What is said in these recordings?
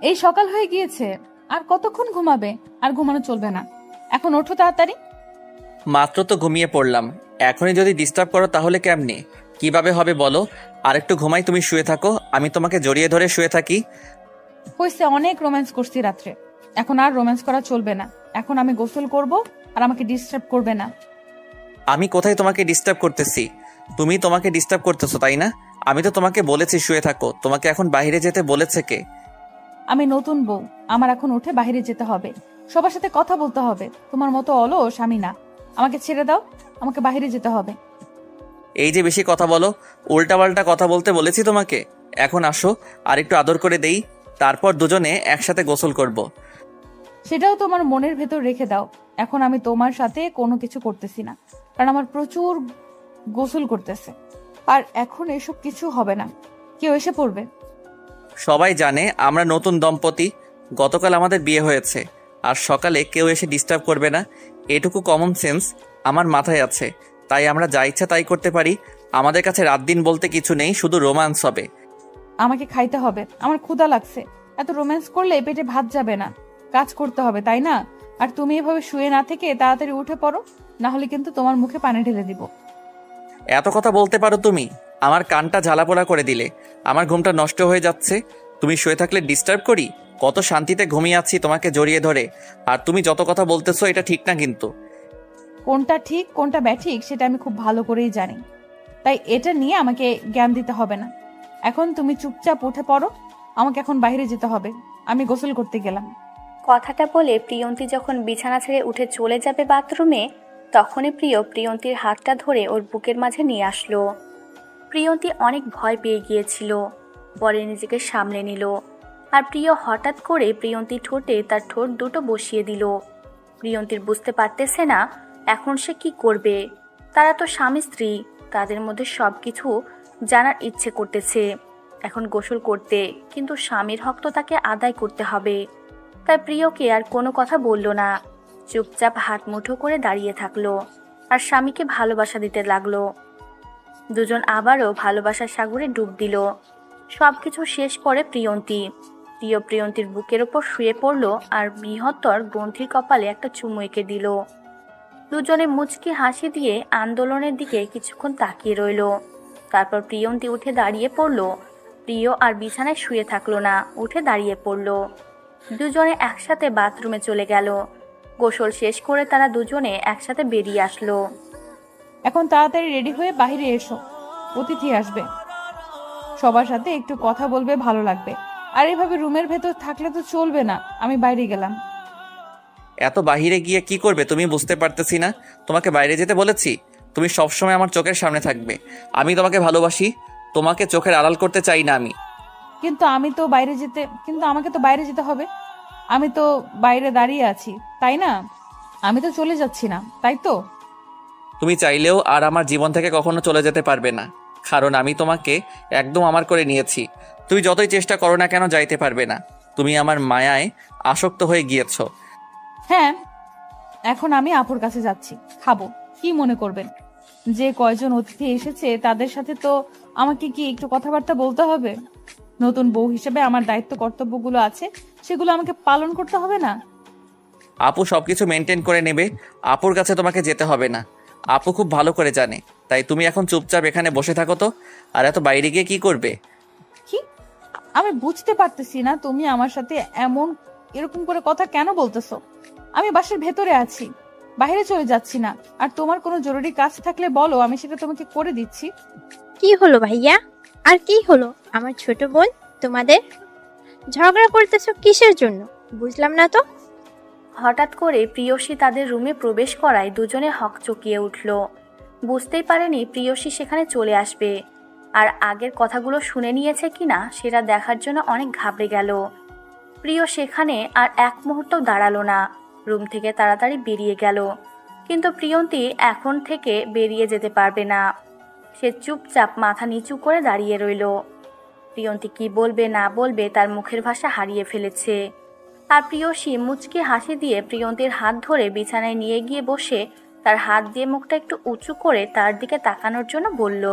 এই সকাল হয়ে গিয়েছে, আর কতক্ষণ ঘুমাবে? আর ঘুমানো চলবে না, এখন ওঠো তাড়াতাড়ি। মাত্র তো ঘুমিয়ে পড়লাম, এখনই যদি ডিস্টার্ব করো তাহলে কেমনে কিভাবে হবে বলো? আরেকটু ঘুমাই, তুমি শুয়ে থাকো, আমি তোমাকে জড়িয়ে ধরে শুয়ে থাকি। হয়েছে, অনেক রোম্যান্স করছি রাত্রে, এখন আর রোম্যান্স করা চলবে না। এখন আমি গোসল করব, আর আমাকে ডিস্টার্ব করবে না। আমি কোথায় তোমাকে ডিস্টার্ব করতেছি? তুমি তোমাকে ডিস্টার্ব করতেছো তাই না? আমি তো তোমাকে বলেছি শুয়ে থাকো, তোমাকে এখন বাইরে যেতে বলেছে কে? আমি নতুন বউ, আমার এখন উঠে বাইরে যেতে হবে, সবার সাথে কথা বলতে হবে। তোমার মতো অলস আমি না, আমাকে ছেড়ে দাও, আমাকে বাইরে যেতে হবে। এই যে বেশি কথা বলো, উল্টাপাল্টা কথা বলতে বলেছি তোমাকে। এখন আসো, আর একটু আদর করে দেই, তারপর দুজনে একসাথে গোসল করব। সেটাও তোমার মনের ভেতর রেখে দাও। এখন আমি তোমার সাথে কোনো কিছু করতেছি না, কারণ আমার প্রচুর গোসল করতেছে। আর এখন এসব কিছু হবে না, কেউ এসে পড়বে। সবাই জানে আমরা নতুন দম্পতি, গতকাল আমাদের বিয়ে হয়েছে, আর সকালে কেউ এসে ডিস্টার্ব করবে না, এটুকু কমন সেন্স আমার মাথায় আছে। তাই আমরা যা ইচ্ছা তাই করতে পারি। আমাদের কাছে রাত দিন বলতে কিছু নেই, শুধু রোমান্স হবে। আমাকে খাইতে হবে, আমার ক্ষুধা লাগছে। এত রোম্যান্স করলে পেটে ভাত যাবে না, কাজ করতে হবে তাই না? আর তুমি এভাবে শুয়ে না থেকে তাড়াতাড়ি উঠে পড়ো, না হলে কিন্তু তোমার মুখে পানি ঢেলে দিব। এত কথা বলতে পারো তুমি? আমার কানটা ঝালাপোড়া করে দিলে। আমার ঘুমটা নষ্ট হয়ে যাচ্ছে, তুমি শুয়ে থাকলে ডিস্টার্ব করি? কত শান্তিতে ঘুমিয়ে আছি তোমাকে জড়িয়ে ধরে, আর তুমি যত কথা বলতেছো এটা ঠিক না কিন্তু। কোনটা ঠিক কোনটা ব্যাঠিক সেটা আমি খুব ভালো করেই জানি, তাই এটা নিয়ে আমাকে জ্ঞান দিতে হবে না। এখন তুমি চুপচাপ উঠে পড়ো, আমাকে এখন বাইরে যেতে হবে, আমি গোসল করতে গেলাম। কথাটা বলে প্রিয়ন্তী যখন বিছানা ছেড়ে উঠে চলে যাবে বাথরুমে, তখনই প্রিয়ন্তীর হাতটা ধরে ওর বুকের মাঝে নিয়ে আসলো। প্রিয়ন্তী অনেক ভয় পেয়ে গিয়েছিল, পরে নিজেকে সামলে নিল। আর প্রিয় হঠাৎ করে প্রিয়ন্তীর ঠোঁটে তার ঠোঁট দুটো বসিয়ে দিল। প্রিয়ন্তীর বুঝতে পারতেছে না এখন সে কি করবে। তারা তো স্বামী স্ত্রী, তাদের মধ্যে সব কিছু জানার ইচ্ছে করতেছে এখন গোসল করতে, কিন্তু স্বামীর হক তো তাকে আদায় করতে হবে। তাই প্রিয়কে আর কোনো কথা বলল না, চুপচাপ হাত মুঠো করে দাঁড়িয়ে থাকলো আর স্বামীকে ভালোবাসা দিতে লাগলো। দুজন আবারও ভালোবাসার সাগরে ডুব দিল। সবকিছু শেষ করে প্রিয়ন্তীর বুকের ওপর শুয়ে পড়ল আর বৃহত্তর গ্রন্থির কপালে একটা চুমু এঁকে দিল। দুজনে মুচকি হাসি দিয়ে আন্দোলনের দিকে কিছুক্ষণ তাকিয়ে রইল। তারপর প্রিয়ন্তী উঠে দাঁড়িয়ে পড়ল। প্রিয় আর বিছানায় শুয়ে থাকলো না, উঠে দাঁড়িয়ে পড়ল। দুজনে একসাথে বাথরুমে চলে গেল। গোসল শেষ করে তারা দুজনে একসাথে বেরিয়ে আসলো। এখন তাড়াতাড়ি রেডি হয়ে বাইরে এসো, অতিথি আসবে, সবার সাথে একটু কথা বলবে, ভালো লাগবে। আর এভাবে রুমের ভেতর থাকলে তো চলবে না, আমি বাইরে গেলাম। এত বাহিরে গিয়ে কি করবে তুমি বুঝতে পারতেছি না। তোমাকে বাইরে যেতে বলেছি? তুমি সবসময় আমার চোখের সামনে থাকবে। আমি তোমাকে ভালোবাসি, তোমাকে চোখের আড়াল করতে চাই না আমি। কিন্তু আমাকে তো বাইরে যেতে হবে, আমি তো বাইরে দাঁড়িয়ে আছি তাই না? আমি তো চলে যাচ্ছি না, তাই তো? তুমি চাইলেও আর আমার জীবন থেকে কখনো চলে যেতে পারবে না, কারণ আমি তোমাকে একদম আমার করে নিয়েছি। তুমি যতই চেষ্টা করো না কেন যাইতে পারবে না। তুমি আমার মায়ায় আসক্ত হয়ে গিয়েছো। হ্যাঁ, এখন আমি আপুর কাছে যাচ্ছি, খাবো। কি মনে করবেন, যে কয়জন অতিথি এসেছে তাদের সাথে তো আমাকে কি একটু কথাবার্তা বলতে হবে? নতুন বউ হিসেবে আমার দায়িত্ব কর্তব্যগুলো আছে, সেগুলো আমাকে পালন করতে হবে না? আপু সবকিছু মেনটেন করে নেবে, আপুর কাছে তোমাকে যেতে হবে না। আপু খুব ভালো করে জানে। তাই তুমি এখন চুপচাপ এখানে বসে থাকো তো। আর এত বাইরে গিয়ে কি করবে? কি? আমি বুঝতে পারতেছি না তুমি আমার সাথে এরকম করে কথা কেন বলতেছো। আমি বাসার ভেতরে আছি, বাইরে চলে যাচ্ছি না। আর তোমার কোনো জরুরি কাজ থাকলে বলো, আমি সেটা তোমাকে করে দিচ্ছি। কি হলো ভাইয়া? আর কি হলো আমার ছোট বোন? তোমাদের ঝগড়া করতেছো কিসের জন্য বুঝলাম না তো। হঠাৎ করে প্রিয়সী তাদের রুমে প্রবেশ করায় দুজনে হকচকিয়ে উঠল। বুঝতেই পারেনি প্রিয়সী সেখানে চলে আসবে, আর আগের কথাগুলো শুনে নিয়েছে কিনা সেটা দেখার জন্য অনেক ঘাবড়ে গেল। প্রিয় সেখানে আর এক মুহূর্ত দাঁড়ালো না, রুম থেকে তাড়াতাড়ি বেরিয়ে গেল। কিন্তু প্রিয়ন্তী এখন থেকে বেরিয়ে যেতে পারবে না। সে চুপচাপ মাথা নিচু করে দাঁড়িয়ে রইল। প্রিয়ন্তী কি বলবে না বলবে তার মুখের ভাষা হারিয়ে ফেলেছে। আর প্রিয়সী মুচকি হাসি দিয়ে প্রিয়ন্তীর হাত ধরে বিছানায় নিয়ে গিয়ে বসে তার হাত দিয়ে মুখটা একটু উঁচু করে তার দিকে তাকানোর জন্য বলল।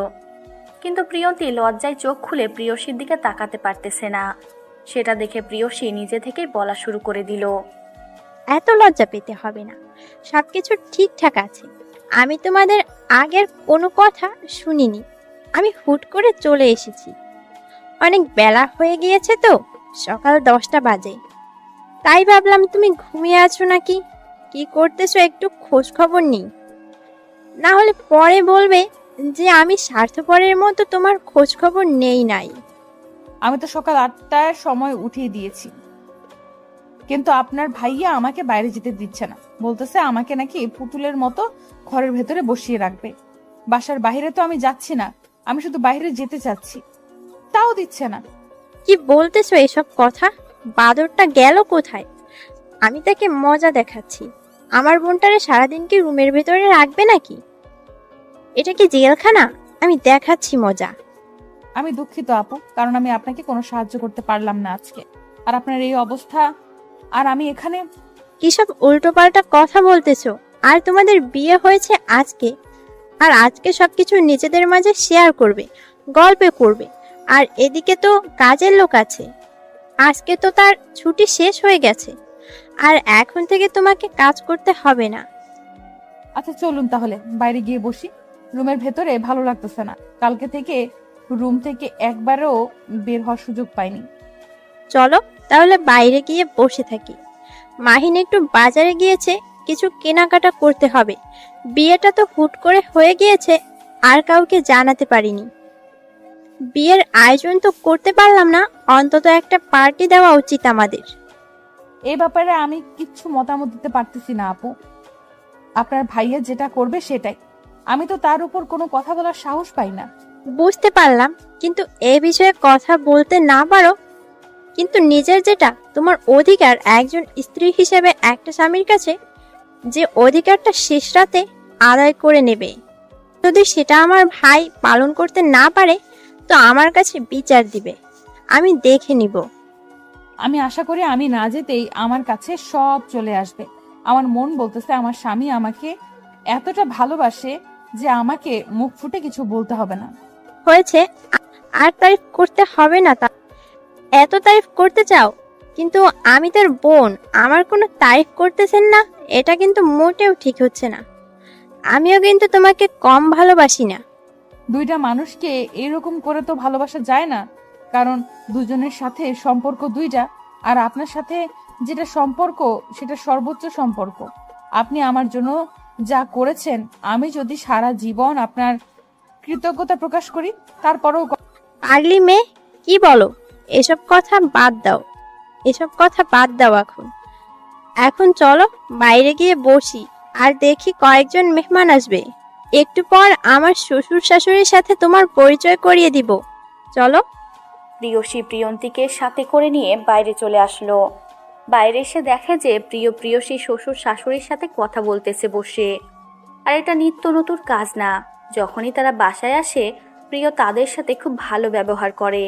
কিন্তু প্রিয়ন্তী লজ্জায় চোখ খুলে প্রিয়সীর দিকে তাকাতে পারতেছে না। সেটা দেখে প্রিয়সী নিজে থেকেই বলা শুরু করে দিল। এত লজ্জা পেতে হবে না, সবকিছু ঠিকঠাক আছে। আমি তোমাদের আগের কোনো কথা শুনিনি, আমি হুট করে চলে এসেছি। অনেক বেলা হয়ে গিয়েছে তো, সকাল 10টা বাজে। তাই ভাবলাম তুমি ঘুমিয়ে আছো নাকি, কি করতেছো একটু খোঁজ খবর নিই। না হলে পরে বলবে যে আমি স্বার্থপরের মতো তোমার খোঁজ খবর নেই নাই। আমি তো সকাল 8টার সময় উঠিয়ে দিয়েছি, কিন্তু আপনার ভাইয়া আমাকে বাইরে যেতে দিচ্ছে না। বলতেছে আমাকে নাকি পুতুলের মতো ঘরের ভেতরে বসিয়ে রাখবে। বাসার বাইরে তো আমি যাচ্ছি না, আমি শুধু বাইরে যেতে চাচ্ছি, তাও দিচ্ছে না। কি বলতেছো এসব কথা? বাদরটা গেল কোথায়? আমি তাকে মজা দেখাচ্ছি। আমার বোনটারে সারাদিন কি রুমের ভেতরে রাখবে নাকি? এটা কি জেলখানা? আমি দেখাচ্ছি মজা। আমি দুঃখিত আপু, কারণ আমি আপনাকে কোনো সাহায্য করতে পারলাম না আজকে। আর আপনার এই অবস্থা, আর আমি এখানে। কিসব উল্টোপাল্টা কথা বলতেছো? আর তোমাদের বিয়ে হয়েছে আজকে, আর আজকে সবকিছু নিজেদের মাঝে শেয়ার করবে, গল্পে করবে। আর এদিকে তো কাজের লোক আছে, আজকে তো তার ছুটি শেষ হয়ে গেছে, আর এখন থেকে তোমাকে কাজ করতে হবে না। আচ্ছা চলুন তাহলে বাইরে গিয়ে বসি, রুমের ভেতরে ভালো লাগতেছে না। কালকে থেকে রুম থেকে একবারও বের হওয়ার সুযোগ পাইনি। চলো তাহলে বাইরে গিয়ে বসে থাকি। মাহিন একটু বাজারে গিয়েছে, কিছু কেনাকাটা করতে হবে। বিয়েটা তো হুট করে হয়ে গিয়েছে, আর কাউকে জানাতে পারিনি। বিয়ের আয়োজন তো করতে পারলাম না, অন্তত একটা পার্টি দেওয়া উচিত আমাদের। এই ব্যাপারে আমি কিচ্ছু মতামত দিতে পারতেছি না আপু। আপনার ভাইয়া যেটা করবে সেটাই। আমি তো তার উপর কোনো কথা বলার সাহস পাই না। বুঝতে পারলাম, কিন্তু এ বিষয়ে কথা বলতে না পারো, কিন্তু নিজের যেটা তোমার অধিকার একজন স্ত্রী হিসেবে একটা স্বামীর কাছে, যে অধিকারটা শেষ রাতে আদায় করে নেবে। যদি সেটা আমার ভাই পালন করতে না পারে তো আমার কাছে বিচার দিবে, আমি দেখে নিব। আমি আশা করি আমি না যেতেই আমার কাছে সব চলে আসবে। আমার মন বলতেছে আমার স্বামী আমাকে এতটা ভালোবাসে যে আমাকে মুখ ফুটে কিছু বলতে হবে না। হয়েছে, আর তারিফ করতে হবে না। তা এত তারিফ করতে চাও, কিন্তু আমি তার বোন, আমার কোনো তারিফ করতেছেন না, এটা কিন্তু মোটেও ঠিক হচ্ছে না। আমিও কিন্তু তোমাকে কম ভালোবাসি না। দুইটা মানুষকে এরকম করে তো ভালোবাসা যায় না, কারণ দুজনের সাথে সম্পর্ক দুইটা। আর আপনার সাথে যেটা সম্পর্ক সেটা সর্বোচ্চ সম্পর্ক। আপনি আমার জন্য যা করেছেন, আমি যদি সারা জীবন আপনার কৃতজ্ঞতা প্রকাশ করি তারপরেও পারলি মেয়ে, কি বলো? এসব কথা বাদ দাও, এসব কথা বাদ দাও। এখন চলো বাইরে গিয়ে বসি, আর দেখি কয়েকজন মেহমান আসবে। একটু পর আমার শ্বশুর শাশুড়ির সাথে তোমার পরিচয় করিয়ে দিব। চলো। প্রিয়সী প্রিয়ন্তীকে সাথে করে নিয়ে বাইরে চলে আসলো। বাইরে এসে দেখে যে প্রিয়সী শ্বশুর শাশুড়ির সাথে কথা বলতেছে বসে। আর এটা নিত্য নতুন কাজ না। যখনই তারা বাসায় আসে, প্রিয় তাদের সাথে খুব ভালো ব্যবহার করে,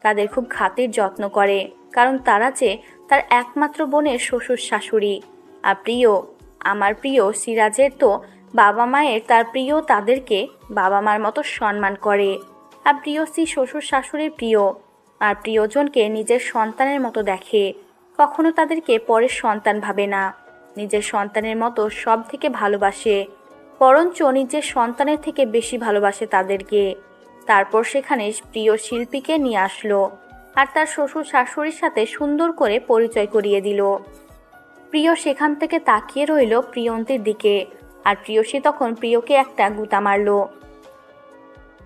তাদের খুব খাতির যত্ন করে, কারণ তারা যে তার একমাত্র বোনের শ্বশুর শাশুড়ি। আর আমার প্রিয় সিরাজের তো বাবা মায়ের, তার প্রিয় তাদেরকে বাবা মার মতো সম্মান করে। আর প্রিয়সী শ্বশুর শাশুড়ির প্রিয়, আর প্রিয়জনকে নিজের সন্তানের মতো দেখে, কখনো তাদেরকে পরের সন্তান ভাবে না, নিজের সন্তানের মতো সব থেকে ভালোবাসে, বরঞ্চ নিজের সন্তানের থেকে বেশি ভালোবাসে তাদেরকে। তারপর সেখানে প্রিয় শিল্পীকে নিয়ে আসলো, আর তার শ্বশুর শাশুড়ির সাথে সুন্দর করে পরিচয় করিয়ে দিল। প্রিয় সেখান থেকে তাকিয়ে রইল প্রিয়ন্তীর দিকে, আর প্রিয়সী তখন প্রিয়কে একটা গুঁতা মারল।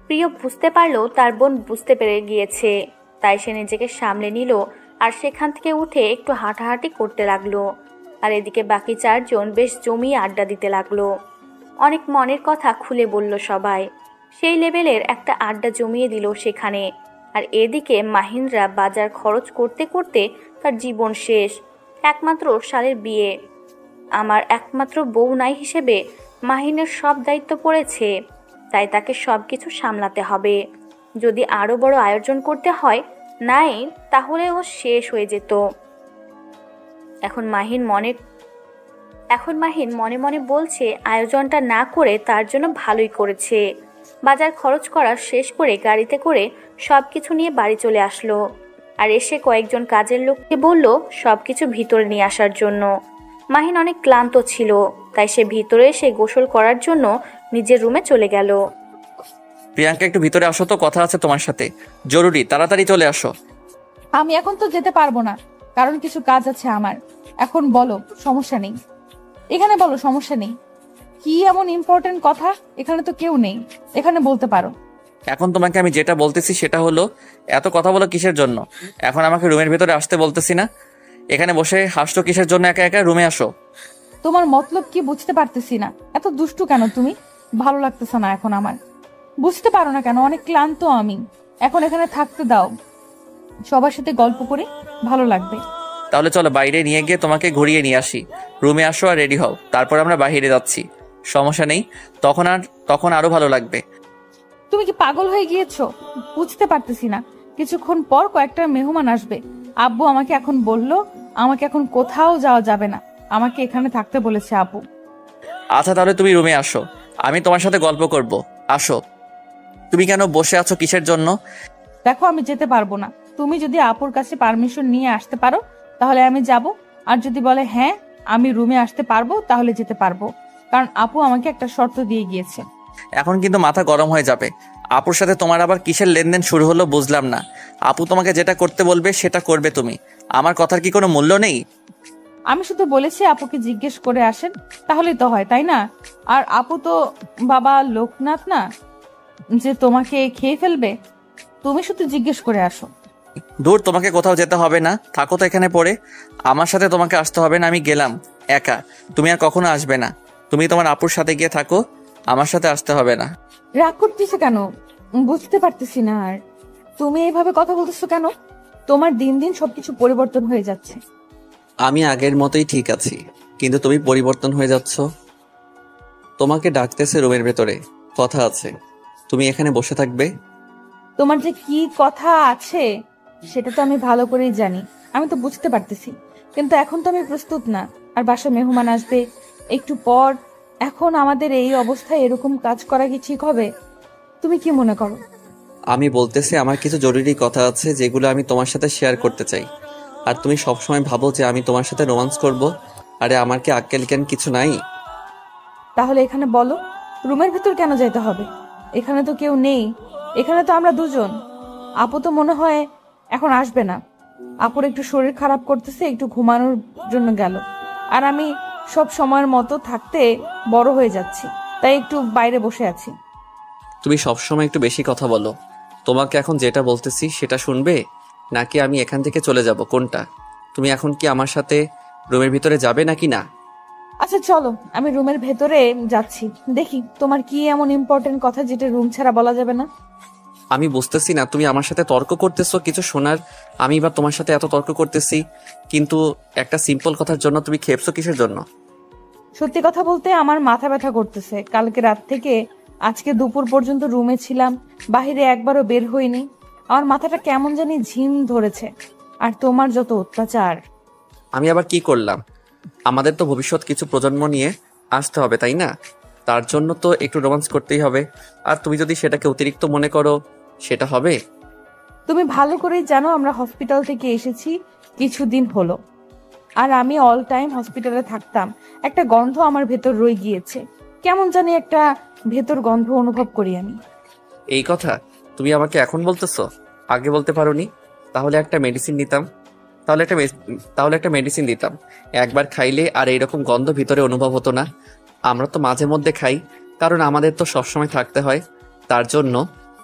প্রিয় বুঝতে পারলো তার বোন বুঝতে পেরে গিয়েছে, তাই সে নিজেকে সামলে নিল, আর সেখান থেকে উঠে একটু হাঁটাহাঁটি করতে লাগলো। আর এদিকে বাকি চারজন বেশ জমিয়ে আড্ডা দিতে লাগলো, অনেক মনের কথা খুলে বলল সবাই। সেই লেভেলের একটা আড্ডা জমিয়ে দিল সেখানে। আর এদিকে মাহিনরা বাজার খরচ করতে করতে তার জীবন শেষ। একমাত্র শালের বিয়ে, আমার একমাত্র বউ নাই হিসেবে মাহিনের সব দায়িত্ব পড়েছে, তাই তাকে সব কিছু সামলাতে হবে। যদি আরো বড় আয়োজন করতে হয় নাই, তাহলে ও শেষ হয়ে যেত। এখন মাহিন মনে মনে বলছে আয়োজনটা না করে তার জন্য ভালোই করেছে। বাজার খরচ করা শেষ করে গাড়িতে করে সব কিছু নিয়ে বাড়ি চলে আসলো। আর এসে কয়েকজন কাজের লোককে বলল সবকিছু ভিতরে নিয়ে আসার জন্য। মাহিন অনেক ক্লান্ত ছিল, তাই সে ভিতরে এসে গোসল করার জন্য নিজের রুমে চলে গেল। প্রিয়াঙ্কা একটু ভিতরে আসো তো, কথা আছে তোমার সাথে, জরুরি, তাড়াতাড়ি চলে আসো। আমি এখন তো যেতে পারবো না, কারণ কিছু কাজ আছে আমার। এখন বলো, সমস্যা নেই। এখানে বলো, সমস্যা নেই। কি এমন ইম্পর্টেন্ট কথা? এখানে তো কেউ নেই, এখানে বলতে পারো। এখন তোমাকে আমি যেটা বলতেছি সেটা হলো, এত কথা বলো কিসের জন্য? এখন আমাকে রুমের ভেতরে আসতে বলতেছি না? এখানে বসে হাসছো কিসের জন্য? একা একা রুমে আসো। তোমার মতলব কি বুঝতে পারতেছি না। এত দুষ্টু কেন তুমি? ভালো লাগতেছে না এখন আমার। বুঝতে পারো না কেন? অনেক ক্লান্ত আমি। এখন এখানে থাকতে দাও, সবার সাথে গল্প করে ভালো লাগবে। তাহলে চলো বাইরে নিয়ে গিয়ে তোমাকে ঘুরিয়ে নিয়ে আসি। রুমে আসো আর রেডি হও, তারপর আমরা বাইরে যাচ্ছি। সমস্যা নেই, তখন আরো ভালো লাগবে। তুমি কি পাগল হয়ে গিয়েছো? বুঝতে পারতেছি না। কিছুক্ষণ পর কয়েকটা মেহমান আসবে। আব্বু আমাকে এখন বললো আমাকে এখন কোথাও যাওয়া যাবে না, আমাকে এখানে থাকতে বলেছে আব্বু। আচ্ছা তাহলে তুমি রুমে আসো, আমি তোমার সাথে গল্প করব। আসো। তুমি কেন বসে আছো কিসের জন্য? দেখো, আমি যেতে পারবো না। তুমি যদি আপুর কাছে পারমিশন নিয়ে আসতে পারো তাহলে আমি যাব, আর যদি বলে হ্যাঁ আমি রুমে আসতে পারবো তাহলে যেতে পারবো, কারণ আপু আমাকে একটা শর্ত দিয়ে গিয়েছে। এখন কিন্তু মাথা গরম হয়ে যাবে। আপুর সাথে তোমার আবার কিসের লেনদেন শুরু হলো বুঝলাম না। আপু তোমাকে যেটা করতে বলবে সেটা করবে তুমি। আমার কথার কি কোনো মূল্য নেই? আমি শুধু বলেছি আপুকে জিজ্ঞেস করে আসেন, তাহলেই তো হয়, তাই না? আর আপু তো বাবা লোকনাথ না যে তোমাকে খেয়ে ফেলবে। তুমি শুধু জিজ্ঞেস করে আসো। দূর, তোমাকে কোথাও যেতে হবে না, থাকো তো এখানে পড়ে। আমার সাথে তোমাকে আসতে হবে না, আমি গেলাম একা। তুমি আর কখনো আসবে না। তুমি তোমার আপুর সাথে গিয়ে থাকো, আমার সাথে আসতে হবে না। রাগ করতেছো কেন? বুঝতে পারতেছি না। আর তুমি এইভাবে কথা বলতেছো কেন? তোমার দিন দিন সবকিছু পরিবর্তন হয়ে যাচ্ছে। আমি আগের মতোই ঠিক আছি, কিন্তু তুমি পরিবর্তন হয়ে যাচ্ছ। তোমাকে ডাকতেছে রুমের ভেতরে, কথা আছে, তুমি এখানে বসে থাকবে। তোমার যে কি কথা আছে সেটা তো আমি ভালো করেই জানি, আমি তো বুঝতে পারতেছি, কিন্তু এখন তো আমি প্রস্তুত না। আর বাসায় মেহমান আসবে একটু পর। এখন আমাদের এই অবস্থায় এরকম কাজ করা কি ঠিক হবে? তুমি কি মনে করো? আমি বলতেছি আমার কিছু জরুরি কথা আছে যেগুলো আমি তোমার সাথে শেয়ার করতে চাই। আর তুমি সবসময় ভাবো যে আমি তোমার সাথে রোমান্স করব। আরে আমার কি আক্কেল জ্ঞান কিছু নাই? তাহলে এখানে বলো, রুমের ভেতর কেন যেতে হবে? এখানে তো কেউ নেই, এখানে তো আমরা দুজন। আপু তো মনে হয় এখন আসবে না। আপুর একটু শরীর খারাপ করতেছে, একটু ঘুমানোর জন্য গেল। আর আমি সব সময়ের মতো থাকতে বড় হয়ে যাচ্ছি, তাই একটু বাইরে বসে আছি। তুমি সবসময় একটু বেশি কথা বলো। তোমাকে এখন যেটা বলতেছি সেটা শুনবে, নাকি আমি এখান থেকে চলে যাব, কোনটা? তুমি এখন কি আমার সাথে রুমের ভিতরে যাবে নাকি না? আচ্ছা চলো, আমি রুমের ভেতরে যাচ্ছি। দেখি তোমার কি এমন ইম্পর্টেন্ট কথা যেটা রুম ছাড়া বলা যাবে না। আমি বুঝতেছি না, তুমি আমার সাথে তর্ক করতেছো কিছু শোনার। আমি বা তোমার সাথে এত তর্ক করতেছি, কিন্তু একটা সিম্পল কথার জন্য তুমি খেপছো কিসের জন্য? সত্যি কথা বলতে আমার মাথা ব্যথা করতেছে। কালকে রাত থেকে আজকে দুপুর পর্যন্ত রুমে ছিলাম, বাইরে একবারও বের হইনি। আমার মাথাটা কেমন জানি ঝিম ধরেছে। আর তোমার যত অত্যাচার। আমি আবার কি করলাম? আমাদের তো ভবিষ্যৎ কিছু প্রজন্ম নিয়ে আসতে হবে, তাই না? তার জন্য তো একটু রোমান্স করতেই হবে। আর তুমি যদি সেটাকে অতিরিক্ত মনে করো, সেটা হবে। তুমি ভালো করেই জানো আমরা হসপিটাল থেকে এসেছি কিছুদিন হলো, আর আমি অল টাইম হসপিটালে থাকতাম। একটা গন্ধ আমার ভেতর রয়ে গিয়েছে, কেমন জানি একটা ভেতর গন্ধ অনুভব করি আমি। এই কথা তুমি আমাকে এখন বলতেছো, আগে বলতে পারোনি? তাহলে একটা মেডিসিন নিতাম। তাহলে একটা মেডিসিন দিতাম। একবার খাইলে আর এইরকম গন্ধ ভিতরে অনুভব হতো না। আমরা তো মাঝে মধ্যে খাই, কারণ আমাদের তো সবসময় থাকতে হয়, তার জন্য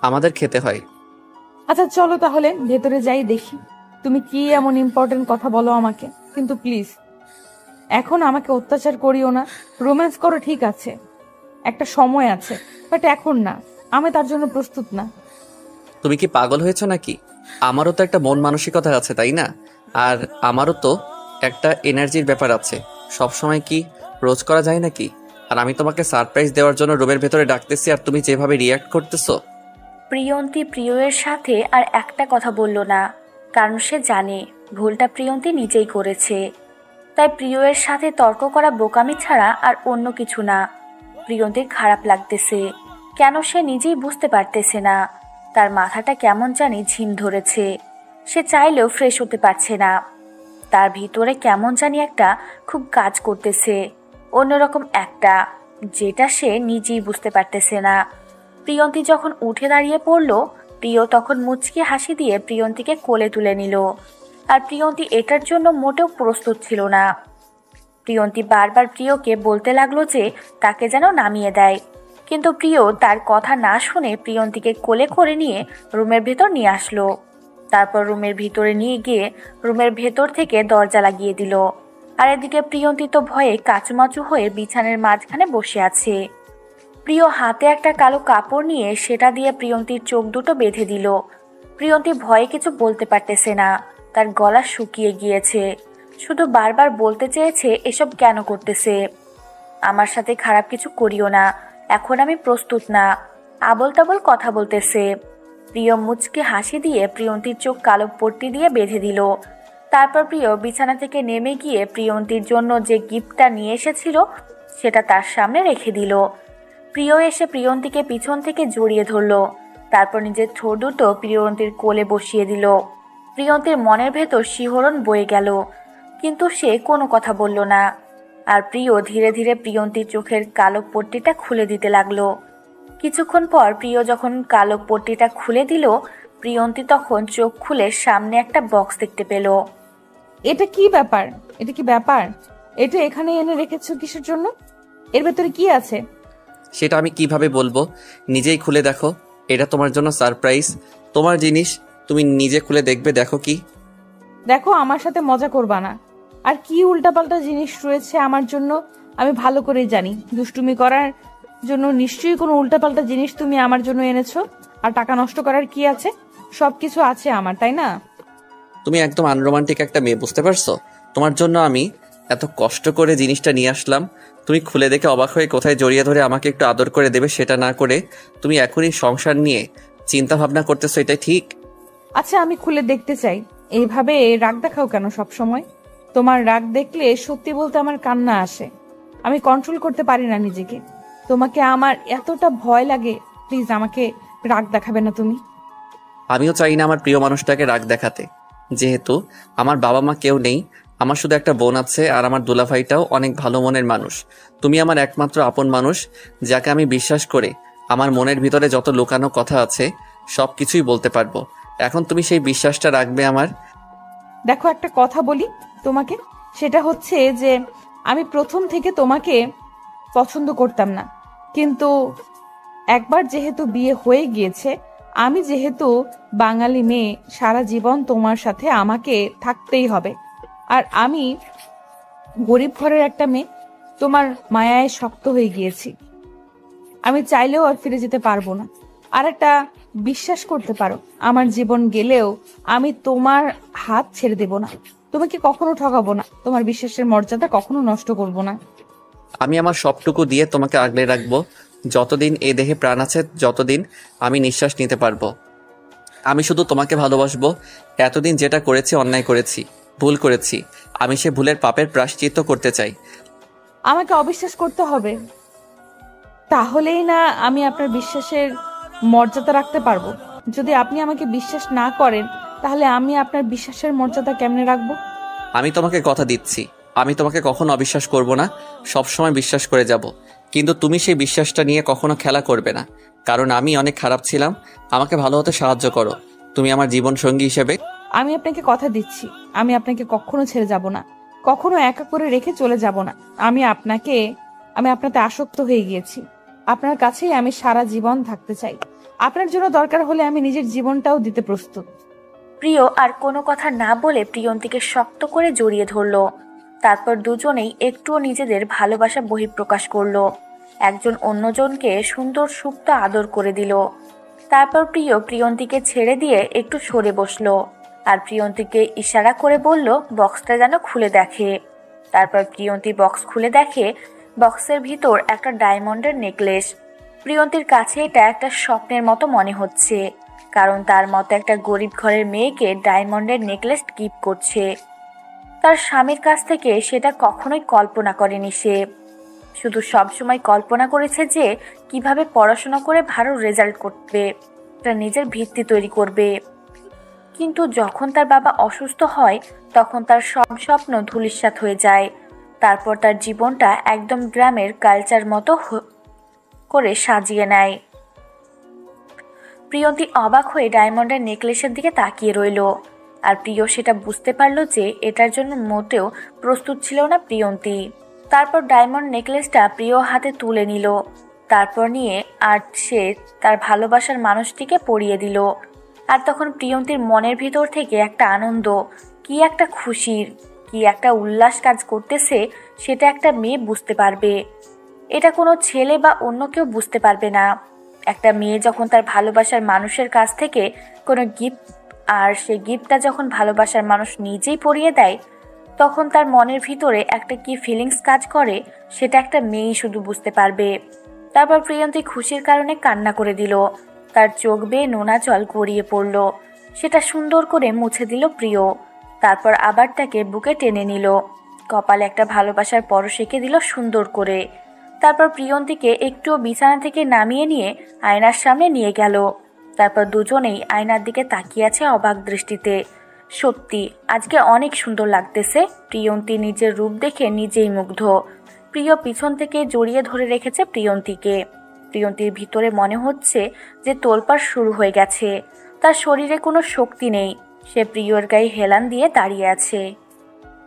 আমাদের খেতে হয়। আচ্ছা চলো তাহলে ভেতরে যাই, দেখি তুমি কি এমন ইম্পর্টেন্ট কথা বলো আমাকে। কিন্তু প্লিজ এখন আমাকে অত্যাচার করিও না। রোম্যান্স করো ঠিক আছে, একটা সময় আছে, বাট এখন না। আমি তার জন্য প্রস্তুত না। তুমি কি পাগল হয়েছো নাকি? আমারও তো একটা মন মানসিকতা আছে, তাই না? আর আমারও তো একটা এনার্জির ব্যাপার আছে। সবসময় কি রোজ করা যায় নাকি? আর আমি তোমাকে সারপ্রাইজ দেওয়ার জন্য রুমের ভেতরে ডাকতেছি, আর তুমি যেভাবে রিয়াক্ট করতেছো। প্রিয়ন্তী প্রিয়ের সাথে আর একটা কথা বলল না, কারণ সে জানে ভুলটা প্রিয়ন্তী নিজেই করেছে। তাই প্রিয়ের সাথে তর্ক করা বোকামি ছাড়া আর অন্য কিছু না। প্রিয়ন্তীর খারাপ লাগতেছে, কেন সে নিজেই বুঝতে পারতেছে না। তার মাথাটা কেমন জানি ঝিম ধরেছে। সে চাইলেও ফ্রেশ হতে পারছে না। তার ভিতরে কেমন জানি একটা খুব কাজ করতেছে, অন্যরকম একটা, যেটা সে নিজেই বুঝতে পারতেছে না। প্রিয়ন্তী যখন উঠে দাঁড়িয়ে পড়ল, প্রিয় তখন মুচকি হাসি দিয়ে প্রিয়ন্তীকে কোলে তুলে নিল। আর প্রিয়ন্তী এটার জন্য মোটেও প্রস্তুত ছিল না। প্রিয়ন্তী বারবার প্রিয়কে বলতে লাগলো যে তাকে যেন নামিয়ে দেয়, কিন্তু প্রিয় তার কথা না শুনে প্রিয়ন্তীকে কোলে করে নিয়ে রুমের ভেতর নিয়ে আসলো। তারপর রুমের ভিতরে নিয়ে গিয়ে রুমের ভেতর থেকে দরজা লাগিয়ে দিল। আর এদিকে প্রিয়ন্তী তো ভয়ে কাচুমাচু হয়ে বিছানার মাঝখানে বসে আছে। প্রিয় হাতে একটা কালো কাপড় নিয়ে সেটা দিয়ে প্রিয়ন্তীর চোখ দুটো বেঁধে দিল। প্রিয়ন্তী ভয়ে কিছু বলতে পারতেছে না, তার গলা শুকিয়ে গিয়েছে, শুধু বারবার বলতে চেয়েছে এসব কেন করতেছে। আমার সাথে খারাপ কিছু করিও না, এখন আমি প্রস্তুত না, আবল তাবল কথা বলতেছে। প্রিয় মুচকে হাসি দিয়ে প্রিয়ন্তীর চোখ কালো পট্টি দিয়ে বেঁধে দিল। তারপর প্রিয় বিছানা থেকে নেমে গিয়ে প্রিয়ন্তীর জন্য যে গিফটটা নিয়ে এসেছিল সেটা তার সামনে রেখে দিল। প্রিয় এসে প্রিয়ন্তীকে পিছন থেকে জড়িয়ে ধরল, তারপর নিজের ঠোঁট দুটো প্রিয়ন্তীর কোলে বসিয়ে দিল। প্রিয়ন্তীর মনের ভেতর শিহরণ বয়ে গেল, কিন্তু সে কোনো কথা বলল না। আর প্রিয় ধীরে ধীরে প্রিয়ন্তীর চোখের কালো পট্টিটা খুলে দিতে লাগলো। কিছুক্ষণ পর প্রিয় যখন কালো পট্টিটা খুলে দিল, প্রিয়ন্তী তখন চোখ খুলে সামনে একটা বক্স দেখতে পেল। এটা কি ব্যাপার? এটা কি ব্যাপার? এটা এখানে এনে রেখেছো কিসের জন্য? এর ভেতরে কি আছে? সেটা আমি কিভাবে বলবো? নিজেই খুলে দেখো, এটা তোমার জন্য সারপ্রাইজ। তোমার জিনিস, তুমি নিজে খুলে দেখবে। দেখো কি। দেখো, আমার সাথে মজা করবা না। আর কি উল্টাপাল্টা জিনিস রয়েছে আমার জন্য আমি ভালো করেই জানি। দুষ্টুমি করার জন্য নিশ্চয়ই কোনো উল্টাপাল্টা জিনিস তুমি আমার জন্য এনেছো। আর টাকা নষ্ট করার কি আছে? সবকিছু আছে আমার, তাই না? তুমি একদম আনরোমান্টিক একটা মেয়ে, বুঝতে পারছো? তোমার জন্য আমি এত কষ্ট করে জিনিসটা নিয়ে আসলাম, তুমি খুলে দেখে অবাক হয়ে কোথায় জড়িয়ে ধরে আমাকে একটু আদর করে দেবে সেটা না করে তুমি এখনই সংসার নিয়ে চিন্তা ভাবনা করতেছো, এটাই ঠিক? আচ্ছা, আমি খুলে দেখতে চাই। এইভাবে রাগ দেখাও কেন সব সময়? তোমার রাগ দেখলে সত্যি বলতে আমার কান্না আসে। আমি কন্ট্রোল করতে পারি না নিজেকে। তোমাকে আমার এতটা ভয় লাগে, প্লিজ আমাকে রাগ দেখাবে না তুমি। আমিও চাই না আমার প্রিয় মানুষটাকে রাগ দেখাতে, যেহেতু আমার বাবা মা কেউ নেই, আমার শুধু একটা বোন আছে, আর আমার দুলাভাইটাও অনেক ভালো মনের মানুষ। তুমি আমার একমাত্র আপন মানুষ, যাকে আমি বিশ্বাস করে আমার মনের ভিতরে যত লুকানো কথা আছে সব কিছুই বলতে পারবো। এখন তুমি সেই বিশ্বাসটা রাখবে আমার। দেখো, একটা কথা বলি তোমাকে, সেটা হচ্ছে যে আমি প্রথম থেকে তোমাকে পছন্দ করতাম না, কিন্তু একবার যেহেতু বিয়ে হয়ে গিয়েছে, আমি যেহেতু বাঙালি মেয়ে, সারা জীবন তোমার সাথে আমাকে থাকতেই হবে। আর আমি গরিব ঘরের একটা মেয়ে, তোমার মায়ায় শক্ত হয়ে গিয়েছি। আমি চাইলেও আর ফিরে যেতে পারবো না। আর একটা বিশ্বাস করতে পারো, আমার জীবন গেলেও আমি তোমার হাত ছেড়ে দেব না। তোমাকে কখনো ঠকাবো না, তোমার বিশ্বাসের মর্যাদা কখনো নষ্ট করব না। আমি আমার সবটুকু দিয়ে তোমাকে আগলে রাখবো, যতদিন এ দেহে প্রাণ আছে, যতদিন আমি নিঃশ্বাস নিতে পারবো। আমি শুধু তোমাকে ভালোবাসবো। এতদিন যেটা করেছি, অন্যায় করেছি, ভুল করেছি, আমি সে ভুলের পাপের প্রায়শ্চিত্ত করতে চাই। আমাকে অবিশ্বাস করতে হবে, তাহলেই না আমি আপনার বিশ্বাসের মর্যাদা রাখতে পারবো। যদি আপনি আমাকে বিশ্বাস না করেন, তাহলে আমি আপনার বিশ্বাসের মর্যাদা কেমনে রাখবো? আমি তোমাকে কথা দিচ্ছি, আমি তোমাকে কখনো অবিশ্বাস করব না, সবসময় বিশ্বাস করে যাব। কিন্তু তুমি সেই বিশ্বাসটা নিয়ে কখনো খেলা করবে না, কারণ আমি অনেক খারাপ ছিলাম। আমাকে ভালো হতে সাহায্য করো, তুমি আমার জীবন সঙ্গী হিসেবে। আমি আপনাকে কথা দিচ্ছি, আমি আপনাকে কখনো ছেড়ে যাব না, কখনো একা করে রেখে চলে যাব না। আমি আপনাতে আসক্ত হয়ে গিয়েছি। আপনার কাছেই আমি সারা জীবন থাকতে চাই। আপনার জন্য দরকার হলে আমি নিজের জীবনটাও দিতে প্রস্তুত। প্রিয় আর কোনো কথা না বলে প্রিয়ন্তীকে শক্ত করে জড়িয়ে ধরল। তারপর দুজনেই একটুও নিজেদের ভালোবাসা বহিঃপ্রকাশ করলো, একজন অন্যজনকে সুন্দর সুপ্ত আদর করে দিল। তারপর প্রিয় প্রিয়ন্তীকে ছেড়ে দিয়ে একটু সরে বসলো, আর প্রিয়ন্তীকে ইশারা করে বলল বক্সটা যেন খুলে দেখে। তারপর প্রিয়ন্তী বক্স খুলে দেখে, বক্সের ভিতর একটা ডায়মন্ডের নেকলেস। প্রিয়ন্তীর কাছে এটা একটা স্বপ্নের মতো মনে হচ্ছে, কারণ তার মতো একটা গরিব ঘরের মেয়েকে ডায়মন্ডের নেকলেস গিফট করছে। তার স্বামীর কাছ থেকে সেটা কখনোই কল্পনা করেনি সে। শুধু সবসময় কল্পনা করেছে যে কিভাবে পড়াশোনা করে ভালো রেজাল্ট করবে, তার নিজের ভিত্তি তৈরি করবে। কিন্তু যখন তার বাবা অসুস্থ হয় তখন তার সব স্বপ্ন ধূলিসাৎ হয়ে যায়। তারপর তার জীবনটা একদম গ্রামের কালচার মতো করে সাজিয়ে নেয়। প্রিয়ন্তী অবাক হয়ে ডায়মন্ডের নেকলেসের দিকে তাকিয়ে রইল। আর প্রিয় সেটা বুঝতে পারলো যে এটার জন্য মোটেও প্রস্তুত ছিল না প্রিয়ন্তী। তারপর ডায়মন্ড নেকলেসটা প্রিয় হাতে তুলে নিল। তারপর নিয়ে আর সে তার ভালোবাসার মানুষটিকে পরিয়ে দিল। আর তখন প্রিয়ন্তীর মনের ভিতর থেকে একটা আনন্দ, কি একটা খুশির, কি একটা উল্লাস কাজ করতেছে সেটা একটা মেয়ে বুঝতে পারবে। এটা কোনো ছেলে বা অন্য কেউ বুঝতে পারবে না। একটা মেয়ে যখন তার ভালোবাসার মানুষের কাছ থেকে কোনো গিফট, আর সেই গিফটটা যখন ভালোবাসার মানুষ নিজেই পরিয়ে দেয়, তখন তার মনের ভিতরে একটা কি ফিলিংস কাজ করে সেটা একটা মেয়েই শুধু বুঝতে পারবে। তারপর প্রিয়ন্তী খুশির কারণে কান্না করে দিল। তার চোখ বেয়ে নোনা জল গড়িয়ে পড়ল। সেটা সুন্দর করে মুছে দিল প্রিয়। তারপর আবার তাকে বুকে টেনে নিল, কপালে একটা ভালোবাসার পরশ এঁকে দিল সুন্দর করে। তারপর প্রিয়ন্তীকে একটু বিছানা থেকে নামিয়ে নিয়ে আয়নার সামনে নিয়ে গেল। তারপর দুজনেই আয়নার দিকে তাকিয়ে আছে অবাক দৃষ্টিতে। সত্যি আজকে অনেক সুন্দর লাগতেছে। প্রিয়ন্তী নিজের রূপ দেখে নিজেই মুগ্ধ। প্রিয় পিছন থেকে জড়িয়ে ধরে রেখেছে প্রিয়ন্তীকে। প্রিয়ন্তীর ভিতরে মনে হচ্ছে যে তোলপাড় শুরু হয়ে গেছে। তার শরীরে কোনো শক্তি নেই। সে প্রিয়র গায়ে হেলান দিয়ে দাঁড়িয়ে আছে।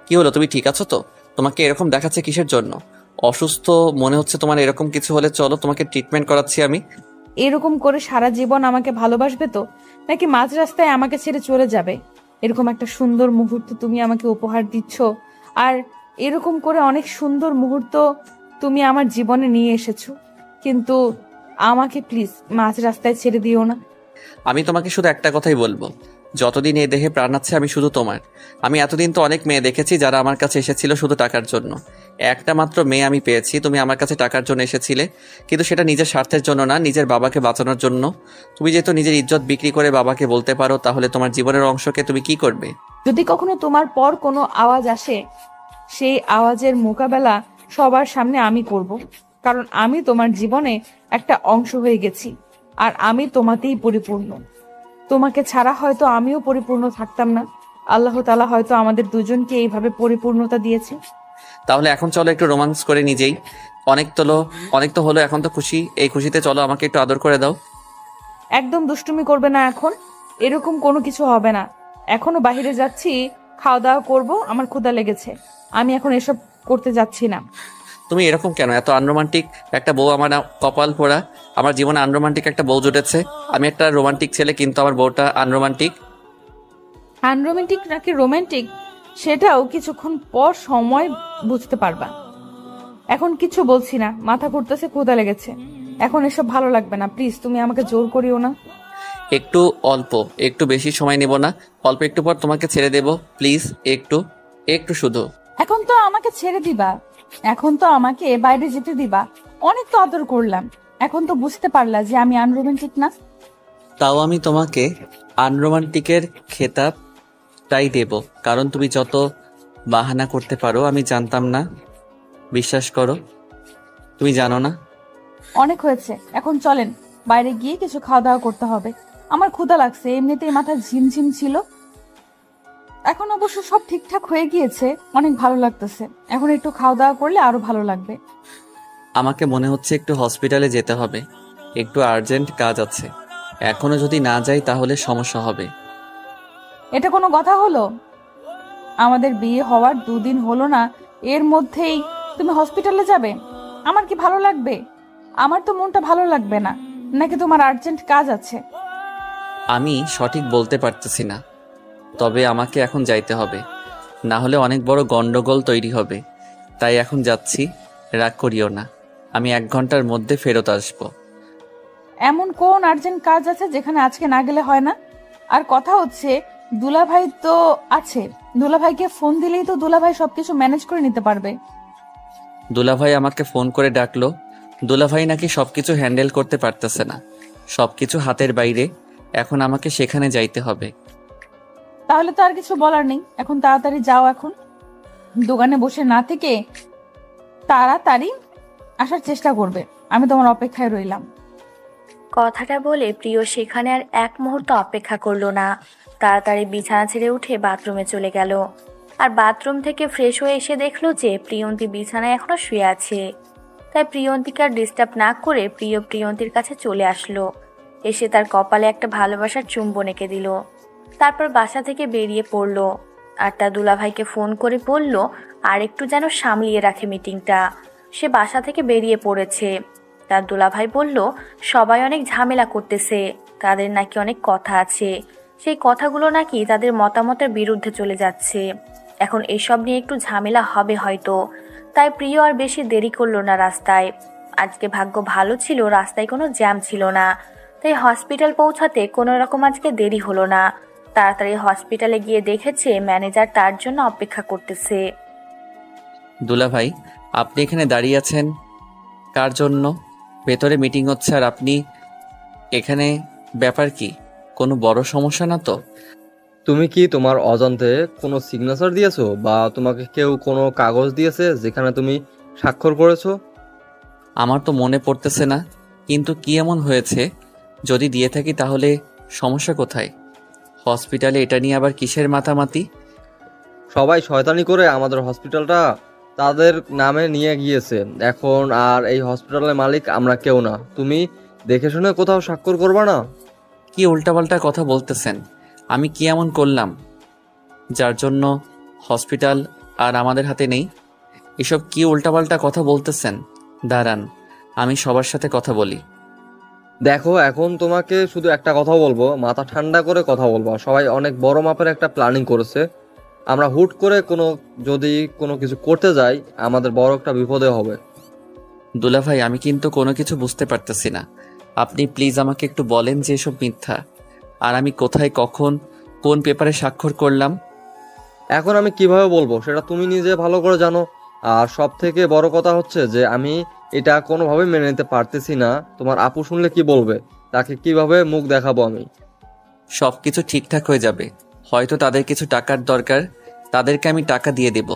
কি হলো, তুমি ঠিক আছো তো? তোমাকে এরকম দেখাচ্ছে কিসের জন্য? অসুস্থ মনে হচ্ছে তোমার। এরকম কিছু হলে চলো, তোমাকে ট্রিটমেন্ট করাচ্ছি আমি। এরকম করে সারা জীবন আমাকে ভালোবাসবে তো, নাকি মাঝ রাস্তায় আমাকে ছেড়ে চলে যাবে? এরকম একটা সুন্দর মুহূর্ত তুমি আমাকে উপহার দিচ্ছ, আর এরকম করে অনেক সুন্দর মুহূর্ত তুমি আমার জীবনে নিয়ে এসেছো, কিন্তু আমাকে প্লিজ মাঝ রাস্তায় ছেড়ে দিও না। আমি তোমাকে শুধু একটা কথাই বলবো, যতদিন এই দেহে প্রাণ আছে আমি শুধু তোমার। আমি এতদিন তো অনেক মেয়ে দেখেছি যারা আমার কাছে এসেছিল শুধু টাকার জন্য। একটা মাত্র মেয়ে আমি পেয়েছি, তুমি আমার কাছে টাকার জন্য এসেছিলে, কিন্তু সেটা নিজের স্বার্থের জন্য না, নিজের বাবাকে বাঁচানোর জন্য। তুমি যেহেতু নিজের ইজ্জত বিক্রি করে বাবাকে বলতে পারো, তাহলে তোমার জীবনের অংশকে তুমি কি করবে? যদি কখনো তোমার পর কোনো আওয়াজ আসে, সেই আওয়াজের মোকাবেলা সবার সামনে আমি করব, কারণ আমি তোমার জীবনে একটা অংশ হয়ে গেছি, আর আমি তোমাতেই পরিপূর্ণ। তোমাকে ছাড়া হয়তো আমিও পরিপূর্ণ থাকতাম না। আল্লাহ তাআলা হয়তো আমাদের দুজনকে এইভাবে পরিপূর্ণতা দিয়েছে। তাহলে এখন চলো একটু রোমান্স করে নিজেই। অনেক তো হলো, এখন তো খুশি। এই খুশিতে চলো আমাকে একটু আদর করে দাও। একদম দুষ্টুমি করবে না এখন। এরকম কোনো কিছু হবে না। এখনো বাইরে যাচ্ছি, খাওয়া দাওয়া করবো, আমার ক্ষুধা লেগেছে। আমি এখন এসব করতে যাচ্ছি না। তুমি এরকম কেন? এত আনরোমান্টিক একটা বউ আমার কপাল পোড়া। আমার জীবনে আনরোমান্টিক একটা বউ জুটেছে। আমি একটা রোমান্টিক ছেলে, কিন্তু আমার বউটা আনরোমান্টিক। আনরোমান্টিক নাকি রোমান্টিক সেটাও কিছুক্ষণ পর সময় বুঝতে পারবা। এখন কিছু বলছি না, মাথা ঘুরতেছে, ক্ষুধা লেগেছে। এখন এসব ভালো লাগবে না, প্লিজ তুমি আমাকে জোর করিও না। একটু বেশি সময় নেব না, অল্প একটু পর তোমাকে ছেড়ে দেব। প্লিজ একটু শুধু। এখন তো আমাকে ছেড়ে দিবা, এখন তো আমাকে বাইরে যেতে দিবা। অনেক তো আদর করলাম, এখন তো বুঝতে পারলা যে আমি আনরোমান্টিক না। তাও আমি তোমাকে আনরোমান্টিকের খেতাবটাই দেব, কারণ তুমি যত বাহানা করতে পারো আমি জানতাম না। বিশ্বাস করো, তুমি জানো না। অনেক হয়েছে, এখন চলেন বাইরে গিয়ে কিছু খাওয়া দাওয়া করতে হবে। আমার ক্ষুধা লাগছে, এমনিতেই মাথা ঝিমঝিম ছিল। এখন অবশ্য সব ঠিকঠাক হয়ে গিয়েছে, অনেক ভালো লাগতেছে। এখন একটু খাওয়া দাওয়া করলে আরো ভালো লাগবে। আমাকে মনে হচ্ছে একটু হসপিটালে যেতে হবে, একটু আর্জেন্ট কাজ আছে। এখনো যদি না যাই তাহলে সমস্যা হবে। এটা কোনো কথা হলো? আমাদের বিয়ে হওয়ার 2 দিন হলো না, এর মধ্যেই তুমি হসপিটালে যাবে? আমার কি ভালো লাগবে? আমার তো মনটা ভালো লাগবে না। নাকি তোমার আর্জেন্ট কাজ আছে? আমি সঠিক বলতে পারতেছি না, তবে আমাকে এখন যাইতে হবে, না হলে অনেক বড় গন্ডগোল তৈরি হবে। তাই এখন যাচ্ছি, রাগ করিও না। আমি 1 ঘন্টার মধ্যে ফেরত আসবো। এমন কোন আর্জেন্ট কাজ আছে যেখানে আজকে না গেলে হয় না? আর কথা হচ্ছে, দুলাভাই তো আছে, দুলাভাইকে ফোন দিলেই তো দুলাভাই সবকিছু ম্যানেজ করে নিতে পারবে। দুলাভাই আমাকে ফোন করে ডাকলো। দুলাভাই নাকি সবকিছু হ্যান্ডেল করতে পারতেছে না, সবকিছু হাতের বাইরে। এখন আমাকে সেখানে যাইতে হবে। তাহলে তো আর কিছু বলার নেই, এখন তাড়াতাড়ি যাও। এখন দোকানে বসে না থেকে তাড়াতাড়ি আসার চেষ্টা করবে। আমি তোমার অপেক্ষায় রইলাম। কথাটা বলে প্রিয় সেখানে আর এক মুহূর্ত অপেক্ষা করলো না। তাড়াতাড়ি বিছানা ছেড়ে উঠে বাথরুমে চলে গেল। আর বাথরুম থেকে ফ্রেশ হয়ে এসে দেখলো যে প্রিয়ন্তী বিছানায় এখনো শুয়ে আছে। তাই প্রিয়ন্তীকে আর ডিস্টার্ব না করে প্রিয়ন্তীর কাছে চলে আসলো। এসে তার কপালে একটা ভালোবাসার চুম্বন এঁকে দিল। তারপর বাসা থেকে বেরিয়ে পড়লো। আর তার দুলাভাইকে ফোন করে বলল আর একটু যেন সামলিয়ে রাখে মিটিংটা। সে বাসা থেকে বেরিয়ে পড়েছে। তার দুলাভাই বলল সবাই অনেক ঝামেলা করতেছে, তাদের নাকি অনেক কথা আছে, সেই কথাগুলো নাকি তাদের মতামতের বিরুদ্ধে চলে যাচ্ছে। এখন এসব নিয়ে একটু ঝামেলা হবে হয়তো। তাই প্রিয় আর বেশি দেরি করলো না রাস্তায়। আজকে ভাগ্য ভালো ছিল, রাস্তায় কোনো জ্যাম ছিল না। তাই হসপিটাল পৌঁছাতে কোনো রকম আজকে দেরি হলো না। তাড়াতাড়ি হসপিটালে গিয়ে দেখেছে ম্যানেজার তার জন্য অপেক্ষা করতেছে। দুলাভাই, আপনি এখানে দাঁড়িয়ে আছেন কার জন্য? ভেতরে মিটিং হচ্ছে আর আপনি এখানে, ব্যাপার কি? কোনো বড় সমস্যা না তো? তুমি কি তোমার অজান্তে কোনো সিগনেচার দিয়েছো বা তোমাকে কেউ কোনো কাগজ দিয়েছে যেখানে তুমি স্বাক্ষর করেছো? আমার তো মনে পড়তেছে না, কিন্তু কি এমন হয়েছে? যদি দিয়ে থাকি তাহলে সমস্যা কোথায়? হসপিটালে এটা নিয়ে আবার কিসের মাতামাতি? সবাই শয়তানি করে আমাদের হসপিটালটা তাদের নামে নিয়ে গিয়েছে। এখন আর এই হসপিটালের মালিক আমরা কেউ না। তুমি দেখে শুনে কোথাও স্বাক্ষর করবা না? কি উল্টাপাল্টা কথা বলতেছেন? আমি কি এমন করলাম যার জন্য হসপিটাল আর আমাদের হাতে নেই? এসব কি উল্টাপাল্টা কথা বলতেছেন? দাঁড়ান, আমি সবার সাথে কথা বলি। দেখো, এখন তোমাকে শুধু একটা কথা বলবো, মাথা ঠান্ডা করে কথা বলবো। সবাই অনেক বড় মাপের একটা প্ল্যানিং করেছে। আমরা হুট করে যদি কোনো কিছু করতে যাই, আমাদের বড় একটা বিপদে হবে। দুলাভাই, আমি কিন্তু কোনো কিছু বুঝতে পারতেছি না। আপনি প্লিজ আমাকে একটু বলেন যে এসব মিথ্যা, আর আমি কোথায়, কখন, কোন পেপারে স্বাক্ষর করলাম? এখন আমি কিভাবে বলবো সেটা তুমি নিজে ভালো করে জানো। আর সব থেকে বড় কথা হচ্ছে যে আমি এটা কোনোভাবে মেনে নিতে পারতেছি না। তোমার আপু শুনলে কি বলবে? তাকে কিভাবে মুখ দেখাবো আমি? সব কিছু ঠিকঠাক হয়ে যাবে। হয়তো তাদের কিছু টাকার দরকার, তাদেরকে আমি টাকা দিয়ে দেব।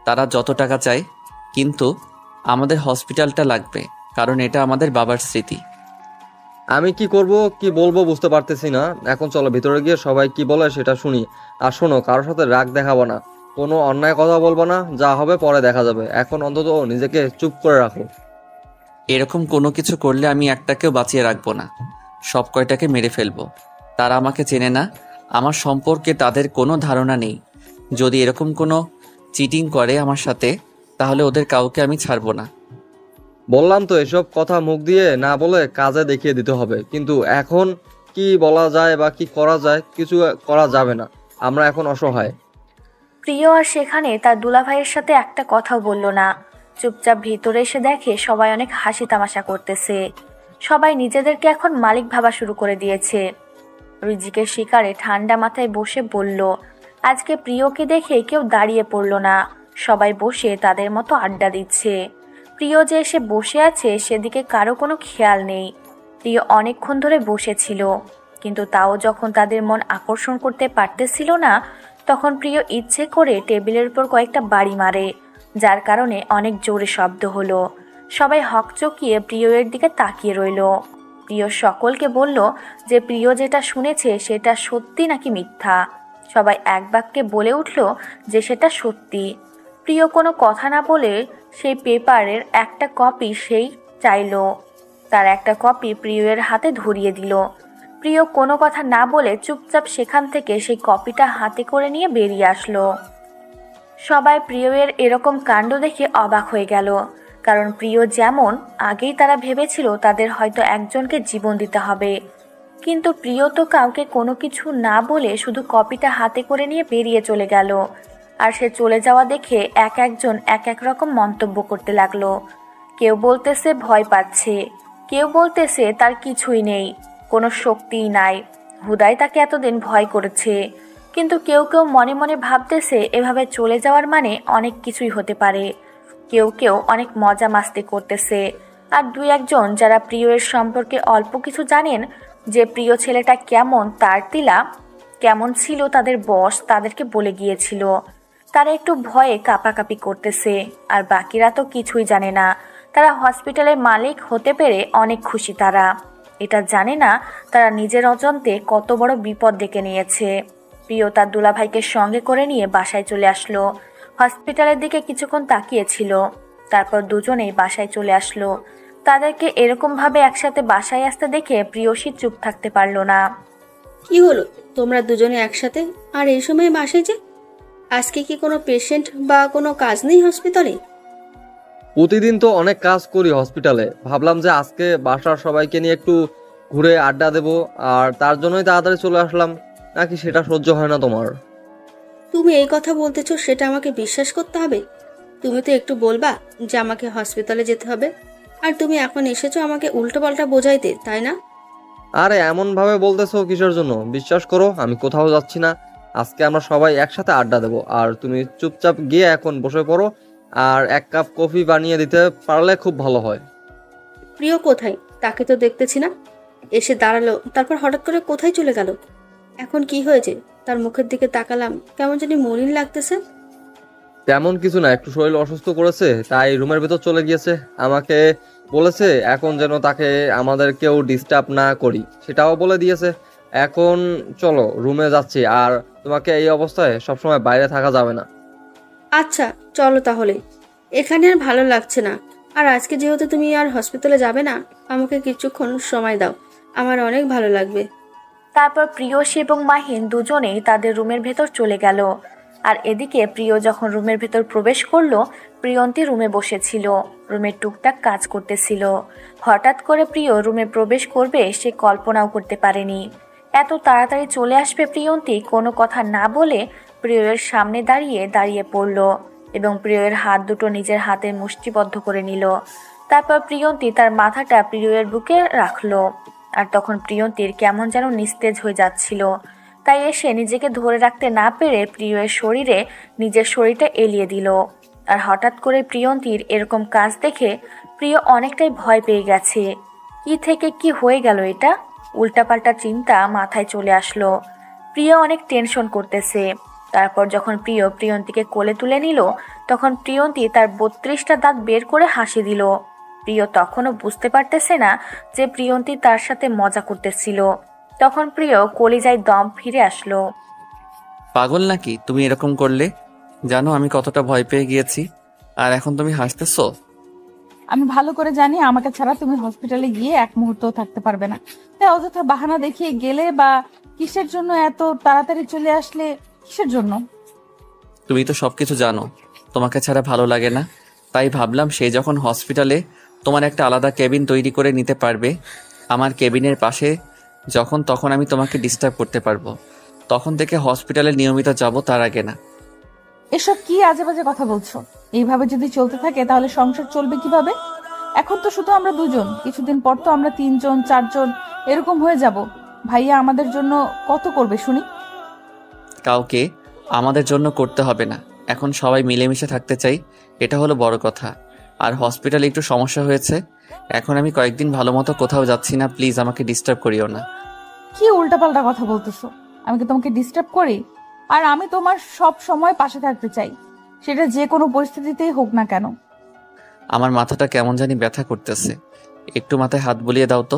তারা যত টাকা চায়, কিন্তু আমাদের হসপিটালটা লাগবে, কারণ এটা আমাদের বাবার স্মৃতি। আমি কি করব, কি বলবো বুঝতে পারতেছি না। এখন চলো ভিতরে গিয়ে সবাই কি বলে সেটা শুনি। আর শোনো, কারোর সাথে রাগ দেখাবো না, কোনো অন্যায় কথা বলবো না। যা হবে পরে দেখা যাবে। এখন অন্তত নিজেকে চুপ করে রাখো। এরকম কোনো কিছু করলে আমি একটাকেও বাঁচিয়ে রাখবো না, সব কয়টাকে মেরে ফেলবো। তারা আমাকে চেনে না, আমার সম্পর্কে তাদের কোনো ধারণা নেই। যদি এরকম কোনো চিটিং করে আমার সাথে, তাহলে ওদের কাউকে আমি ছাড়বো না। বললাম তো, এসব কথা মুখ দিয়ে না বলে কাজে দেখিয়ে দিতে হবে। কিন্তু এখন কি বলা যায় বা কি করা যায়? কিছু করা যাবে না, আমরা এখন অসহায়। প্রিয় আর সেখানে তার দুলাভাইয়ের সাথে একটা কথাও বলল না। চুপচাপ ভিতরে এসে দেখে সবাই অনেক হাসি তামাশা করতেছে। সবাই নিজেদেরকে এখন মালিক ভাবা শুরু করে দিয়েছে। রিজিকের শিকারে ঠান্ডা মাথায় বসে বলল, আজকে প্রিয়কে দেখে কেউ দাঁড়িয়ে পড়ল না। সবাই বসে তাদের মতো আড্ডা দিচ্ছে। প্রিয় যে এসে বসে আছে সেদিকে কারো কোনো খেয়াল নেই। প্রিয় অনেকক্ষণ ধরে বসেছিল, কিন্তু তাও যখন তাদের মন আকর্ষণ করতে পারতেছিল না, তখন প্রিয় ইচ্ছে করে টেবিলের উপর কয়েকটা বাড়ি মারে, যার কারণে অনেক জোরে শব্দ হলো। সবাই হকচকিয়ে প্রিয়ের দিকে তাকিয়ে রইল। প্রিয় সকলকে বলল যে প্রিয় যেটা শুনেছে সেটা সত্যি নাকি মিথ্যা। সবাই এক বাক্যে বলে উঠল যে সেটা সত্যি। প্রিয় কোনো কথা না বলে সেই পেপারের একটা কপি সেই চাইল। তার একটা কপি প্রিয়ের হাতে ধরিয়ে দিল। প্রিয় কোনো কথা না বলে চুপচাপ সেখান থেকে সেই কপিটা হাতে করে নিয়ে বেরিয়ে আসলো। সবাই প্রিয়ের এরকম কাণ্ড দেখে অবাক হয়ে গেল, কারণ প্রিয় যেমন, আগেই তারা ভেবেছিল তাদের হয়তো একজনকে জীবন দিতে হবে। কিন্তু প্রিয় তো কাউকে কোনো কিছু না বলে শুধু কপিটা হাতে করে নিয়ে বেরিয়ে চলে গেল। আর সে চলে যাওয়া দেখে একজন এক এক রকম মন্তব্য করতে লাগলো। কেউ বলতেছে ভয় পাচ্ছে, কেউ বলতেছে তার কিছুই নেই, কোনো শক্তিই নাই, হুদাই তাকে এতদিন ভয় করেছে। কিন্তু কেউ কেউ মনে মনে ভাবতেছে এভাবে চলে যাওয়ার মানে অনেক কিছুই হতে পারে। কেউ কেউ অনেক মজা মাস্তি করতেছে। আর দুই একজন যারা প্রিয়ের সম্পর্কে অল্প কিছু জানেন, যে প্রিয় ছেলেটা কেমন, তার তিলা কেমন ছিল, তাদের বস তাদেরকে বলে গিয়েছিল। তারা একটু ভয়ে কাঁপাকাঁপি করতেছে। আর বাকিরা তো কিছুই জানে না। তারা হসপিটালের মালিক হতে পেরে অনেক খুশি তারা। এটা জানে না তারা নিজের অজান্তে কত বড় বিপদ ডেকে নিয়েছে। প্রিয় তার দুলাভাইকে সঙ্গে করে নিয়ে বাসায় চলে আসলো। হসপিটালের দিকে কিছুক্ষণ তাকিয়েছিল, তারপর দুজনেই বাসায় চলে আসলো। তাদেরকে এরকমভাবে একসাথে বাসায় আসতে দেখে প্রিয়সী চুপ থাকতে পারল না। কি হলো তোমরা দুজনে একসাথে আর এই সময় বাসায় যে? আজকে কি কোনো পেশেন্ট বা কোনো কাজ নেই হসপিটালে? প্রতিদিন তো অনেক কাজ করি হসপিটালে, ভাবলাম যে আজকে বাসার সবাইকে নিয়ে একটু ঘুরে আড্ডা দেবো, আর তার জন্যই তাড়াতাড়ি চলে আসলাম। নাকি সেটা সহ্য হয় না তোমার? তুমি এই কথা বলতেছো, সেটা আমাকে বিশ্বাস করতে হবে? তুমি তো একটু বলবা যে আমাকে হসপিটালে যেতে হবে, আর তুমি এখন এসেছো আমাকে উল্টোপাল্টা বোঝাইতে, তাই না? আরে এমন ভাবে বলতেছো কিসের জন্য? বিশ্বাস করো আমি কোথাও যাচ্ছি না। আজকে আমরা সবাই একসাথে আড্ডা দেবো, আর তুমি চুপচাপ গিয়ে এখন বসে পড়ো, আর এক কাপ কফি বানিয়ে দিতে পারলে খুব ভালো হয়। প্রিয় কোথায়? তাকে তো দেখতেছি না। এসে দাঁড়ালো, তারপর হঠাৎ করে কোথায় চলে গেল? এখন কি হয়েছে? তার মুখের দিকে তাকালাম, কেমন জানি মলিন লাগতেছে। তেমন কিছু না, একটু শরীর অসুস্থ করেছে তাই রুমের ভেতর চলে গিয়েছে। আমাকে বলেছে এখন যেন তাকে আমাদের কেউ ডিস্টার্ব না করি, সেটাও বলে দিয়েছে। এখন চলো রুমে যাচ্ছি, আর তোমাকে এই অবস্থায় সবসময় বাইরে থাকা যাবে না। আচ্ছা চলো তাহলে, এখানে আর ভালো লাগছে না। আর আজকে যেহেতু তুমি আর হসপিটালে যাবে না, আমাকে কিছুক্ষণ সময় দাও, আমার অনেক ভালো লাগবে। তারপর প্রিয়সী এবং মাহিন দুজনেই তাদের রুমের ভেতর চলে গেল। আর এদিকে প্রিয় যখন রুমের ভেতর প্রবেশ করলো, প্রিয়ন্তী রুমে বসেছিল, রুমের টুকটাক কাজ করতেছিল। হঠাৎ করে প্রিয় রুমে প্রবেশ করবে সে কল্পনাও করতে পারেনি। এত তাড়াতাড়ি চলে আসবে প্রিয়ন্তী কোনো কথা না বলে প্রিয়ের সামনে দাঁড়িয়ে পড়ল এবং প্রিয়ের হাত দুটো নিজের হাতে মুষ্টিবদ্ধ করে নিল। তারপর প্রিয়ন্তী তার মাথাটা প্রিয়ের বুকে রাখলো। আর তখন প্রিয়ন্তীর কেমন যেন নিস্তেজ হয়ে যাচ্ছিল, তাই এসে নিজেকে ধরে রাখতে না পেরে প্রিয়ের শরীরে নিজের শরীরটা এলিয়ে দিল। আর হঠাৎ করে প্রিয়ন্তীর এরকম কাজ দেখে প্রিয় অনেকটাই ভয় পেয়ে গেছে। কি থেকে কি হয়ে গেল এটা? উল্টাপাল্টা চিন্তা মাথায় চলে আসলো। প্রিয় অনেক টেনশন করতেছে। তারপর যখন প্রিয় প্রিয়ন্তীকে কোলে তুলে নিল, তখন প্রিয়ন্তী তার 32টা দাঁত বের করে হাসি দিল। প্রিয় তখনও বুঝতে পারতেছে না যে প্রিয়ন্তী তার সাথে মজা করতেছিল। তখন প্রিয় কলিজায় দম ফিরে আসলো। পাগল নাকি তুমি এরকম করলে? জানো আমি কতটা ভয় পেয়ে গিয়েছি, আর এখন তুমি হাসতেছো? আমি ভালো করে জানি আমাকে ছাড়া তুমি হসপিটালে গিয়ে এক মুহূর্তও থাকতে পারবে না, তাই অযথা বাহানা দেখিয়ে গেলে বা কিসের জন্য এত তাড়াতাড়ি চলে আসলে, কিসের জন্য? তুমি তো সবকিছু জানো, তোমাকে ছাড়া ভালো লাগে না। তাই ভাবলাম সে যখন হসপিটালে তোমার একটা আলাদা কেবিন তৈরি করে নিতে পারবে আমার কেবিনের পাশে, যখন তখন আমি তোমাকে ডিস্টার্ব করতে পারবো। তখন থেকে হসপিটালে নিয়মিত যাব, তার আগে না। এসব কি আজে বাজে কথা বলছো? এইভাবে যদি চলতে থাকে তাহলে সংসার চলবে কিভাবে? এখন তো শুধু আমরা দুজন, কিছুদিন পর তো আমরা 3 জন 4 জন এরকম হয়ে যাব। ভাইয়া আমাদের জন্য কত করবে শুনি? কাউকে আমাদের জন্য করতে হবে না, এখন সবাই মিলেমিশে থাকতে চাই, এটা হলো বড় কথা। আর হসপিটালে একটু সমস্যা হয়েছে, এখন আমি কয়েকদিন ভালো মতো কোথাও যাচ্ছি না, প্লিজ আমাকে ডিস্টার্ব করিও না। কি উল্টাপাল্টা কথা বলতেছো? আমি কি তোমাকে ডিস্টার্ব করি? আর আমি তোমার সব সময় পাশে থাকতে চাই, সেটা যে কোনো পরিস্থিতিতেই হোক না কেন। আমার মাথাটা কেমন জানি ব্যথা করতেছে, একটু মাথায় হাত বুলিয়ে দাও তো,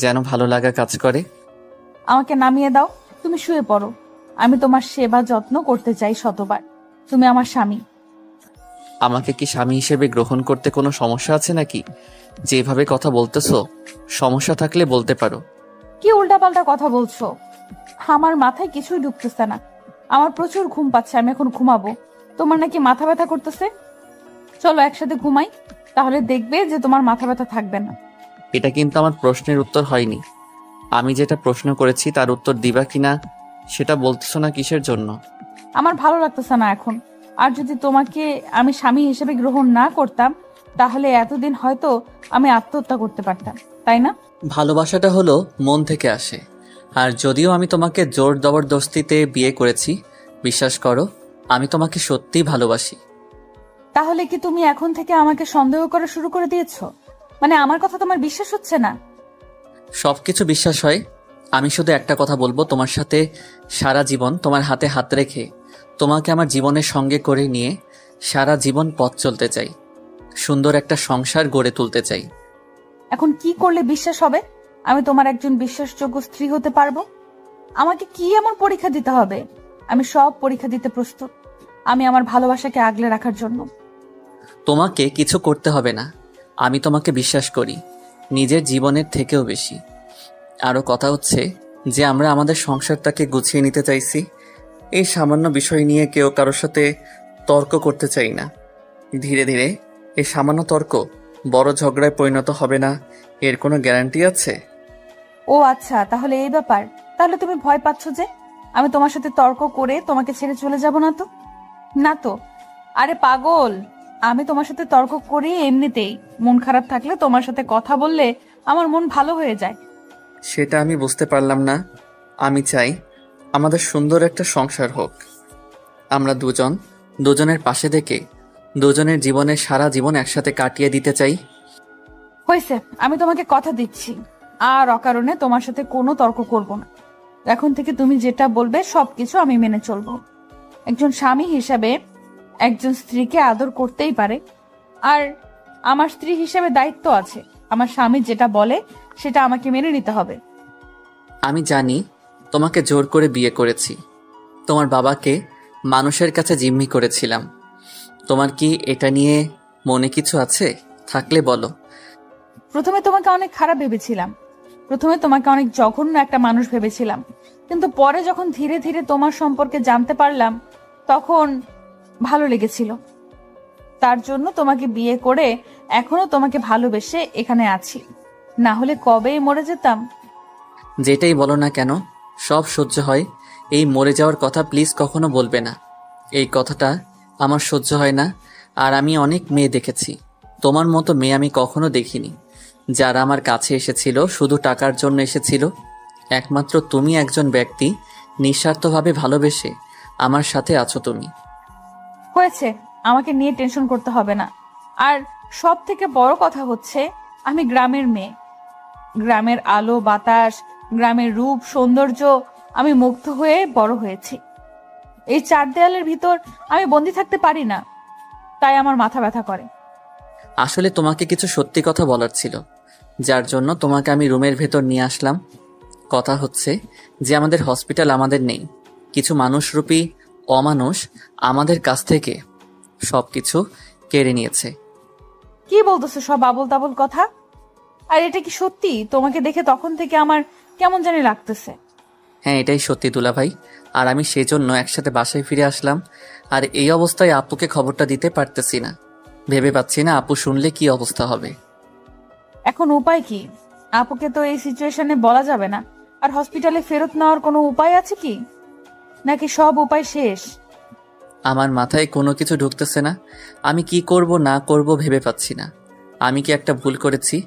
যেন ভালো লাগা কাজ করে। আমাকে নামিয়ে দাও, তুমি শুয়ে পড়ো। আমি তোমার সেবা যত্ন করতে চাই শতবার। তুমি আমার স্বামী। আমাকে কি স্বামী হিসেবে গ্রহণ করতে কোনো সমস্যা আছে নাকি? যেভাবে কথা বলতেছো, সমস্যা থাকলে বলতে পারো। কি উল্টাপাল্টা কথা বলছো? আমার মাথায় কিছুই ঢুকতেছে না। আমার প্রচুর ঘুম পাচ্ছে, আমি এখন ঘুমাবো। তোমার নাকি মাথা ব্যথা করতেছে? চলো একসাথে ঘুমাই, তাহলে দেখবে যে তোমার মাথা ব্যথা থাকবে না। এটা কিন্তু আমার প্রশ্নের উত্তর হয়নি। আমি যেটা প্রশ্ন করেছি তার উত্তর দিবা কিনা সেটা বলতেছো না, কিসের জন্য? আমার ভালো লাগতেছে না এখন। আর যদি তোমাকে আমি স্বামী হিসেবে গ্রহণ না করতাম, তাহলে এতদিন হয়তো আমি আত্মহত্যা করতে পারতাম, তাই না? ভালোবাসাটা হলো মন থেকে আসে, আর যদিও আমি তোমাকে জোর জবরদস্তিতে বিয়ে করেছি, বিশ্বাস করো আমি তোমাকে সত্যিই ভালোবাসি। তাহলে কি তুমি এখন থেকে আমাকে সন্দেহ করা শুরু করে দিয়েছো? মানে আমার কথা তোমার বিশ্বাস হচ্ছে না? সবকিছু বিশ্বাস হয়, আমি শুধু একটা কথা বলবো, তোমার সাথে সারা জীবন তোমার হাতে হাত রেখে তোমাকে আমার জীবনের সঙ্গে করে নিয়ে সারা জীবন পথ চলতে চাই, সুন্দর একটা সংসার গড়ে তুলতে চাই। এখন কি করলে বিশ্বাস হবে? আমি তোমার একজন বিশ্বাসযোগ্য স্ত্রী হতে পারবো? আমাকে কি এমন পরীক্ষা দিতে হবে? আমি সব পরীক্ষা দিতে প্রস্তুত, আমি আমার ভালোবাসাকে আগলে রাখার জন্য। তোমাকে কিছু করতে হবে না, আমি তোমাকে বিশ্বাস করি নিজের জীবনের থেকেও বেশি। আরও কথা হচ্ছে যে আমরা আমাদের সংসারটাকে গুছিয়ে নিতে চাইছি। এই সামান্য বিষয় নিয়ে কেউ কারোর সাথে তর্ক করতে চাই না। ধীরে ধীরে এই সামান্য তর্ক বড় ঝগড়ায় পরিণত হবে না, এর কোনো গ্যারান্টি আছে? ও আচ্ছা, তাহলে এই ব্যাপার। তাহলে তুমি ভয় পাচ্ছ যে আমি তোমার সাথে তর্ক করে তোমাকে ছেড়ে চলে যাব না তো? না তো। আরে পাগল, আমি তোমার সাথে তর্ক করি এমনিতেই। মন খারাপ থাকলে তোমার সাথে কথা বললে আমার মন ভালো হয়ে যায়। সেটা আমি বুঝতে পারলাম না। আমি চাই আমাদের সুন্দর একটা সংসার হোক। আমরা দুজনের পাশে থেকে দুজনের জীবনের সারা জীবন একসাথে কাটিয়ে দিতে চাই। হয়েছে, আমি তোমাকে কথা দিচ্ছি আর অকারণে তোমার সাথে কোনো তর্ক করব না। এখন থেকে তুমি যেটা বলবে সবকিছু আমি মেনে চলবো। একজন স্বামী হিসাবে একজন স্ত্রীকে আদর করতেই পারে, আর আমার স্ত্রী হিসেবে দায়িত্ব আছে। আমার স্বামী যেটা বলে সেটা আমাকে মেনে নিতে হবে। আমি জানি তোমাকে জোর করে বিয়ে করেছি, তোমার বাবাকে মানুষের কাছে জিম্মি করেছিলাম। তোমার কি এটা নিয়ে মনে কিছু আছে? থাকলে বলো। প্রথমে তোমাকে অনেক খারাপ ভেবেছিলাম, প্রথমে তোমাকে অনেক জঘন্য একটা মানুষ ভেবেছিলাম, কিন্তু পরে যখন ধীরে ধীরে তোমার সম্পর্কে জানতে পারলাম তখন ভালো লেগেছিল। তার জন্য তোমাকে বিয়ে করে এখনো তোমাকে ভালোবেসে এখানে আছি, না হলে কবেই মরে যেতাম। যেটাই বলো না কেন সব সহ্য হয়, এই মরে যাওয়ার কথা প্লিজ কখনো বলবে না। এই কথাটা আমার সহ্য হয় না। আর আমি অনেক মেয়ে দেখেছি, তোমার মতো মেয়ে আমি কখনো দেখিনি যারা আমার কাছে এসেছিল শুধু টাকার জন্য এসেছিল। একমাত্র তুমি একজন ব্যক্তি নিঃস্বার্থভাবে ভালোবেসে আমার সাথে আছো তুমি। হয়েছে, আমাকে নিয়ে টেনশন করতে হবে না। আর সব থেকে বড় কথা হচ্ছে আমি গ্রামের মেয়ে। গ্রামের আলো বাতাস, গ্রামের রূপ সৌন্দর্য আমি মুগ্ধ হয়ে বড় হয়েছি। এই চার দেয়ালের ভিতর আমি বন্দি থাকতে পারি না, তাই আমার মাথা ব্যথা করে। আসলে তোমাকে কিছু সত্যি কথা বলার ছিল, যার জন্য তোমাকে আমি রুমের ভেতর নিয়ে আসলাম। কথা হচ্ছে যে আমাদের হসপিটাল আমাদের নেই, কিছু মানুষরূপী অমানুষ আমাদের কাছ থেকে সবকিছু কেড়ে নিয়েছে। কি বলতেছো সব আবোল তাবোল কথা? আর এটা কি সত্যি? তোমাকে দেখে তখন থেকে আমার কেমন জানি লাগতেছে। হ্যাঁ, এটাই সত্যি দুলাভাই। আর আমি সেই জন্য একসাথে বাসায় ফিরে আসলাম। আর এই অবস্থায় আপুকে খবরটা দিতে পারতেছি না, ভেবে পাচ্ছি না আপু শুনলে কি অবস্থা হবে। এখন উপায় কি? আপুকে তো এই সিচুয়েশনে বলা যাবে না। আর হসপিটালে ফেরত নেওয়ার কোনো উপায় আছে কি, নাকি সব উপায় শেষ? আমার মাথায় কোনো কিছু ঢুকতেছে না। আমি কি করব না করব ভেবে পাচ্ছি না। আমি কি একটা ভুল করেছি?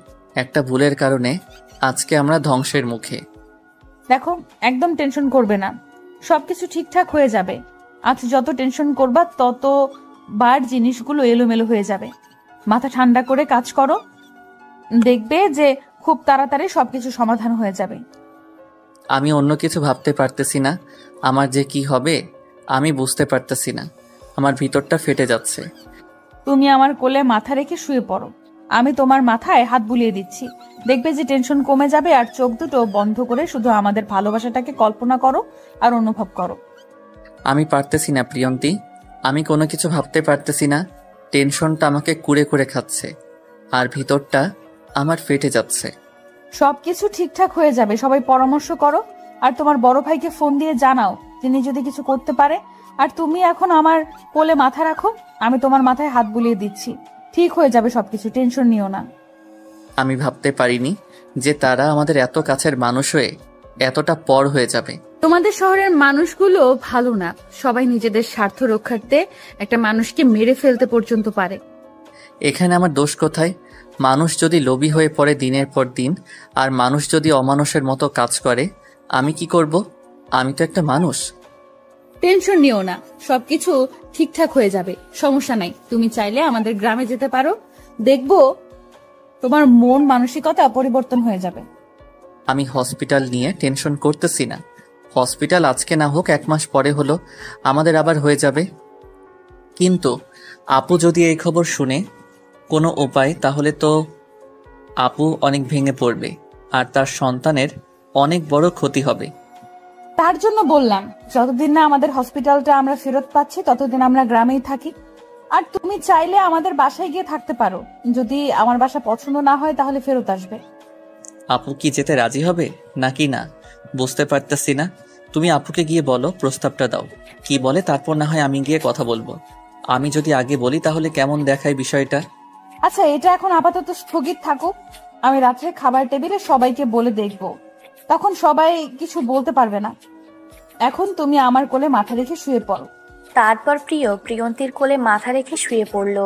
একটা ভুলের কারণে আজকে আমরা ধ্বংসের মুখে। দেখো, একদম টেনশন করবে না, সবকিছু ঠিকঠাক হয়ে যাবে। আজ যত টেনশন করবা তত বার জিনিসগুলো এলোমেলো হয়ে যাবে। মাথা ঠান্ডা করে কাজ করো, দেখবে যে খুব তাড়াতাড়ি সবকিছু সমাধান হয়ে যাবে। আমি অন্য কিছু ভাবতে পারতেছি না। আমার যে কি হবে আমি বুঝতে পারতেছি না। আমার ভিতরটা ফেটে যাচ্ছে। তুমি আমার কোলে মাথা রেখে শুয়ে পড়ো, আমি তোমার মাথায় হাত বুলিয়ে দিচ্ছি। দেখবে যে টেনশন কমে যাবে। আর চোখ দুটো বন্ধ করে শুধু আমাদের ভালোবাসাটাকে কল্পনা করো আর অনুভব করো। আমি পারতেছি না প্রিয়ন্তী, আমি কোনো কিছু ভাবতে পারতেছি না। টেনশনটা আমাকে কুড়ে কুড়ে খাচ্ছে আর ভিতরটা আমার ফেটে যাচ্ছে। সবকিছু ঠিকঠাক হয়ে যাবে, সবাই পরামর্শ করো। আর তোমার বড় ভাইকে ফোন দিয়ে জানাও তিনি যদি কিছু করতে পারে। আর তুমি এখন আমার কোলে মাথা রাখো, আমি তোমার মাথায় হাত বুলিয়ে দিচ্ছি। ঠিক হয়ে যাবে সবকিছু, টেনশন নিও না। আমি ভাবতে পারিনি যে তারা আমাদের এত কাছের মানুষ হয়ে এতটা পর হয়ে যাবে। তোমাদের শহরের মানুষগুলো ভালো না, সবাই নিজেদের স্বার্থ রক্ষার্থে একটা মানুষকে মেরে ফেলতে পর্যন্ত পারে। এখানে আমার দোষ কোথায়? মানুষ যদি লোভী হয়ে পড়ে দিনের পর দিন, আর মানুষ যদি অমানুষের মতো কাজ করে, আমি কি করব? আমি তো একটা মানুষ। টেনশন নিও না, সবকিছু ঠিকঠাক হয়ে যাবে, সমস্যা নাই। তুমি চাইলে আমাদের গ্রামে যেতে পারো, দেখবো তোমার মন মানসিকতা পরিবর্তন হয়ে যাবে। আমি হসপিটাল নিয়ে টেনশন করতেছি না। হসপিটাল আজকে না হোক 1 মাস পরে হলো আমাদের আবার হয়ে যাবে। কিন্তু আপু যদি এই খবর শুনে কোনো উপায়, তাহলে তো আপু অনেক ভেঙে পড়বে। আর তার সন্তানের অনেক বড় ক্ষতি হবে। তার জন্য বললাম, যতদিন না আমাদের হসপিটালটা আমরা ফেরত পাচ্ছি ততদিন আমরা গ্রামেই থাকি। আর তুমি চাইলে আমাদের বাসায় গিয়ে থাকতে পারো। যদি আমার বাসা পছন্দ না হয় তাহলে ফেরত আসবে। আপু কি যেতে রাজি হবে নাকি না বুঝতে পারতেছি না। তুমি আপুকে গিয়ে বলো, প্রস্তাবটা দাও, কি বলে তারপর না হয় আমি গিয়ে কথা বলবো। আমি যদি আগে বলি তাহলে কেমন দেখায় বিষয়টা। আচ্ছা, এটা এখন আপাতত স্থগিত থাকুক। আমি রাত্রে খাবার টেবিলে সবাইকে বলে দেখব, তখন সবাই কিছু বলতে পারবে না। এখন তুমি আমার কোলে মাথা রেখে শুয়ে পড়ো। তারপর প্রিয় প্রিয়ন্তীর কোলে মাথা রেখে শুয়ে পড়ল।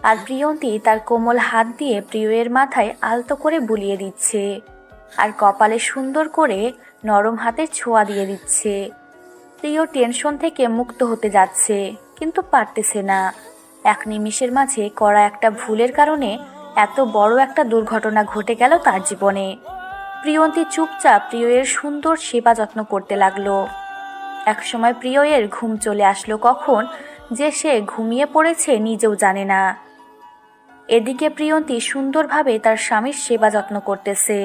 আর প্রিয়ন্তী তার কোমল হাত দিয়ে প্রিয়ের মাথায় আলতো করে বুলিয়ে দিচ্ছে, আর কপালে সুন্দর করে নরম হাতে ছোঁয়া দিয়ে দিচ্ছে। প্রিয় টেনশন থেকে মুক্ত হতে যাচ্ছে, কিন্তু পারতেছে না। এক নিমিষের মাঝে করা একটা ভুলের কারণে এত বড় একটা দুর্ঘটনা ঘটে গেল তার জীবনে। প্রিয়ন্তী চুপচাপ প্রিয়ের সুন্দর সেবা যত্ন করতে লাগলো। একসময় প্রিয়ের ঘুম চলে আসলো, কখন যে সে ঘুমিয়ে পড়েছে নিজেও জানে না। এদিকে প্রিয়ন্তী সুন্দরভাবে তার স্বামীর সেবা যত্ন করতেছে।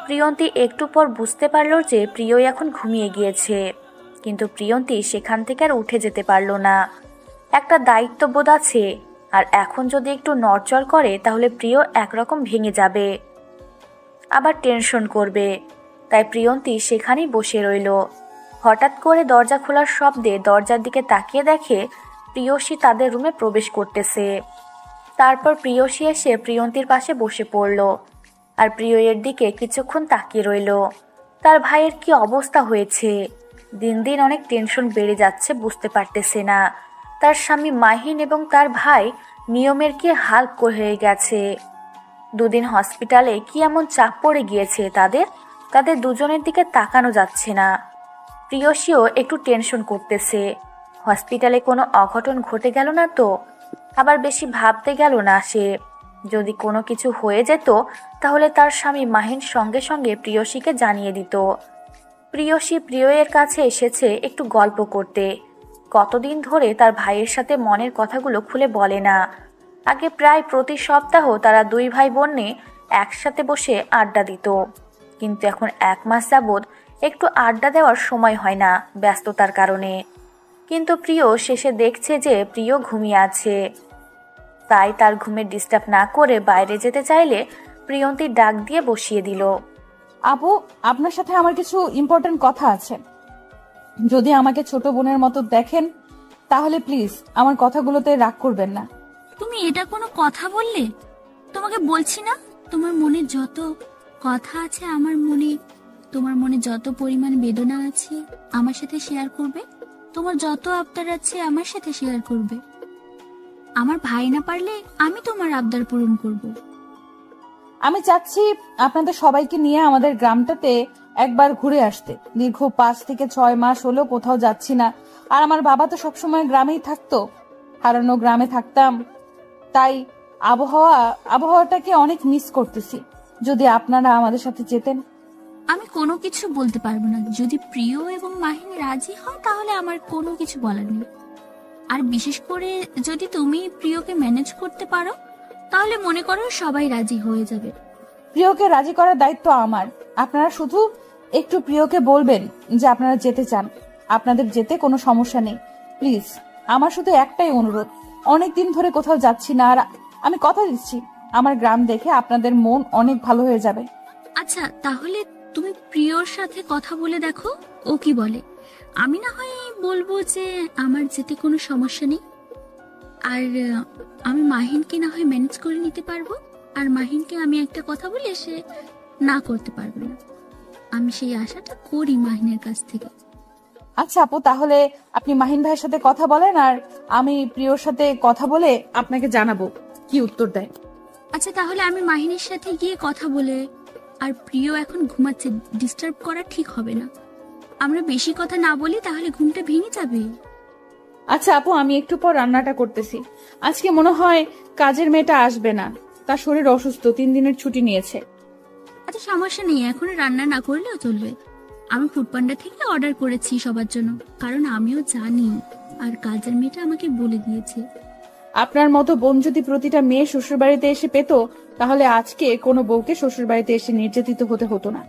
প্রিয়ন্তী একটু পর বুঝতে পারল যে প্রিয় এখন ঘুমিয়ে গিয়েছে, কিন্তু প্রিয়ন্তী সেখান থেকে আর উঠে যেতে পারল না। একটা দায়িত্ববোধ আছে, আর এখন যদি একটু নড়চড় করে তাহলে প্রিয় একরকম ভেঙে যাবে, আবার টেনশন করবে। তাই প্রিয়ন্তী সেখানেই বসে রইল। হঠাৎ করে দরজা খোলার শব্দে দরজার দিকে তাকিয়ে দেখে প্রিয়সী তাদের রুমে প্রবেশ করতেছে। তারপর প্রিয়সী এসে প্রিয়ন্তীর পাশে বসে পড়ল, আর প্রিয়ের দিকে কিছুক্ষণ তাকিয়ে রইল। তার ভাইয়ের কি অবস্থা হয়েছে, দিন দিন অনেক টেনশন বেড়ে যাচ্ছে, বুঝতে পারতেছে না তার স্বামী মাহিন এবং তার ভাই নিয়মের কি হাল হয়ে গেছে। দুদিন হসপিটালে কি এমন চাপ পড়ে গিয়েছে তাদের দুজনের দিকে তাকানো যাচ্ছে না। প্রিয়সীও একটু টেনশন করতেছে, হসপিটালে কোনো অঘটন ঘটে গেল না তো। আবার বেশি ভাবতে গেল না সে, যদি কোনো কিছু হয়ে যেত তাহলে তার স্বামী মাহিন সঙ্গে সঙ্গে প্রিয়সীকে জানিয়ে দিত। প্রিয়সী প্রিয়ের কাছে এসেছে একটু গল্প করতে। কতদিন ধরে তার ভাইয়ের সাথে মনের কথাগুলো খুলে বলে না। আগে প্রায় প্রতি সপ্তাহ তারা দুই ভাই বোনে একসাথে বসে আড্ডা দিত, কিন্তু এখন 1 মাস যাবৎ একটু আড্ডা দেওয়ার সময় হয় না ব্যস্ততার কারণে। কিন্তু প্রিয় শেষে দেখছে যে প্রিয় ঘুমিয়ে আছে, তাই তার ঘুমের ডিস্টার্ব না করে বাইরে যেতে চাইলে প্রিয়ন্তী ডাক দিয়ে বসিয়ে দিল। আপু, আপনার সাথে আমার কিছু ইম্পর্টেন্ট কথা আছে। যদি আমাকে ছোট বোনের মতো দেখেন তাহলে প্লিজ আমার কথাগুলোতে রাগ করবেন না। তুমি এটা কোনো কথা বললে? তোমাকে বলছি না তোমার মনে যত কথা আছে তোমার মনে যত পরিমাণ বেদনা আছে আমার সাথে শেয়ার করবে, তোমার যত আবদার আছে আমার সাথে শেয়ার করবে। আমার ভাই না পারলে আমি তোমার আবদার পূরণ করব। আমি চাচ্ছি আপনাদের সবাইকে নিয়ে আমাদের গ্রামটাতে একবার ঘুরে আসতে। দীর্ঘ 5 থেকে 6 মাস হলো কোথাও যাচ্ছি না, আর আমার বাবা তো সবসময় গ্রামেই থাকতো, হারানো গ্রামে থাকতাম, তাই আবহাওয়াটাকে অনেক মিস করতেছি। যদি আপনারা আমাদের সাথে যেতেন। আমি কোনো কিছু বলতে পারবো না। যদি প্রিয় এবং মাহিনী রাজি হয় তাহলে আমার কোনো কিছু বলার নেই। আর বিশেষ করে যদি তুমি প্রিয়কে ম্যানেজ করতে পারো তাহলে মনে করো সবাই রাজি হয়ে যাবে। প্রিয়কে রাজি করার দায়িত্ব আমার। আপনারা শুধু একটু প্রিয়কে বলবেন যে আপনারা যেতে চান। আপনাদের যেতে কোনো সমস্যা নেই। প্লিজ, আমার শুধু একটাই অনুরোধ, অনেকদিন ধরে কোথাও যাচ্ছি না, আর আমি কথা দিচ্ছি আমার গ্রাম দেখে আপনাদের মন অনেক ভালো হয়ে যাবে। আচ্ছা, তাহলে তুমি প্রিয়র সাথে কথা বলে দেখো ও কি বলে। আমি না হয় বলবো যে আমার যেতে কোনো সমস্যা নেই, আর আমি মাহিনকে না হয় ম্যানেজ করে নিতে পারবো। আর মাহিনকে আমি একটা কথা বলে সে না করতে পারবে না, আমি সেই আশাটা করি মাহিনের কাছ থেকে। আচ্ছা আপু, তাহলে আপনি মাহিন ভাইয়ের সাথে কথা বলেন, আর আমি প্রিয়র সাথে কথা বলে আপনাকে জানাবো কি উত্তর দেয়। আচ্ছা, তাহলে আমি মাহিনের সাথে গিয়ে কথা বলে, আর প্রিয় এখন ঘুমাচ্ছে, ডিস্টার্ব করা ঠিক হবে না। আমরা বেশি কথা না বলি তাহলে ঘুমটা ভেঙে যাবে। আচ্ছা আপু, আমি একটু পর রান্নাটা করতেছি। আজকে মনে হয় কাজের মেয়েটা আসবে না, তার শরীর অসুস্থ, 3 দিনের ছুটি নিয়েছে। আচ্ছা, সমস্যা নেই, এখন রান্না না করলেও চলবে। আমি ফুডপান্ডা থেকে অর্ডার করেছি সবার জন্য, কারণ আমিও জানি আর কাজের মেয়েটা আমাকে বলে দিয়েছে। আপনার মতো বোন যদি প্রতিটা মেয়ে শ্বশুরবাড়িতে এসে পেত, তাহলে আজকে কোনো বউকে শ্বশুরবাড়িতে এসে নির্যাতিত হতে হতো না।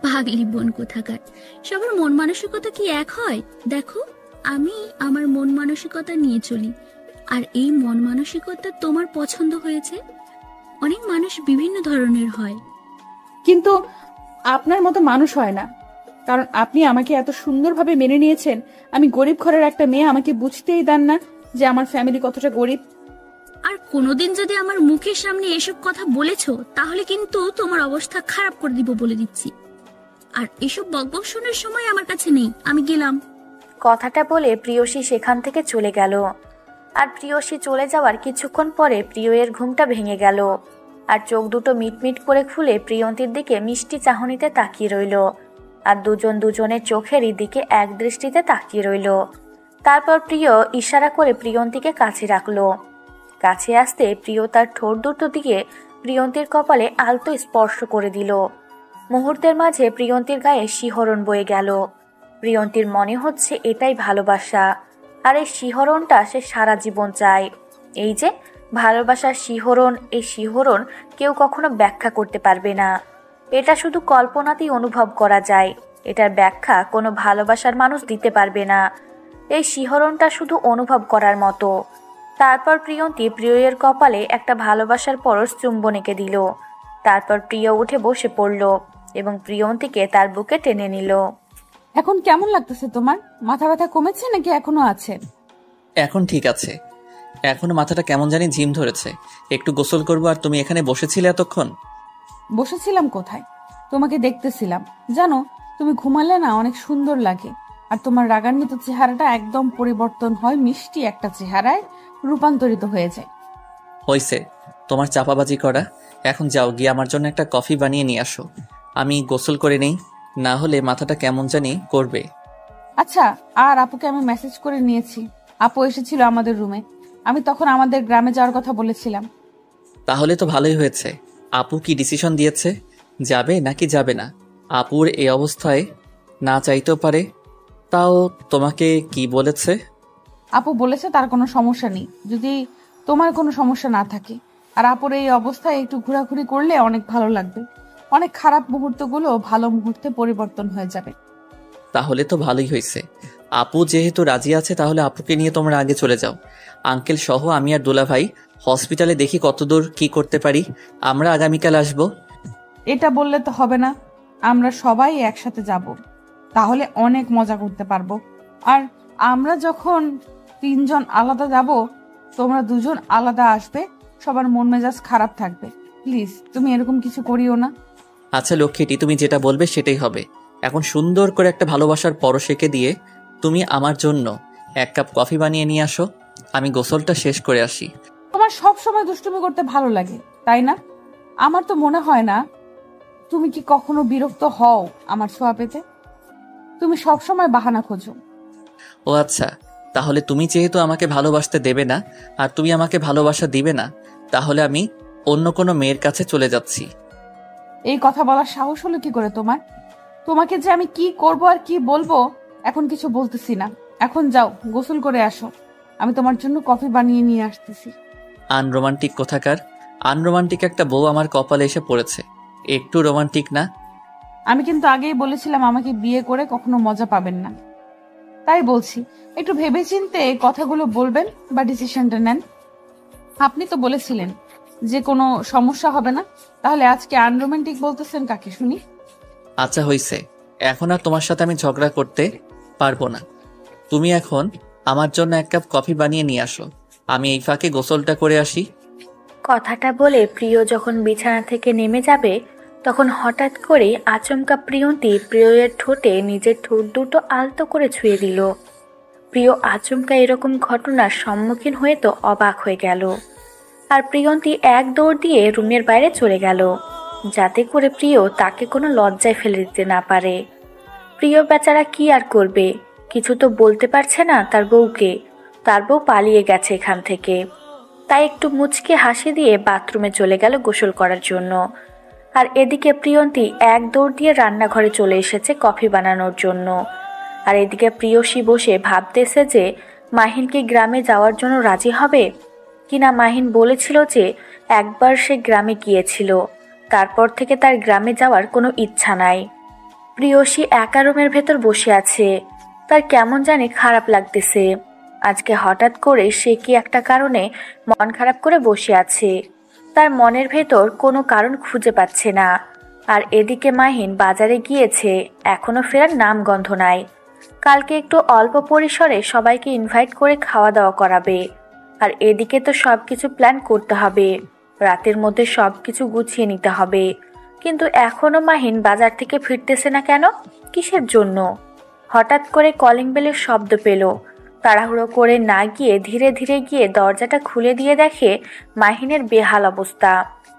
পাগলি বোন কোথাকার, সবার মন মানসিকতা কি এক হয়? দেখো, আমি আমার মন মানসিকতা নিয়ে চলি, আর এই মন মানসিকতা তোমার পছন্দ হয়েছে। অনেক মানুষ বিভিন্ন ধরনের হয়। কিন্তু আপনার মতো মানুষ হয় না, কারণ আপনি আমাকে এত সুন্দরভাবে মেনে নিয়েছেন। আমি গরিব ঘরের একটা মেয়ে, আমাকে বুঝতেই দেন না যে আমার ফ্যামিলি কতটা গরিব। আর কোনোদিন যদি আমার মুখের সামনে এসব কথা বলেছো, তাহলে কিন্তু তোমার অবস্থা খারাপ করে দিব বলে দিচ্ছি। আর এসব বকবক শোনার সময় আমার কাছে নেই, আমি গেলাম। কথাটা বলে প্রিয়সী সেখান থেকে চলে গেল। আর প্রিয়সী চলে যাওয়ার কিছুক্ষণ পরে প্রিয়ের ঘুমটা ভেঙে গেল। আর চোখ দুটো মিটমিট করে খুলে প্রিয়ন্তীর দিকে মিষ্টি চাহনিতে তাকিয়ে রইল। আর দুজন দুজনের চোখেরই দিকে এক দৃষ্টিতে তাকিয়ে রইল। তারপর প্রিয় ইশারা করে প্রিয়ন্তীকে কাছে রাখলো। কাছে আসতে প্রিয় তার ঠোঁট দুটো দিয়ে প্রিয়ন্তীর কপালে আলতো স্পর্শ করে দিল। মুহূর্তের মাঝে প্রিয়ন্তীর গায়ে শিহরণ বয়ে গেল। প্রিয়ন্তীর মনে হচ্ছে এটাই ভালোবাসা, আর এই শিহরণটা সে সারা জীবন চায়। এই যে ভালোবাসার শিহরণ, এই শিহরণ কেউ কখনো ব্যাখ্যা করতে পারবে না। এটা শুধু কল্পনাতেই অনুভব করা যায়। এটার ব্যাখ্যা কোনো ভালোবাসার মানুষ দিতে পারবে না। এই শিহরণটা শুধু অনুভব করার মতো। তারপর প্রিয়ন্তী প্রিয়ের কপালে একটা ভালোবাসার পরশ চুম্বন এঁকে দিল। তারপর প্রিয় উঠে বসে পড়ল এবং প্রিয়ন্তীকে তার বুকে টেনে নিল। এখন কেমন লাগতেছে তোমার? মাথা ব্যথা কমেছে নাকি এখনো আছে? এখন ঠিক আছে। এখনো মাথাটা কেমন জানি ঝিম ধরেছে। একটু গোসল করবো। আর তুমি এখানে বসেছিলে এতক্ষণ? বসেছিলাম কোথায়, তোমাকে দেখতেছিলাম। জানো, তুমি ঘুমালে না অনেক সুন্দর লাগে। আর তোমার রাগান্বিত চেহারাটা একদম পরিবর্তন হয়, মিষ্টি একটা চেহারায় রূপান্তরিত হয়ে যায়। হইছে তোমার চাপাবাজি করা। এখন যাও, গিয়ে আমার জন্য একটা কফি বানিয়ে নিয়ে আসো। আমি গোসল করে নেই, না হলে মাথাটা কেমন জানি করবে। আচ্ছা, আর আপুকে আমি মেসেজ করে নিয়েছি। আপু এসেছিল আমাদের রুমে। আমি তখন আমাদের গ্রামে যাওয়ার কথা বলেছিলাম। তাহলে তো ভালোই হয়েছে। আপু কি ডিসিশন দিয়েছে, যাবে নাকি যাবে না? আপুর এই অবস্থায় না চাইতেও পারে। তাও তোমাকে কি বলেছে? আপু বলেছে তার কোনো সমস্যা নেই যদি তোমার কোনো সমস্যা না থাকে। আর আপুর এই অবস্থায় একটু ঘোরাঘুরি করলে অনেক ভালো লাগবে। অনেক খারাপ মুহূর্তগুলো ভালো মুহূর্তে পরিবর্তন হয়ে যাবে। তাহলে তো ভালোই হয়েছে। আপু যেহেতু রাজি আছে, তাহলে আপুকে নিয়ে তোমরা আগে চলে যাও। আঙ্কেল সহ আমি আর দোলা ভাই হসপিটালে দেখি কতদূর কি করতে পারি। আমরা আগামীকাল আসবো। এটা বললে তো হবে না, আমরা সবাই একসাথে যাব, তাহলে অনেক মজা করতে পারবো। আর আমরা যখন 3 জন আলাদা যাব, তোমরা 2 জন আলাদা আসবে, সবার মন মেজাজ খারাপ থাকবে। প্লিজ তুমি এরকম কিছু করিও না। আচ্ছা লক্ষ্মীটি, তুমি যেটা বলবে সেটাই হবে। এখন সুন্দর করে একটা ভালোবাসার পরশ এঁকে দিয়ে তুমি আমার জন্য 1 কাপ কফি বানিয়ে নিয়ে আসো। আমি গোসলটা শেষ করে আসি। তোমার সব সময় দুষ্টুমি করতে ভালো লাগে, তাই না? আমার তো মনে হয় না। তুমি কি কখনো বিরক্ত হও আমার ছোঁয়া পেতে? তুমি সব সময় বাহানা খোঁজো। ও আচ্ছা, তাহলে তুমি যেহেতু আমাকে ভালোবাসতে দেবে না আর তুমি আমাকে ভালোবাসা দিবে না, তাহলে আমি অন্য কোনো মেয়ের কাছে চলে যাচ্ছি। এই কথা বলার সাহস হলো কি করে তোমার? তোমাকে যে আমি কি করব আর কি বলবো এখন কিছু বলতেছি না। এখন যাও, গোসল করে আসো। আমি তোমার জন্য কফি বানিয়ে নিয়ে আসতেছি। আনরোমান্টিক কোথাকার। আনরোমান্টিক একটা বউ আমার কপালে এসে পড়েছে। একটু রোমান্টিক না। আমি কিন্তু আগেই বলেছিলাম আমাকে বিয়ে করে কখনো মজা পাবেন না। তাই বলছি, একটু ভেবেচিন্তে কথাগুলো বলবেন বা ডিসিশনটা নেন। আপনি তো বলেছিলেন যে কোনো সমস্যা হবে না, তাহলে আজকে আনরোমান্টিক বলতেছেন কাকে শুনি? আচ্ছা হইছে, এখন আর তোমার সাথে আমি ঝগড়া করতে পারবো না। তুমি এখন আমার জন্য 1 কাপ কফি বানিয়ে নিয়ে আসো। আমি এই ফাঁকে গোসলটা করে আসি। কথাটা বলে প্রিয় যখন বিছানা থেকে নেমে যাবে, তখন হঠাৎ করে আচমকা প্রিয়ন্তী প্রিয়ের ঠোঁটে নিজের ঠোঁট দুটো আলতো করে ছুঁয়ে দিল। প্রিয় আচমকা এরকম ঘটনার সম্মুখীন হয়ে তো অবাক হয়ে গেল। আর প্রিয়ন্তী এক দৌড় দিয়ে রুমের বাইরে চলে গেল, যাতে করে প্রিয় তাকে কোনো লজ্জায় ফেলে দিতে না পারে। প্রিয় বেচারা কি আর করবে, কিছু তো বলতে পারছে না তার বউকে। তার বউ পালিয়ে গেছে এখান থেকে। তাই একটু মুচকে হাসি দিয়ে বাথরুমে চলে গেল গোসল করার জন্য। আর এদিকে প্রিয়ন্তী এক দৌড় দিয়ে রান্নাঘরে চলে এসেছে কফি বানানোর জন্য। আর এদিকে প্রিয়সী বসে ভাবতেছে যে মাহিন কি গ্রামে যাওয়ার জন্য রাজি হবে। কিনা মাহিন বলেছিল যে একবার সে গ্রামে গিয়েছিল, তারপর থেকে তার গ্রামে যাওয়ার কোনো ইচ্ছা নাই। প্রিয়সী একা রুমের ভেতর বসে আছে, তার কেমন জানি খারাপ লাগতেছে। আজকে হঠাৎ করে সে কি একটা কারণে মন খারাপ করে বসে আছে, তার মনের ভেতর কোনো কারণ খুঁজে পাচ্ছে না। আর এদিকে মাহিন বাজারে গিয়েছে, এখনো ফেরার নাম গন্ধ নাই। কালকে একটু অল্প পরিসরে সবাইকে ইনভাইট করে খাওয়া দাওয়া করাবে। আর এদিকে তো সব কিছু প্ল্যান করতে হবে, রাতের মধ্যে সব কিছু গুছিয়ে নিতে হবে। কিন্তু এখনো মাহিন বাজার থেকে ফিরতেছে না কেন? কিসের জন্য? হঠাৎ করে কলিং বেলের শব্দ পেল। তাড়াহুড়ো করে না গিয়ে ধীরে ধীরে গিয়ে দরজাটা খুলে দিয়ে দেখে মাহিনের বেহাল অবস্থা।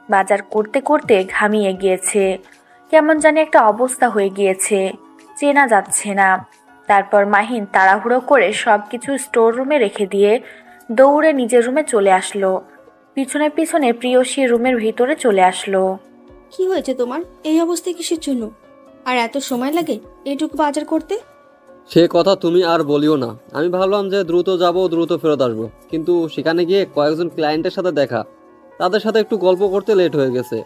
বাজার করতে করতে ঘামিয়ে গিয়েছে, কেমন জানি একটা অবস্থা হয়ে গিয়েছে, চেনা যাচ্ছে না। তারপর মাহিন তাড়াহুড়ো করে সব কিছু স্টোর রুমে রেখে দিয়ে দৌড়ে নিজের রুমে চলে আসলো। পিছনে পিছনে প্রিয়সী রুমের ভিতরে চলে আসলো। কি হয়েছে তোমার? এই অবস্থায় কিসের জন্য? আর এত সময় লাগে এইটুকু বাজার করতে? সে কথা তুমি আর বলিও না। আমি ভাবলাম যে দ্রুত যাব, দ্রুত ফেরত আসবো, কিন্তু সেখানে গিয়ে কয়েকজন ক্লায়েন্টের সাথে দেখা, তাদের সাথে একটু গল্প করতে লেট হয়ে গেছে।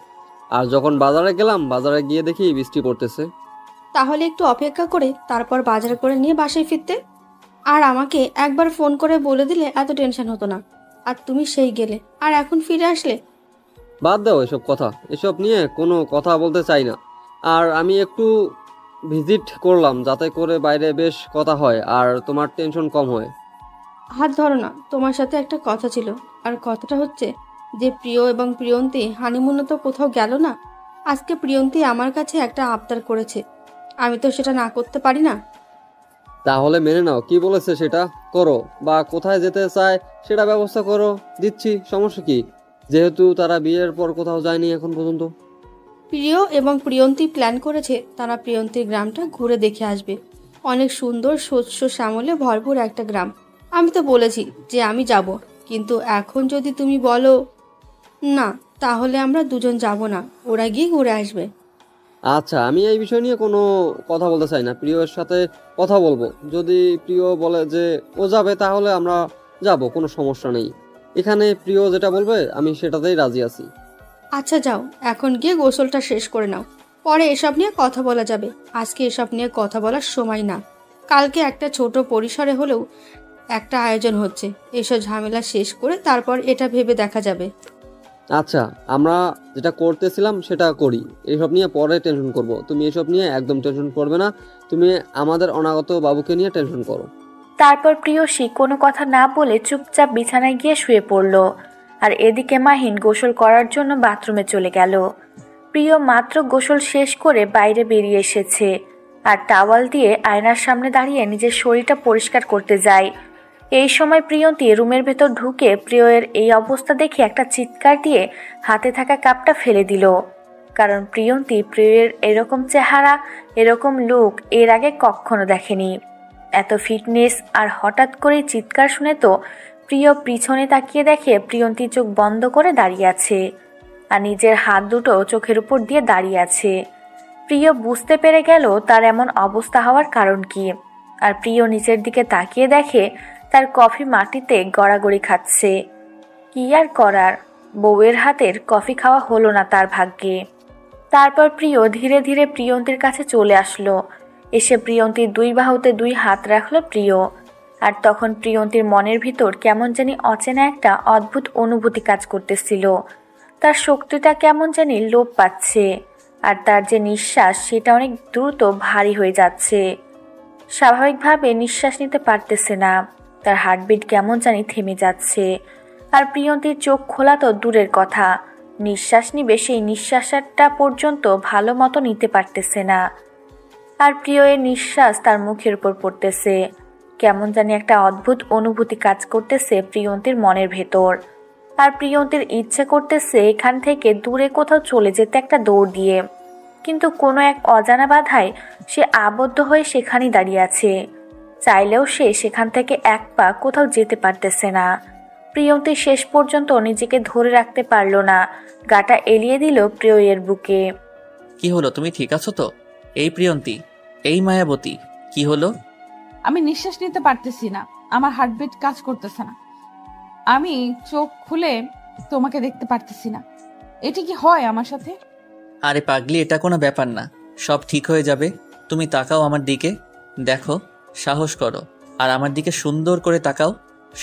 আর যখন বাজারে গেলাম, বাজারে গিয়ে দেখি বৃষ্টি পড়তেছে। তাহলে একটু অপেক্ষা করে তারপর বাজার করে নিয়ে বাসায় ফিরতে। আর আমাকে একবার ফোন করে বলে দিলে এত টেনশন হতো না। আর তুমি সেই গেলে, আর এখন ফিরে আসলে। বাদ দাও এসব কথা, এসব নিয়ে কোনো কথা বলতে চাই না। আর আমি একটু ভিজিট করলাম যাতে করে বাইরে বেশ কথা হয় আর তোমার টেনশন কম হয়। হাত ধরো না, তোমার সাথে একটা কথা ছিল। আর কথাটা হচ্ছে যে প্রিয় এবং প্রিয়ন্তী হানিমুনে তো কোথাও গেল না। আজকে প্রিয়ন্তী আমার কাছে একটা আবদার করেছে, আমি তো সেটা না করতে পারি না। তাহলে মেনে নাও, কি বলেছে সেটা করো, বা কোথায় যেতে চায় সেটা ব্যবস্থা করো, দিচ্ছি, সমস্যা কি? যেহেতু তারা বিয়ের পর কোথাও যায়নি এখন পর্যন্ত। প্রিয় এবং প্রিয়ন্তী প্ল্যান করেছে তারা প্রিয়ন্তীর গ্রামটা ঘুরে দেখে আসবে। অনেক সুন্দর শস্য শ্যামলে ভরপুর একটা গ্রাম। আমি তো বলেছি যে আমি যাব, কিন্তু এখন যদি তুমি বলো না, তাহলে আমরা দুজন যাব না, ওরা গিয়ে ঘুরে আসবে। আচ্ছা, আমি এই বিষয় নিয়ে কোনো কথা বলতে চাই না, প্রিয়র সাথে কথা বলবো। যদি প্রিয় বলে যে ও যাবে তাহলে আমরা যাব, কোনো সমস্যা নেই। এখানে প্রিয় যেটা বলবে আমি সেটাতেই রাজি আছি। আচ্ছা যাও, এখন গিয়ে গোসলটা শেষ করে নাও, পরে এসব নিয়ে কথা বলা যাবে। আজকে এসব নিয়ে কথা বলার সময় না। কালকে একটা ছোট পরিসরে হলেও একটা আয়োজন হচ্ছে, এসব ঝামেলা শেষ করে তারপর এটা ভেবে দেখা যাবে। আচ্ছা, আমরা যেটা করতেছিলাম সেটা করি, এসব নিয়ে পরে টেনশন করব। তুমি এসব নিয়ে একদম টেনশন করবে না, তুমি আমাদের অনাগত বাবুকে নিয়ে টেনশন করো। তারপর প্রিয়সী কোনো কথা না বলে চুপচাপ বিছানায় গিয়ে শুয়ে পড়ল। আর এদিকে মাহিন গোসল করার জন্য বাথরুমে চলে গেল। প্রিয় মাত্র গোসল শেষ করে বাইরে বেরিয়ে এসেছে আর টাওয়াল দিয়ে আয়নার সামনে দাঁড়িয়ে নিজের শরীরটা পরিষ্কার করতে যায়। এই সময় প্রিয়ন্তী রুমের ভেতর ঢুকে প্রিয়ের এই অবস্থা দেখে একটা চিৎকার দিয়ে হাতে থাকা কাপটা ফেলে দিল। কারণ প্রিয়ন্তী প্রিয়ের এরকম চেহারা, এরকম লুক এর আগে কখনো দেখেনি। এত ফিটনেস, আর হঠাৎ করে চিৎকার শুনে তো প্রিয় পিছনে তাকিয়ে দেখে প্রিয়ন্তী চোখ বন্ধ করে দাঁড়িয়ে আছে আর নিজের হাত দুটো চোখের উপর দিয়ে দাঁড়িয়ে আছে। প্রিয় বুঝতে পেরে গেল তার এমন অবস্থা হওয়ার কারণ কি। আর প্রিয় নিচের দিকে তাকিয়ে দেখে তার কফি মাটিতে গড়াগড়ি খাচ্ছে। কি আর করার, বউয়ের হাতের কফি খাওয়া হলো না তার ভাগ্যে। তারপর প্রিয় ধীরে ধীরে প্রিয়ন্তীর কাছে চলে আসলো। এসে প্রিয়ন্তীর দুই বাহুতে দুই হাত রাখলো প্রিয়। আর তখন প্রিয়ন্তীর মনের ভিতর কেমন জানি অচেনা একটা অদ্ভুত অনুভূতি কাজ করতেছিল। তার শক্তিটা কেমন জানি লোপ পাচ্ছে, আর তার যে নিঃশ্বাস সেটা অনেক দ্রুত ভারী হয়ে যাচ্ছে। স্বাভাবিকভাবে নিঃশ্বাস নিতে পারতেছে না, তার হার্টবিট কেমন জানি থেমে যাচ্ছে। আর প্রিয়ন্তীর চোখ খোলা তো দূরের কথা, নিঃশ্বাস নিবে সেই নিঃশ্বাসটা পর্যন্ত ভালো মতো নিতে পারতেছে না। আর প্রিয়ের নিঃশ্বাস তার মুখের উপর পড়তেছে। কেমন জানি একটা অদ্ভুত অনুভূতি কাজ করতেছে প্রিয়ন্তীর মনের ভেতর। আর প্রিয়ন্তীর ইচ্ছে করতেছে এখান থেকে দূরে কোথাও চলে যেতে একটা দৌড় দিয়ে, কিন্তু কোনো এক অজানা বাধায় সে আবদ্ধ হয়ে সেখানেই দাঁড়িয়ে আছে। চাইলেও সে সেখান থেকে এক পা কোথাও যেতে পারতেছে না। প্রিয়ন্তী শেষ পর্যন্ত নিজেকে ধরে রাখতে পারল না, গাটা এলিয়ে দিল প্রিয়ের বুকে। কি হলো, তুমি ঠিক আছো তো? এই প্রিয়ন্তী, এই মায়াবতী, কি হলো? আমি নিঃশ্বাস নিতে পারতেছি না, আমার হার্টবিট কাজ করতেছে না। আমি চোখ খুলে তোমাকে দেখতে পারতেছি না। এটি কি হয় আমার সাথে? আরে পাগলি, এটা কোনো ব্যাপার না, সব ঠিক হয়ে যাবে। তুমি তাকাও আমার দিকে, দেখো, সাহস করো, আর আমার দিকে সুন্দর করে তাকাও,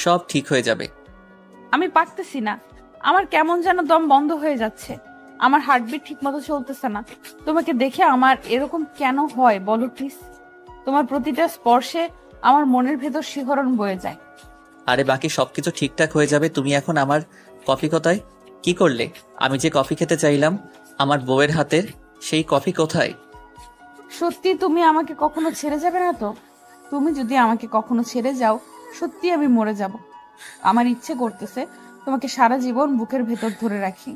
সব ঠিক হয়ে যাবে। আমি পারতেছি না, আমার কেমন যেন দম বন্ধ হয়ে যাচ্ছে, আমার হার্টবিট ঠিক মতো চলতেছে না। তোমাকে দেখে আমার এরকম কেন হয় বলো প্লিজ? তোমার প্রতিটা স্পর্শে আমার মনের ভেতর শিহরণ বয়ে যায়। আরে বাকি সবকিছু ঠিকঠাক হয়ে যাবে। তুমি এখন আমার কফি কোথায়? কি করলে? আমি যে কফি খেতে চাইলাম আমার বউয়ের হাতের, সেই কফি কোথায়? সত্যি তুমি আমাকে কখনো ছেড়ে যাবে না তো? তুমি যদি আমাকে কখনো ছেড়ে যাও, সত্যি আমি মরে যাব। আমার ইচ্ছে করতেছে তোমাকে সারা জীবন বুকের ভেতর ধরে রাখি।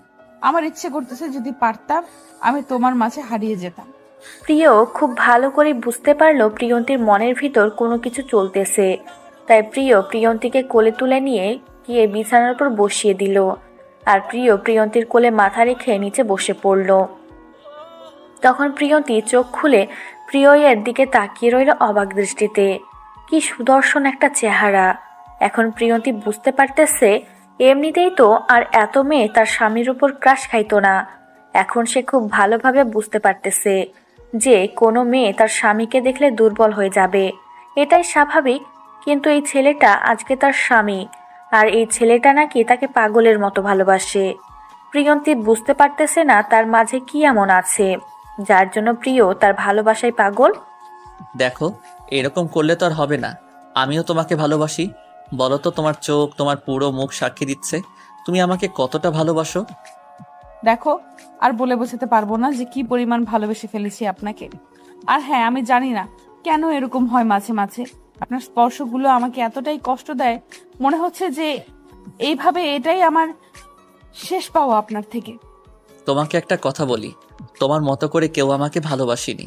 আমার ইচ্ছে করতেছে যদি পারতাম আমি তোমার মাঝে হারিয়ে যেতাম। প্রিয় খুব ভালো করে বুঝতে পারলো প্রিয়ন্তীর মনের ভিতর কোনো কিছু চলতেছে। তাই প্রিয়ন্তীকে কোলে তুলে নিয়ে গিয়ে বিছানার উপর বসিয়ে দিল। আর প্রিয়ন্তীর কোলে মাথা রেখে নিচে বসে পড়ল। তখন প্রিয়ন্তী চোখ খুলে প্রিয়ের দিকে তাকিয়ে রইল অবাক দৃষ্টিতে। কি সুদর্শন একটা চেহারা! এখন প্রিয়ন্তী বুঝতে পারতেছে এমনিতেই তো আর এত মেয়ে তার স্বামীর উপর ক্রাশ খাইতো না। এখন সে খুব ভালোভাবে বুঝতে পারতেছে যে কোনো মেয়ে তার স্বামীকে দেখলে দুর্বল হয়ে যাবে, এটাই স্বাভাবিক। কিন্তু এই ছেলেটা আজকে তার স্বামী, আর এই ছেলেটা নাকি তাকে পাগলের মতো ভালোবাসে। প্রিয়ন্তী বুঝতে পারতেছে না তার মাঝে কি এমন আছে যার জন্য প্রিয় তার ভালোবাসায় পাগল। দেখো, এরকম করলে তো আর হবে না। আমিও তোমাকে ভালোবাসি। বলো তো, তোমার চোখ, তোমার পুরো মুখ সাক্ষী দিচ্ছে তুমি আমাকে কতটা ভালোবাসো। দেখো, আর বলে বোঝাতে পারবো না যে কি পরিমাণ ভালোবেসে ফেলেছি আপনাকে। আর হ্যাঁ, আমি জানি না কেন এরকম হয় মাঝে মাঝে। আপনার স্পর্শগুলো আমাকে এতটাই কষ্ট দেয়, মনে হচ্ছে যে এইভাবে এটাই আমার শেষ পাওয়া আপনার থেকে। তোমাকে একটা কথা বলি, তোমার মতো করে কেউ আমাকে ভালোবাসেনি।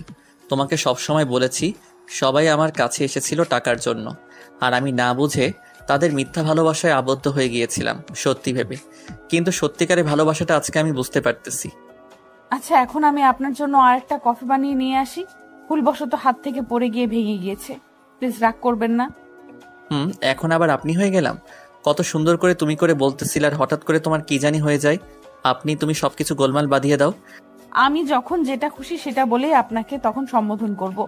তোমাকে সবসময় বলেছি সবাই আমার কাছে এসেছিল টাকার জন্য, আর আমি না বুঝে তাদের মিথ্যা ভালোবাসায় আবদ্ধ হয়ে গিয়েছিলাম সত্যি ভেবে। কিন্তু সত্যিকারের ভালোবাসাটা আজকে আমি বুঝতে পারতেছি। আচ্ছা, এখন আমি আপনার জন্য আরেকটা কফি বানিয়ে নিয়ে আসি। ভুলবশত হাত থেকে পড়ে গিয়ে ভেঙে গিয়েছে, প্লিজ রাগ করবেন না। এখন আবার আপনি হয়ে গেলাম? কত সুন্দর করে তুমি করে বলতেছিল, আর হঠাৎ করে তোমার কি জানি হয়ে যায়। তুমি সবকিছু গোলমাল বাঁধিয়ে দাও। আমি যখন যেটা খুশি সেটা বলেই আপনাকে তখন সম্বোধন করব।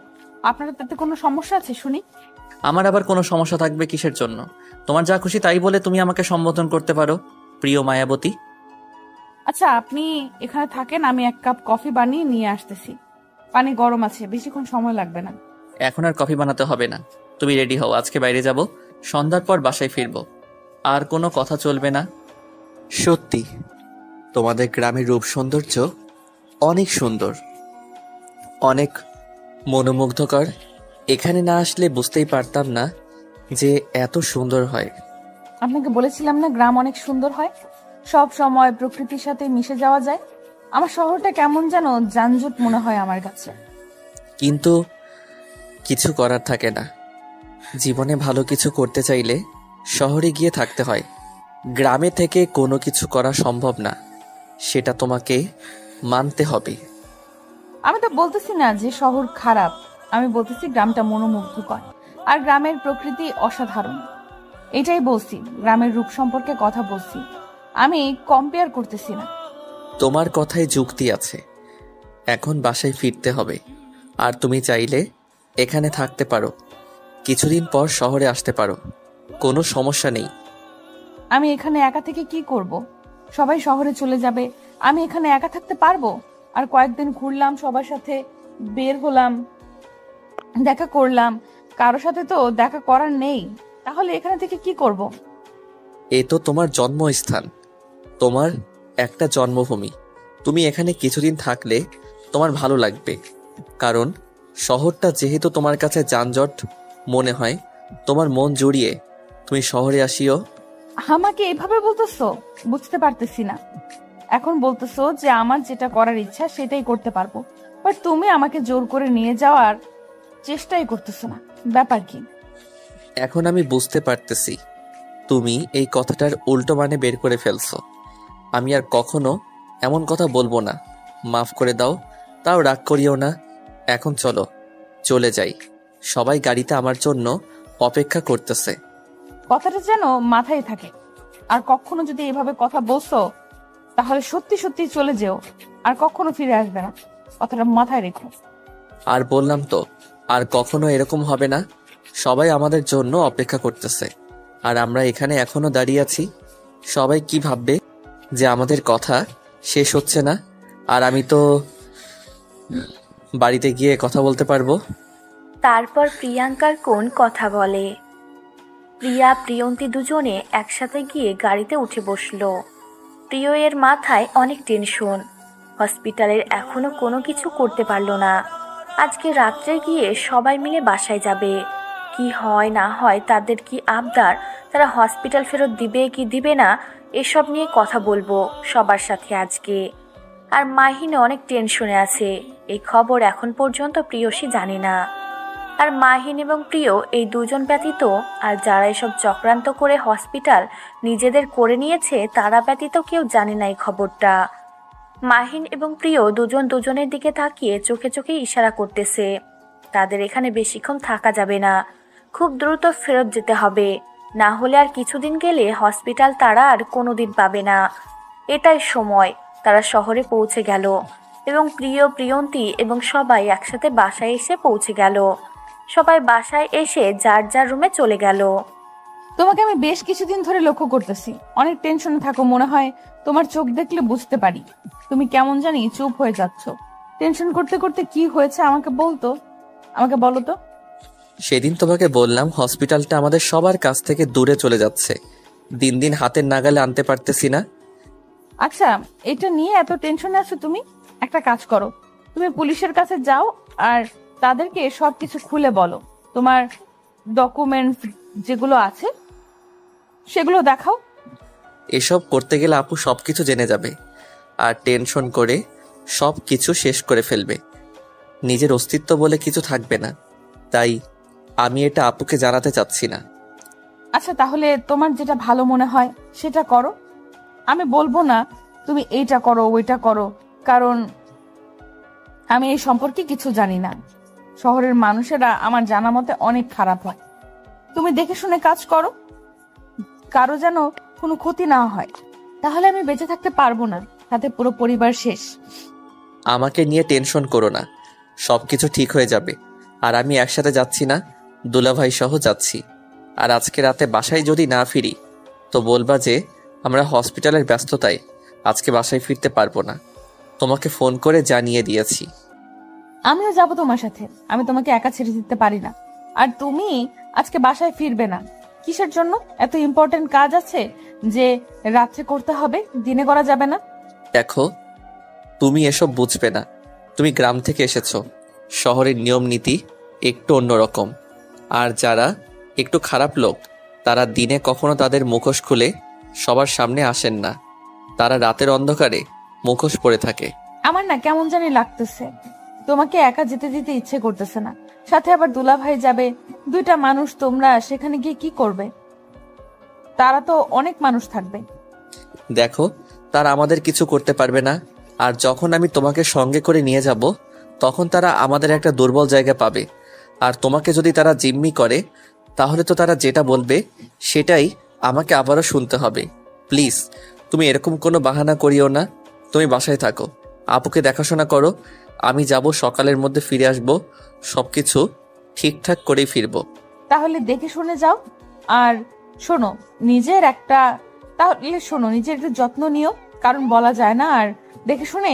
আপনার তাতে কোনো সমস্যা আছে শুনি? আমার আবার কোনো সমস্যা থাকবে কিসের জন্য? তোমার যা খুশি তাই বলে তুমি আমাকে সম্বোধন করতে পারো, প্রিয় মায়াবতী। আচ্ছা, আপনি এখানে থাকেন, আমি এক কাপ কফি বানিয়ে নিয়ে আসতেছি। পানি গরম আছে, বেশিক্ষণ সময় লাগবে না। এখন আর কফি বানাতে হবে না, তুমি রেডি হও, আজকে বাইরে যাব, সন্ধ্যার পর বাসায় ফিরব। আর কোনো কথা চলবে না। সত্যি তোমাদের গ্রামের রূপ সৌন্দর্য অনেক সুন্দর, অনেক মনোমুগ্ধকর। এখানে না আসলে বুঝতেই পারতাম না যে এত সুন্দর হয়। আপনাকে বলেছিলাম না গ্রাম অনেক সুন্দর হয়, সব সময় প্রকৃতির সাথে মিশে যাওয়া যায়। আমার শহরটা কেমন যেন যানজট মনে হয় আমার কাছে। কিন্তু কিছু করার থাকে না। জীবনে ভালো কিছু করতে চাইলে শহরে গিয়ে থাকতে হয়। গ্রামে থেকে কোনো কিছু করা সম্ভব না, সেটা তোমাকে মানতে হবে। আমি তো বলতেছি না যে শহর খারাপ, আমি বলতেছি গ্রামটা মনোমুগ্ধকর, আর গ্রামের প্রকৃতি অসাধারণ। এটাই বলছি, গ্রামের রূপ সম্পর্কে কথা বলছি, আমি কম্পেয়ার করতেছি না। তোমার কথায় যুক্তি আছে। এখন বাসায় ফিরতে হবে, আর তুমি চাইলে এখানে থাকতে পারো, কিছুদিন পর শহরে আসতে পারো, কোনো সমস্যা নেই। আমি এখানে একা থেকে কি করব? সবাই শহরে চলে যাবে, আমি এখানে একা থাকতে পারবো? আর কয়েকদিন ঘুরলাম, সবার সাথে বের হলাম, দেখা করলাম, কারো সাথে তো দেখা করার নেই, তাহলে এখানে থেকে কি করব? এ তো তোমার জন্মস্থান, তোমার একটা জন্মভূমি। তুমি এখানে কিছুদিন থাকলে তোমার ভালো লাগবে, কারণ শহরটা যেহেতু তোমার কাছে যানজট মনে হয়, তোমার মন জুড়িয়ে তুমি শহরে আসিও। আমাকে এভাবে বলতেছো? বুঝতে পারতেছি না। এখন বলতেছো যে আমার যেটা করার ইচ্ছা সেটাই করতে পারবো, বাট তুমি আমাকে জোর করে নিয়ে যাওয়ার চেষ্টাই করতেছো না, ব্যাপার কি? এখন আমি বুঝতে পারতেছি তুমি এই কথাটার উল্টো মানে বের করে ফেলছো। আমি আর কখনো এমন কথা বলবো না, মাফ করে দাও। তাও রাগ করিও না। এখন চলো, চলে যাই। সবাই গাড়িতে আমার জন্য অপেক্ষা করতেছে। কথাটা যেন মাথায় থাকে। আর কখনো যদি এভাবে কথা বলছো তাহলে সত্যি সত্যি চলে যেও, আর কখনো ফিরে আসবে না। কথাটা মাথায় রেখো। আর বললাম তো, আর কখনো এরকম হবে না। সবাই আমাদের জন্য অপেক্ষা করতেছে, আর আমরা এখানে এখনো দাঁড়িয়ে আছি। সবাই কি ভাববে যে আমাদের কথা শেষ হচ্ছে না, আর আমি তো বাড়িতে গিয়ে কথা বলতে পারবো। তারপর প্রিয়াঙ্কার কোন কথা বলে। প্রিয়া প্রিয়ন্তী দুজনে একসাথে গিয়ে গাড়িতে উঠে বসলো। প্রিয় এর মাথায় অনেক টেনশন। হসপিটালের এখনো কোনো কিছু করতে পারলো না। আজকে রাত্রে গিয়ে সবাই মিলে বাসায় যাবে। কি হয় না হয়, তাদের কি আবদার, তারা হসপিটাল ফেরত দিবে কি দিবে না, এসব নিয়ে কথা বলবো সবার সাথে আজকে। আর মাহিন অনেক টেনশনে আছে। এই খবর এখন পর্যন্ত প্রিয়সী জানে না। আর মাহিন এবং প্রিয় এই দুজন ব্যতীত আর যারা এসব চক্রান্ত করে হসপিটাল নিজেদের করে নিয়েছে তারা ব্যতীত কেউ জানে না এই খবরটা। মাহিন এবং প্রিয় দুজন দুজনের দিকে তাকিয়ে চোখে চোখে ইশারা করতেছে। তাদের এখানে বেশিক্ষণ থাকা যাবে না, খুব দ্রুত ফেরত যেতে হবে, না হলে আর কিছুদিন গেলে হসপিটাল তারা আর কোনোদিন পাবে না। এটাই সময়। তারা শহরে পৌঁছে গেল এবং প্রিয় প্রিয়ন্তী এবং সবাই একসাথে বাসায় এসে পৌঁছে গেল। সবাই বাসায় এসে যার যার রুমে চলে গেল। তোমাকে আমি বেশ কিছুদিন ধরে লক্ষ্য করতেছি, অনেক টেনশনে থাকো। মনে হয় তোমার চোখ দেখলে বুঝতে পারি তুমি কেমন জানি চুপ হয়ে যাচ্ছ। টেনশন করতে করতে কি হয়েছে আমাকে বলো তো। সেদিন তোমাকে বললাম হসপিটালটা আমাদের সবার কাছ থেকে দূরে চলে যাচ্ছে, দিন দিন হাতের নাগালে আনতে পারতেছি না। আচ্ছা, এটা নিয়ে এত টেনশনে আছো তুমি? একটা কাজ করো, তুমি পুলিশের কাছে যাও আর তাদেরকে সবকিছু খুলে বলো। তোমার ডকুমেন্টস যেগুলো আছে সেগুলো দেখাও। এসব করতে গেলে আপু সবকিছু জেনে যাবে আর টেনশন করে সবকিছু শেষ করে ফেলবে। নিজের অস্তিত্ব বলে কিছু থাকবে না, তাই আমি এটা আপুকে জানাতে চাচ্ছি না। আচ্ছা, তাহলে তোমার যেটা ভালো মনে হয় সেটা করো। আমি বলবো না তুমি এইটা করো ওইটা করো, কারণ আমি এই সম্পর্কে কিছু জানি না। শহরের মানুষেরা আমার জানা মতে অনেক খারাপ হয়। তুমি দেখে শুনে কাজ করো, কারো যেন কোনো ক্ষতি না হয়, তাহলে আমি বেঁচে থাকতে পারবো না, তাতে পুরো পরিবার শেষ। আমাকে নিয়ে টেনশন করো না, সবকিছু ঠিক হয়ে যাবে। আর আমি একসাথে যাচ্ছি না, দুলাভাই সহ যাচ্ছি। আর আজকে রাতে বাসায় যদি না ফিরি তো বলবা যে আমরা হসপিটালের ব্যস্ততায় আজকে বাসায় ফিরতে পারবো না। তোমাকে ফোন করে জানিয়ে দিয়েছি। আমিও যাবো তোমার সাথে, আমি তোমাকে একা ছেড়ে দিতে পারি না। আর তুমি আজকে বাসায় ফিরবে না। কিসের জন্য? এত ইম্পর্টেন্ট কাজ আছে যে রাত্রে করতে হবে, দিনে করা যাবে না? দেখো, তুমি এসব বুঝবে না। তুমি গ্রাম থেকে এসেছো, শহরের নিয়ম নীতি একটু অন্যরকম। আর যারা একটু খারাপ লোক তারা দিনে কখনো তাদের মুখোশ খুলে সবার সামনে আসেন না, তারা রাতের অন্ধকারে মুখোশ পরে থাকে। আমার না কেমন জানি লাগতেছে, তোমাকে একা যেতে দিতে ইচ্ছে করতেছে না। সাথে আবার দুলাভাই যাবে, দুইটা মানুষ, তোমরা সেখানে গিয়ে কি করবে? তারা তো অনেক মানুষ থাকবে। দেখো, তারা আমাদের কিছু করতে পারবে না। আর যখন আমি তোমাকে সঙ্গে করে নিয়ে যাব তখন তারা আমাদের একটা দুর্বল জায়গা পাবে। আর তোমাকে যদি তারা জিম্মি করে তাহলে তো তারা যেটা বলবে সেটাই আমাকে আবারও শুনতে হবে। প্লিজ, তুমি এরকম কোনো বাহানা করিও না। তুমি বাসায় থাকো, আপুকে দেখাশোনা করো। আমি যাব, সকালের মধ্যে ফিরে আসব, সবকিছু ঠিকঠাক করেই ফিরবো। তাহলে দেখে শুনে যাও। আর শোনো, নিজের একটু যত্ন নিও, কারণ বলা যায় না। আর দেখে শুনে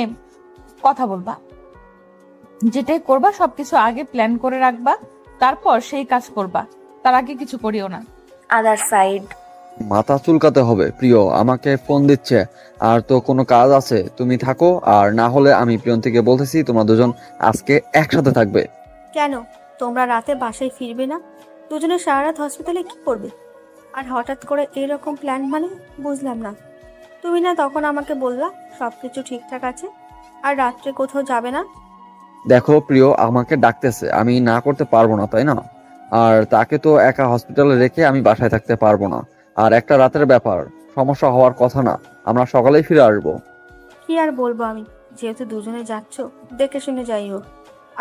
কথা বলবা, যেটাই করবা সবকিছু আগে প্ল্যান করে রাখবা, তারপর সেই কাজ করবা, তার আগে কিছু করিও না। Other side. মাথা চুলকাতে হবে, প্রিয় আমাকে ফোন দিচ্ছে। আর তো কোনো কাজ আছে, তুমি থাকো। আর না হলে আমি প্রিয়ন্তীকে বলতেছি তোমরা দুজন আজকে একসাথে থাকবে। কেন তোমরা রাতে বাসায় ফিরবে না? দুজনে সারা রাত হসপিটালে কি করবে? আর হঠাৎ করে এইরকম প্ল্যান মানে বুঝলাম না। তুমি না তখন আমাকে বললা সব কিছু ঠিকঠাক আছে আর রাত্রে কোথাও যাবে না? দেখো প্রিয় আমাকে ডাকতেছে, আমি না করতে পারবো না, তাই না? আর তাকে তো একা হসপিটালে রেখে আমি বাসায় থাকতে পারবো না। আর একটা রাতের ব্যাপার, সমস্যা হওয়ার কথা না, আমরা সকালেই ফিরে আসবো। কি আর বলবো আমি, যেহেতু দুজনে যাচ্ছ দেখে শুনে যাই হোক।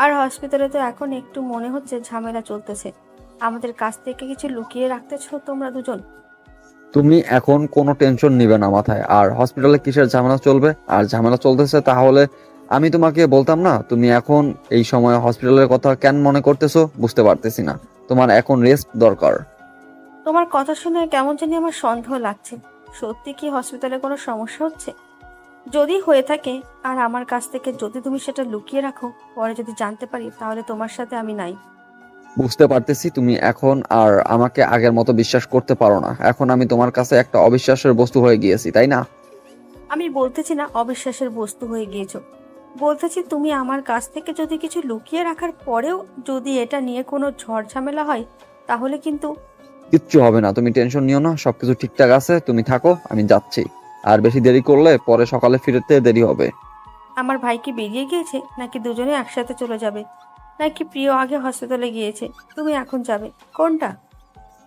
আর হসপিটালে তো এখন একটু মনে হচ্ছে ঝামেলা চলতেছে। আমাদের কাছ থেকে কিছু লুকিয়ে রাখতেছ তোমরা দুজন। তুমি এখন কোনো টেনশন নিবে না মাথায়। আর হসপিটালে কিসের ঝামেলা চলবে? আর ঝামেলা চলতেছে তাহলে আমি তোমাকে বলতাম না? তুমি এখন এই সময় হসপিটালের কথা কেন মনে করতেছো বুঝতে পারতেছি না। তোমার এখন রেস্ট দরকার। তোমার কথা শুনে কেমন জানি আমার সন্দেহ লাগছে। সত্যি কি হসপিটালে কোনো সমস্যা হচ্ছে? যদি হয়ে থাকে আর আমার কাছ থেকে যদি তুমি সেটা লুকিয়ে রাখো, পরে যদি জানতে পারি তাহলে তোমার সাথে আমি নাই। বুঝতে পারতেছি তুমি এখন আর আমাকে আগের মতো বিশ্বাস করতে পারো না। এখন আমি তোমার কাছে একটা অবিশ্বাসের বস্তু হয়ে গিয়েছি, তাই না? আমি বলতেছি না অবিশ্বাসের বস্তু হয়ে গিয়েছো, বলতেছি তুমি আমার কাছ থেকে যদি কিছু লুকিয়ে রাখার পরেও যদি এটা নিয়ে কোনো ঝড় ঝামেলা হয় তাহলে কিন্তু। কিচ্ছু হবে না, তুমি টেনশন নিও না, সবকিছু ঠিকঠাক আছে। তুমি থাকো, আমি যাচ্ছি। আর বেশি দেরি করলে পরে সকালে ফিরতে দেরি হবে। আমার ভাই কি বেরিয়ে গিয়েছে নাকি দুজনে একসাথে চলে যাবে, নাকি প্রিয় আগে হসপিটালে গিয়েছে? তুমি এখন যাবে কোনটা?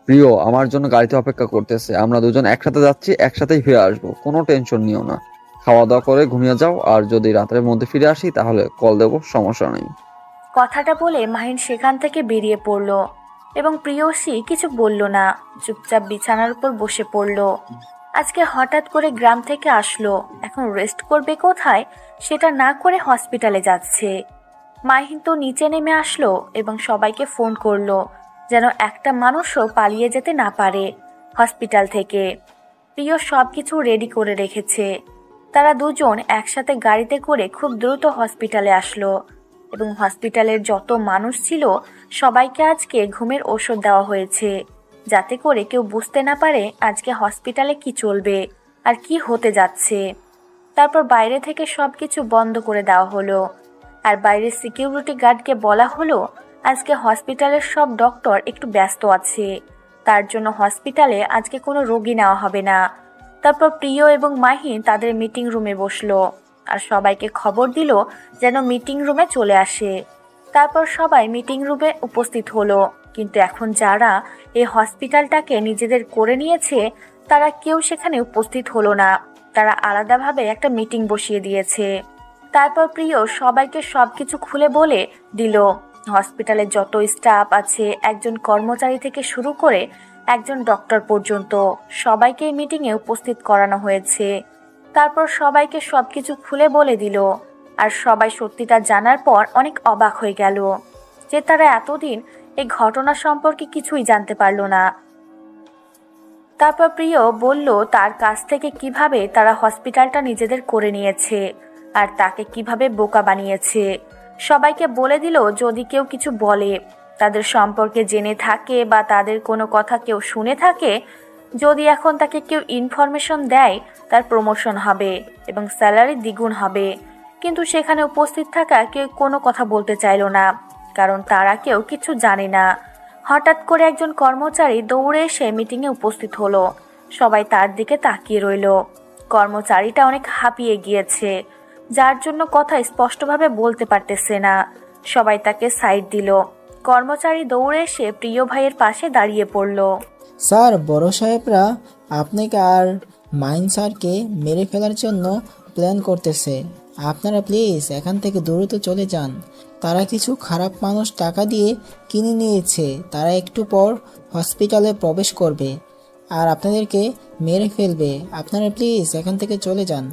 প্রিয় আমার জন্য গাড়িতে অপেক্ষা করতেছে। আমরা দুজন একসাথে যাচ্ছি, একসাথেই ফিরে আসবো। কোনো টেনশন নিও না। খাওয়া দাওয়া করে ঘুমিয়ে যাও। আর যদি রাতের মধ্যে ফিরে আসি তাহলে কল দেবো, সমস্যা নেই। কথাটা বলে মাহিন সেখান থেকে বেরিয়ে পড়ল এবং প্রিয়সী কিছু বলল না, চুপচাপ বিছানার উপর বসে পড়ল। আজকে হঠাৎ করে গ্রাম থেকে আসলো, এখন রেস্ট করবে কোথায় সেটা না করে হসপিটালে যাচ্ছে। মাহিন তো নিচে নেমে আসলো এবং সবাইকে ফোন করলো যেন একটা মানুষও পালিয়ে যেতে না পারে হসপিটাল থেকে। প্রিয় সবকিছু রেডি করে রেখেছে। তারা দুজন একসাথে গাড়িতে করে খুব দ্রুত হসপিটালে আসলো এবং হসপিটালের যত মানুষ ছিল সবাইকে আজকে ঘুমের ওষুধ দেওয়া হয়েছে, যাতে করে কেউ বুঝতে না পারে আজকে হসপিটালে কি চলবে আর কি হতে যাচ্ছে। তারপর বাইরে থেকে সবকিছু বন্ধ করে দেওয়া হলো আর বাইরের সিকিউরিটি গার্ডকে বলা হলো আজকে হসপিটালের সব ডক্টর একটু ব্যস্ত আছে, তার জন্য হসপিটালে আজকে কোনো রোগী নেওয়া হবে না। তারপর প্রিয় এবং মাহিন তাদের মিটিং রুমে বসলো আর সবাইকে খবর দিল যেন মিটিং রুমে চলে আসে। তারপর সবাই মিটিং রুমে উপস্থিত হলো, কিন্তু এখন যারা এই হসপিটালটাকে নিজেদের করে নিয়েছে তারা কেউ সেখানে উপস্থিত হলো না। তারা আলাদাভাবে একটা মিটিং বসিয়ে দিয়েছে। তারপর প্রিয় সবাইকে সবকিছু খুলে বলে দিল। হসপিটালে যত স্টাফ আছে, একজন কর্মচারী থেকে শুরু করে একজন ডক্টর পর্যন্ত, সবাইকে এই মিটিংয়ে উপস্থিত করানো হয়েছে। তারপর সবাইকে সবকিছু খুলে বলে দিল আর সবাই সত্যিটা জানার পর অনেক অবাক হয়ে গেল যে তারা এতদিন এই ঘটনা সম্পর্কে কিছুই জানতে পারল না। তারপর প্রিয় বলল তার কাছ থেকে কিভাবে তারা হসপিটালটা নিজেদের করে নিয়েছে আর তাকে কিভাবে বোকা বানিয়েছে। সবাইকে বলে দিল যদি কেউ কিছু বলে, তাদের সম্পর্কে জেনে থাকে বা তাদের কোনো কথা কেউ শুনে থাকে, যদি এখন তাকে কেউ ইনফরমেশন দেয় তার প্রমোশন হবে এবং স্যালারি দ্বিগুণ হবে। কিন্তু সেখানে উপস্থিত থাকা কেউ কোনো কথা বলতে চাইল না, কারণ তারা কেউ কিছু জানে না। হঠাৎ করে একজন কর্মচারী দৌড়ে এসে মিটিংয়ে উপস্থিত হলো। সবাই তার দিকে তাকিয়ে রইল। কর্মচারীটা অনেক হাঁপিয়ে গিয়েছে, যার জন্য কথা স্পষ্টভাবে বলতে পারতেছে না। সবাই তাকে সাইড দিল। কর্মচারী দৌড়ে এসে প্রিয় ভাইয়ের পাশে দাঁড়িয়ে পড়ল। স্যার, বড় সাহেবরা আপনাকে আর মাইন স্যারকে মেরে ফেলার জন্য প্ল্যান করতেছে। আপনারা প্লিজ এখান থেকে দ্রুত চলে যান। তারা কিছু খারাপ মানুষ টাকা দিয়ে কিনে নিয়েছে। তারা একটু পর হসপিটালে প্রবেশ করবে আর আপনাদেরকে মেরে ফেলবে। আপনারা প্লিজ এখান থেকে চলে যান।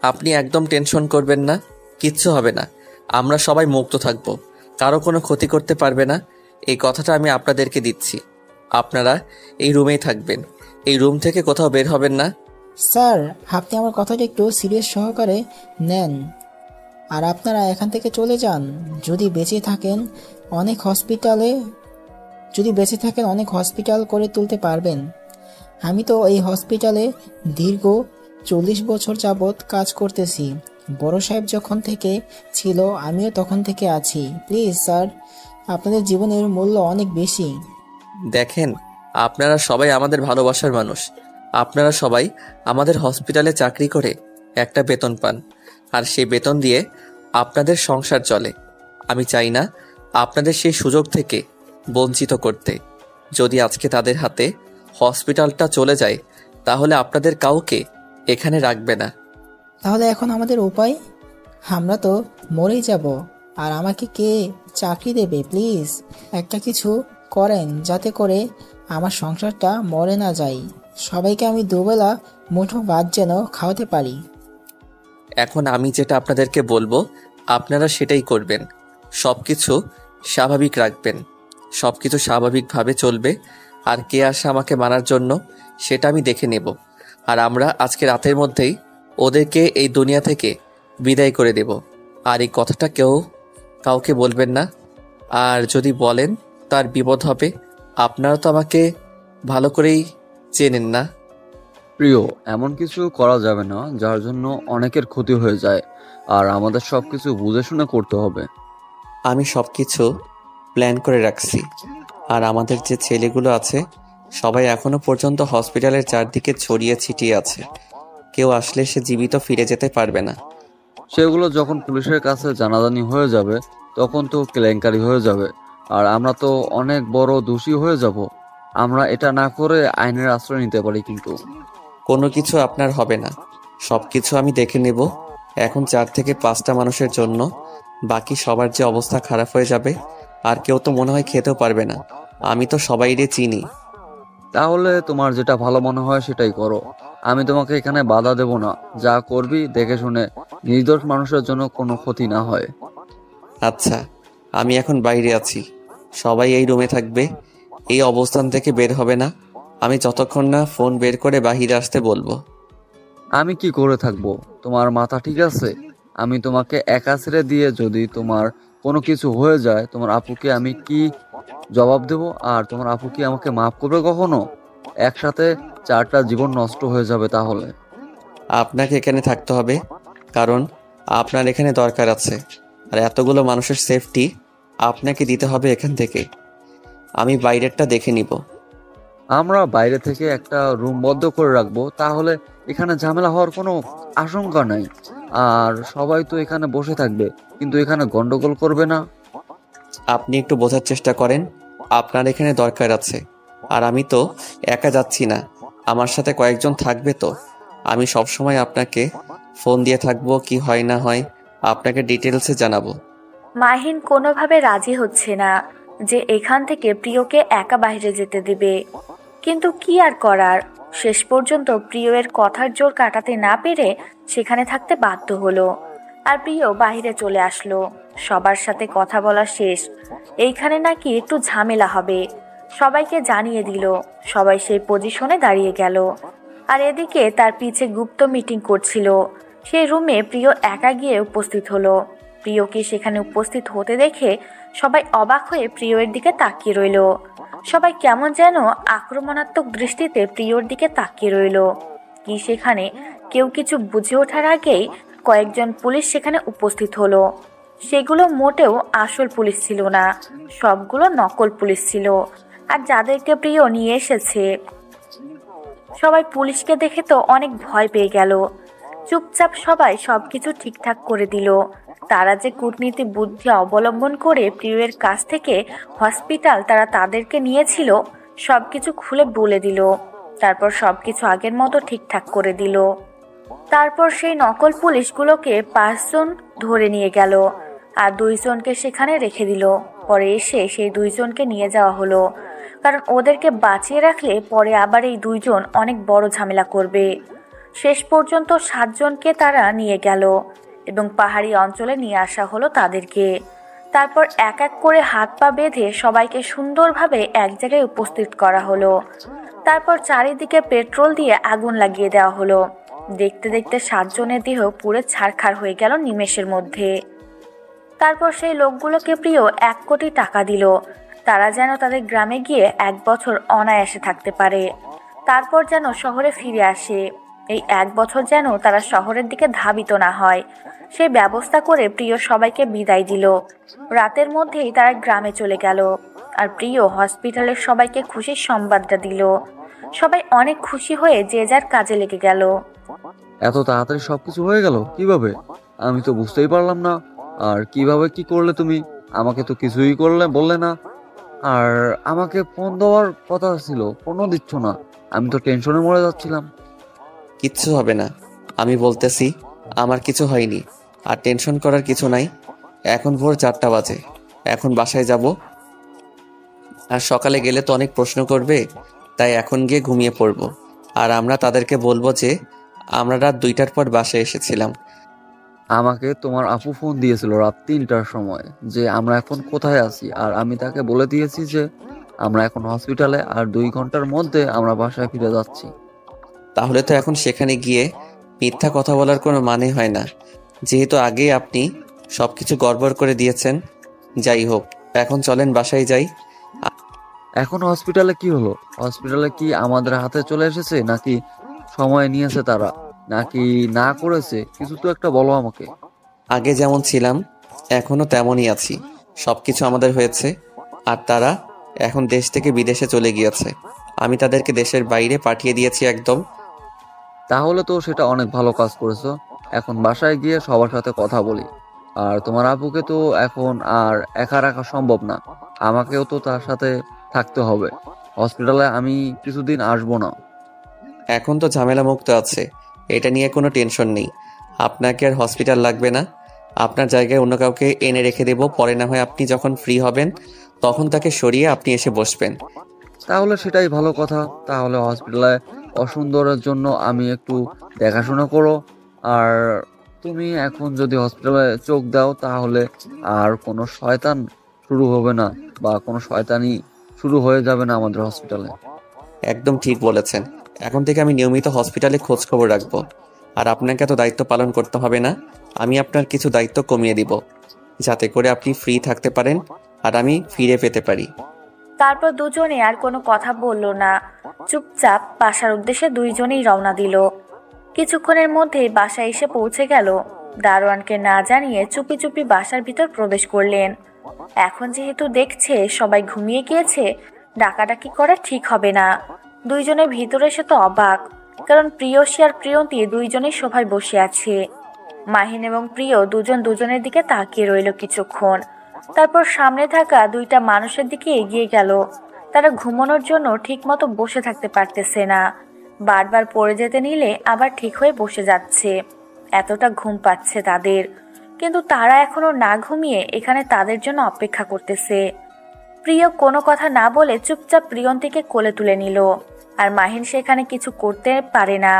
আপনি একদম টেনশন করবেন না, কিচ্ছু হবে না। আমরা সবাই মুক্ত থাকব, কারো কোনো ক্ষতি করতে পারবে না, এই কথাটা আমি আপনাদেরকে দিচ্ছি। আপনারা এই রুমেই থাকবেন, এই রুম থেকে কোথাও বের হবেন না। স্যার, আপনি আমার কথাটা একটু সিরিয়াস সহকারে নেন আর আপনারা এখান থেকে চলে যান। যদি বেঁচে থাকেন অনেক হসপিটাল করে তুলতে পারবেন। আমি তো এই হসপিটালে দীর্ঘ 40 বছর যাবৎ কাজ করতেছি। বড় সাহেব যখন থেকে ছিল আমিও তখন থেকে আছি। প্লিজ স্যার, আপনাদের জীবনের মূল্য অনেক বেশি। দেখেন, আপনারা সবাই আমাদের ভালোবাসার মানুষ। আপনারা সবাই আমাদের হসপিটালে চাকরি করে একটা বেতন পান, আর সেই বেতন দিয়ে আপনাদের সংসার চলে। আমি চাই না আপনাদের সেই সুযোগ থেকে বঞ্চিত করতে। যদি আজকে তাদের হাতে হসপিটালটা চলে যায় তাহলে আপনাদের কাউকে এখানে রাখবে না। তাহলে এখন আমাদের উপায়? আমরা তো মরেই যাব, আর আমাকে কে চাকরি দেবে? প্লিজ একটা কিছু করেন যাতে করে আমার সংসারটা মরে না যায়। সবাইকে আমি দুবেলা মুঠো ভাত যেন খাওয়াতে পারি। এখন আমি যেটা আপনাদেরকে বলবো আপনারা সেটাই করবেন। সব কিছু স্বাভাবিক রাখবেন, সব কিছু স্বাভাবিকভাবে চলবে। আর কে আসে আমাকে মারার জন্য সেটা আমি দেখে নেব। আর আমরা আজকে রাতের মধ্যেই ওদেরকে এই দুনিয়া থেকে বিদায় করে দেব। আর এই কথাটা কাউকে বলবেন না। আর যদি বলেন তার বিপদ হবে। আপনারা তো আমাকে ভালো করেই চেনেন না। প্রিয়, এমন কিছু করা যাবে না যার জন্য অনেকের ক্ষতি হয়ে যায়, আর আমাদের সবকিছু বুঝে শুনে করতে হবে। আমি সব কিছু প্ল্যান করে রাখছি। আর আমাদের যে ছেলেগুলো আছে সবাই এখনো পর্যন্ত হসপিটালের চারদিকে ছড়িয়ে ছিটিয়ে আছে। কেউ আসলে সে জীবিত ফিরে যেতে পারবে না। সেগুলো যখন পুলিশের কাছে জানাজানি হয়ে যাবে তখন তো কেলেঙ্কারি হয়ে যাবে, আর আমরা তো অনেক বড় দোষী হয়ে যাব। আমরা এটা না করে আইনের আশ্রয় নিতে পারি, কিন্তু কোনো কিছু আপনার হবে না, সব কিছু আমি দেখে নেব। এখন 4 থেকে 5টা মানুষের জন্য বাকি সবার যে অবস্থা খারাপ হয়ে যাবে, আর কেউ তো মনে হয় খেতেও পারবে না। আমি তো সবাইরে চিনি। তাহলে তোমার যেটা ভালো মনে হয় সেটাই করো। আমি তোমাকে এখানে বাধা দেব না। যা করবি দেখে শুনে, নির্দোষ মানুষের জন্য কোনো ক্ষতি না হয়। আচ্ছা, আমি এখন বাইরে আছি, সবাই এই রুমে থাকবে, এই অবস্থান থেকে বের হবে না। আমি যতক্ষণ না ফোন বের করে বাহিরে আসতে বলবো। আমি কি করে থাকবো? তোমার মাথা ঠিক আছে? আমি তোমাকে একা ছেড়ে দিয়ে যদি তোমার কোনো কিছু হয়ে যায়, তোমার আপুকে আমি কি জবাব দেব? আর তোমার আপু কি আমাকে মাফ করবে কখনো? একসাথে 4টা জীবন নষ্ট হয়ে যাবে তাহলে। আপনাকে এখানে থাকতে হবে, কারণ আপনার এখানে দরকার আছে। আর এতগুলো মানুষের সেফটি আপনাকে দিতে হবে এখান থেকে। আমি বাইরেরটা দেখে নিব। আমরা বাইরে থেকে একটা রুম বদ্ধ করে রাখবো, তাহলে এখানে ঝামেলা হওয়ার কোনো আশঙ্কা নাই। আর সবাই তো এখানে বসে থাকবে, কিন্তু এখানে গন্ডগোল করবে না। আপনি একটু বোঝার চেষ্টা করেন, আপনার এখানে দরকার আছে। আর আমি তো একা যাচ্ছি না, আমার সাথে কয়েকজন থাকবে। তো আমি সবসময় আপনাকে ফোন দিয়ে থাকবো, কি হয় না হয় আপনাকে ডিটেলসে জানাবো। মাহিন কোনোভাবে রাজি হচ্ছে না যে এখান থেকে প্রিয়কে একা বাইরে যেতে দিবে, কিন্তু কি আর করার। শেষ পর্যন্ত প্রিয়ের কথার জোর কাটাতে না পেরে সেখানে থাকতে বাধ্য হলো। আর প্রিয় বাইরে চলে আসলো। সবার সাথে কথা বলা শেষ। এইখানে নাকি একটু ঝামেলা হবে, সবাইকে জানিয়ে দিল। সবাই সেই পজিশনে দাঁড়িয়ে গেল। আর এদিকে তার পিছে গুপ্ত মিটিং করছিল। সেই রুমে প্রিয় একা গিয়ে উপস্থিত হলো। প্রিয়কে সেখানে উপস্থিত হতে দেখে সবাই অবাক হয়ে প্রিয়ের দিকে তাকিয়ে রইল। সবাই কেমন যেন আক্রমণাত্মক দৃষ্টিতে প্রিয়র দিকে তাকিয়ে রইল। কি সেখানে কেউ কিছু বুঝে ওঠার আগেই কয়েকজন পুলিশ সেখানে উপস্থিত হলো। সেগুলো মোটেও আসল পুলিশ ছিল না, সবগুলো নকল পুলিশ ছিল। আর যাদেরকে প্রিয় নিয়ে এসেছে, সবাই পুলিশকে দেখে তো অনেক ভয় পেয়ে গেল। চুপচাপ সবাই সবকিছু ঠিকঠাক করে দিল। তারা যে কূটনীতি বুদ্ধি অবলম্বন করে প্রিয়ের কাছ থেকে হসপিটাল তারা তাদেরকে নিয়েছিল সবকিছু খুলে বলে দিল। তারপর সবকিছু আগের মতো ঠিকঠাক করে দিল। তারপর সেই নকল পুলিশগুলোকে 5 জন ধরে নিয়ে গেল আর 2 জনকে সেখানে রেখে দিল। পরে এসে সেই 2 জনকে নিয়ে যাওয়া হলো, কারণ ওদেরকে বাঁচিয়ে রাখলে পরে আবার এই 2 জন অনেক বড় ঝামেলা করবে। শেষ পর্যন্ত 7 জনকে তারা নিয়ে গেল এবং পাহাড়ি অঞ্চলে নিয়ে আসা হলো তাদেরকে। তারপর এক এক করে হাত পা বেঁধে সবাইকে সুন্দরভাবে এক জায়গায় উপস্থিত করা হলো। তারপর চারিদিকে পেট্রোল দিয়ে আগুন লাগিয়ে দেওয়া হলো। দেখতে দেখতে 7 জনের দেহ পুরো ছারখার হয়ে গেল নিমেষের মধ্যে। তারপর সেই লোকগুলোকে প্রিয় 1 কোটি টাকা দিল, তারা যেন তাদের গ্রামে গিয়ে 1 বছর অনায়াসে থাকতে পারে। তারপর যেন শহরে ফিরে আসে। এই 1 বছর যেন তারা শহরের দিকে ধাবিত না হয়, সেই ব্যবস্থা করে প্রিয় সবাইকে বিদায় দিল। রাতের মধ্যেই তারা গ্রামে চলে গেল। আর প্রিয় হসপিটালের সবাইকে খুশির সংবাদটা দিল। সবাই অনেক খুশি হয়ে যে যার কাজে লেগে গেল। এত তাড়াতাড়ি সবকিছু হয়ে গেল কিভাবে? আমি তো বুঝতেই পারলাম না। আর কিভাবে কি করলে তুমি? আমাকে তো কিছুই বললে না। আর আমাকে ফোন দেওয়ার কথা ছিল, ফোনও দিচ্ছ না। আমি তো টেনশনে মরে যাচ্ছিলাম। কিচ্ছু হবে না, আমি বলতেছি আমার কিছু হয়নি। আর টেনশন করার কিছু নাই। এখন ভোর 4টা বাজে, এখন বাসায় যাব। আর সকালে গেলে তো অনেক প্রশ্ন করবে, তাই এখন গিয়ে ঘুমিয়ে পড়ব। আর আমরা তাদেরকে বলবো যে আমরা রাত 2টার পর বাসায় এসেছিলাম। আমাকে তোমার আপু ফোন দিয়েছিল রাত 3টার সময় যে আমরা এখন কোথায় আছি, আর আমি তাকে বলে দিয়েছি যে আমরা এখন হসপিটালে, আর 2 ঘন্টার মধ্যে আমরা বাসায় ফিরে যাচ্ছি। তাহলে তো এখন সেখানে গিয়ে মিথ্যা কথা বলার কোনো মানে হয় না, যেহেতু আগেই আপনি সবকিছু গড়বড় করে দিয়েছেন। যাই হোক, এখন চলেন বাসায় যাই। এখন হসপিটালে কি হলো? হসপিটালে কি আমাদের হাতে চলে এসেছে, নাকি সময় নিয়েছে তারা, নাকি না করেছে? কিছু তো একটা বলো আমাকে। আগে যেমন ছিলাম এখনো তেমনই আছি। সবকিছু আমাদের হয়েছে, আর তারা এখন দেশ থেকে বিদেশে চলে গিয়েছে। আমি তাদেরকে দেশের বাইরে পাঠিয়ে দিয়েছি একদম। তাহলে তো সেটা অনেক ভালো কাজ করেছো। এখন বাসায় গিয়ে সবার সাথে কথা বলি। আর তোমার আপুকে তো এখন আর একা রাখা সম্ভব না, আমাকেও তো তার সাথে থাকতে হবে। হসপিটালে আমি কিছুদিন আসবো না। এখন তো ঝামেলা মুক্ত আছে, এটা নিয়ে কোনো টেনশন নেই। আপনাকে আর হসপিটাল লাগবে না, আপনার জায়গায় অন্য কাউকে এনে রেখে দেব। পরে না হয় আপনি যখন ফ্রি হবেন তখন তাকে সরিয়ে আপনি এসে বসবেন। তাহলে সেটাই ভালো কথা। তাহলে হসপিটালে অসুন্দরের জন্য আমি একটু দেখাশোনা করো। আর তুমি এখন যদি হসপিটালে চোখ দাও তাহলে আর কোনো শয়তান শুরু হবে না, বা কোনো শয়তানি শুরু হয়ে যাবে না আমাদের হসপিটালে। একদম ঠিক বলেছেন। এখন থেকে আমি নিয়মিত হসপিটালে খোঁজ খবর রাখবো। আর আপনাকে এত দায়িত্ব পালন করতে হবে না, আমি আপনার কিছু দায়িত্ব কমিয়ে দিব, যাতে করে আপনি ফ্রি থাকতে পারেন আর আমি ফিরে পেতে পারি। তারপর দুজনে আর কোনো কথা বলল না, চুপচাপ বাসার উদ্দেশ্যে দুইজনেই রওনা দিল। কিছুক্ষণের মধ্যেই বাসায় এসে পৌঁছে গেল। দারোয়ানকে না জানিয়ে চুপি চুপি বাসার ভিতর প্রবেশ করলেন। এখন যেহেতু দেখছে সবাই ঘুমিয়ে গিয়েছে, ডাকাডাকি করা ঠিক হবে না। দুইজনের ভিতরে এসে তো অবাক, কারণ প্রিয়সী আর প্রিয়ন্তী দুইজনেই সোফায় বসে আছে। মাহিন এবং প্রিয় দুজন দুজনের দিকে তাকিয়ে রইল কিছুক্ষণ, তারপর সামনে থাকা দুইটা মানুষের দিকে এগিয়ে গেল। তারা ঘুমানোর জন্য ঠিকমতো বসে থাকতে পারতেছে না, বারবার পড়ে যেতে নিলে আবার ঠিক হয়ে বসে যাচ্ছে। এতটা ঘুম পাচ্ছে তাদের, কিন্তু তারা এখনো না ঘুমিয়ে এখানে তাদের জন্য অপেক্ষা করতেছে। প্রিয় কোনো কথা না বলে চুপচাপ প্রিয়ন্তীকে কোলে তুলে নিল, আর মাহিন সেখানে কিছু করতে পারে না।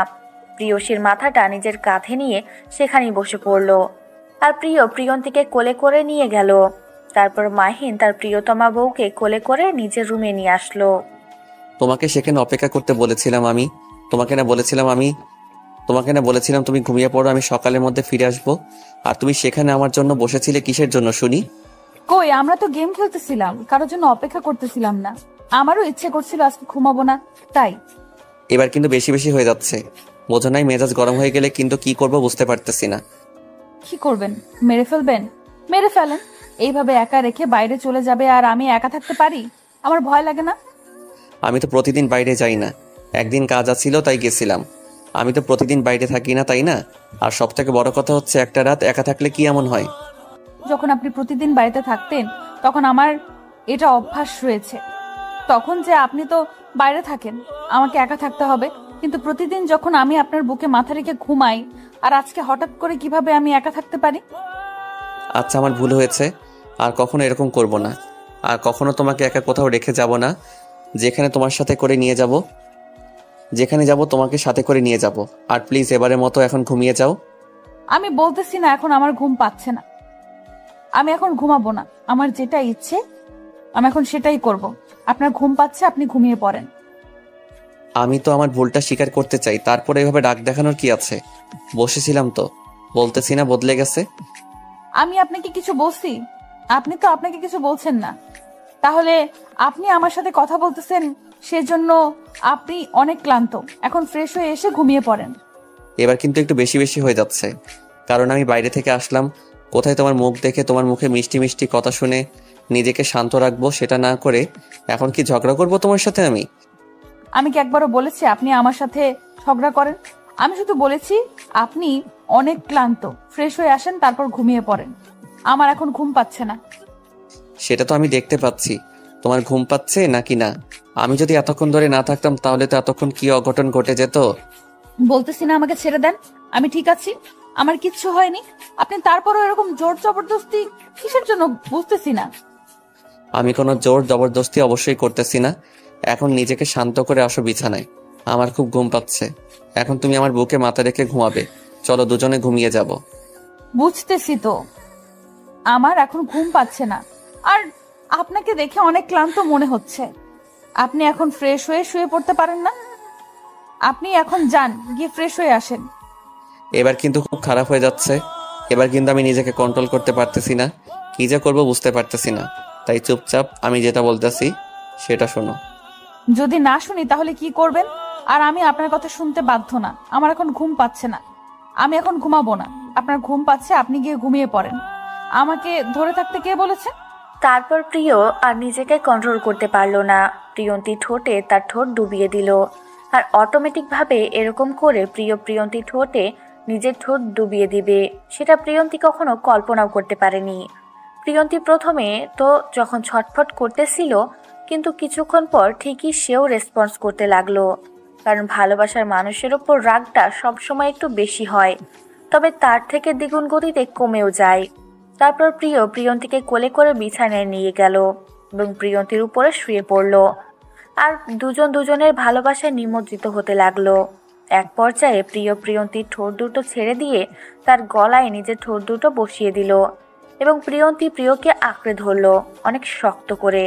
প্রিয়সীর মাথাটা নিজের কাঁধে নিয়ে সেখানেই বসে পড়ল, আর প্রিয় প্রিয়ন্তীকে কোলে করে নিয়ে গেল। তারপর মাহিন তার প্রিয়তমা বউকে কোলে করে নিজের রুমে নিয়ে আসলো। তোমাকে সেখানে অপেক্ষা করতে বলেছিলাম আমি। তোমাকে না বলেছিলাম তুমি ঘুমিয়ে পড়ো, আমি সকালের মধ্যে ফিরে আসবো। আর তুমি সেখানে আমার জন্য বসেছিলে কিসের জন্য শুনি? কই, আমরা তো গেম খেলতেছিলাম, কারোর জন্য অপেক্ষা করতেছিলাম না। আমারও ইচ্ছে করছিল আজকে ঘুমাবো না, তাই। এবার কিন্তু বেশি বেশি হয়ে যাচ্ছে, বোঝো নাই? মেজাজ গরম হয়ে গেলে কিন্তু কি করবো বুঝতে পারতেছি না। কি করবেন? মেরে ফেলবেন? মেরে ফেলেন। এইভাবে একা রেখে বাইরে চলে যাবে আর আমি একা থাকতে পারি? আমার ভয় লাগে না? আমি তো প্রতিদিন বাইরে যাই না, একদিন কাজ আছিল তাই গেছিলাম। আমি তো প্রতিদিন বাইরে থাকি না, তাই না? আর সব থেকে বড় কথা হচ্ছে, একটা রাত একা থাকলে কি এমন হয়? যখন আপনি প্রতিদিন বাড়িতে থাকতেন তখন আমার এটা অভ্যাস রয়েছে। তখন যে আপনি তো বাইরে থাকেন, আমাকে একা থাকতে হবে। কিন্তু প্রতিদিন যখন আমি আপনার বুকে মাথা রেখে ঘুমাই, আর আজকে হঠাৎ করে কিভাবে আমি একা থাকতে পারি? আচ্ছা, আমার ভুল হয়েছে, আর কখনো এরকম করব না। আর কখনো তোমাকে একা কোথাও রেখে যাব না। যেখানে তোমার সাথে করে নিয়ে যাব, যেখানে যাব তোমাকে সাথে করে নিয়ে যাব। আর প্লিজ এবারের মতো এখন ঘুমিয়ে যাও। আমি বলতেছি না এখন আমার ঘুম পাচ্ছে না, আমি এখন ঘুমাবো না। আমার যেটা ইচ্ছে আমি এখন সেটাই করব। আপনার ঘুম পাচ্ছে, আপনি ঘুমিয়ে পড়েন। আমি তো আমার ভুলটা স্বীকার করতে চাই, তারপরে এভাবে ডাক দেখানোর কি আছে? বসেছিলাম তো, বলতেছি না বদলে গেছে। আমি আপনাকে কিছু বলছি? আপনি তো আপনাকে কিছু বলছেন না। তাহলে আপনি আমার সাথে কথা বলতেছেন, সেজন্য আপনি অনেক ক্লান্ত। এখন ফ্রেশ হয়ে এসে ঘুমিয়ে পড়েন। এবার কিন্তু একটু বেশি বেশি হয়ে যাচ্ছে, কারণ আমি বাইরে থেকে আসলাম। কোথায় তোমার মুখ দেখে, তোমার মুখে মিষ্টি মিষ্টি কথা শুনে নিজেকে শান্ত রাখবো, সেটা না করে এখন কি ঝগড়া করবো তোমার সাথে? আমি কি একবারও বলেছি আপনি আমার সাথে ঝগড়া করেন? আমি শুধু বলেছি আপনি অনেক ক্লান্ত, ফ্রেশ হয়ে আসেন তারপর ঘুমিয়ে পড়েন। আমার এখন ঘুম পাচ্ছে না। সেটা তো আমি দেখতে পাচ্ছি তোমার ঘুম পাচ্ছে নাকি না। আমি যদি এতক্ষণ ধরে না থাকতাম তাহলে তো এতক্ষণ কি অঘটন ঘটে যেত। বলতেছি না আমাকে ছেড়ে দেন, আমি ঠিক আছি, আমার কিচ্ছু হয়নি। আপনি তারপরও এরকম জোর জবরদস্তি কিসের জন্য বুঝতেছি না। আমি কোনো জোর জবরদস্তি অবশ্যই করতেছি না। এখন নিজেকে শান্ত করে আসো বিছানায়। আমার খুব ঘুম পাচ্ছে। এখন তুমি আমার বুকে মাথা রেখে ঘুমাবে। চলো দুজনে ঘুমিয়ে যাব। বুঝতেছি তো, আমার এখন ঘুম পাচ্ছে না। আর আপনাকে দেখে অনেক ক্লান্ত মনে হচ্ছে। আপনি এখন ফ্রেশ হয়ে শুয়ে পড়তে পারেন না? আপনি এখন যান, গিয়ে ফ্রেশ হয়ে আসেন। এবার কিন্তু খুব খারাপ হয়ে যাচ্ছে। এবার কিন্তু আমি নিজেকে কন্ট্রোল করতে পারতেছি না। কি যে করবো বুঝতে পারতেছি না। তাই চুপচাপ আমি যেটা বলতেছি সেটা শোনো। যদি না শুনি তাহলে কি করবেন? আর আমি আপনার কথা শুনতে বাধ্য না। আমার এখন ঘুম পাচ্ছে না, আমি এখন ঘুমাবো না। আপনার ঘুম পাচ্ছে, আপনি গিয়ে ঘুমিয়ে পড়েন। আমাকে ধরে থাকতে কে বলেছে? তারপর প্রিয় আর নিজেকে কন্ট্রোল করতে পারল না। প্রিয়ন্তী ঠোঁটে তার ঠোঁট ডুবিয়ে দিল। আর অটোমেটিকভাবে এরকম করে প্রিয়ন্তী ঠোঁটে নিজের ঠোঁট ডুবিয়ে দিবে, সেটা প্রিয়ন্তী কখনো কল্পনাও করতে পারেনি। প্রিয়ন্তী প্রথমে তো যখন ছটফট করতেছিল, কিন্তু কিছুক্ষণ পর ঠিকই সেও রেসপন্স করতে লাগলো। কারণ ভালোবাসার মানুষের ওপর রাগটা সবসময় একটু বেশি হয়, তবে তার থেকে দ্বিগুণ গতিতে কমেও যায়। তারপর প্রিয়ন্তীকে কোলে করে বিছানায় নিয়ে গেল এবং প্রিয়ন্তীর উপরে শুয়ে পড়ল। আর দুজন দুজনের ভালোবাসায় নিমজ্জিত হতে লাগলো। এক পর্যায়ে প্রিয়ন্তীর ঠোঁট দুটো ছেড়ে দিয়ে তার গলায় নিজের ঠোঁট দুটো বসিয়ে দিল এবং প্রিয়ন্তী প্রিয়কে আঁকড়ে ধরল অনেক শক্ত করে।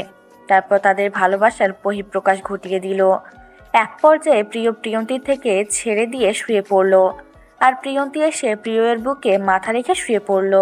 তারপর তাদের ভালোবাসার বহিঃপ্রকাশ ঘটিয়ে দিল। এক পর্যায়ে প্রিয়ন্তীর থেকে ছেড়ে দিয়ে শুয়ে পড়ল আর প্রিয়ন্তী এসে প্রিয়ের বুকে মাথা রেখে শুয়ে পড়ল।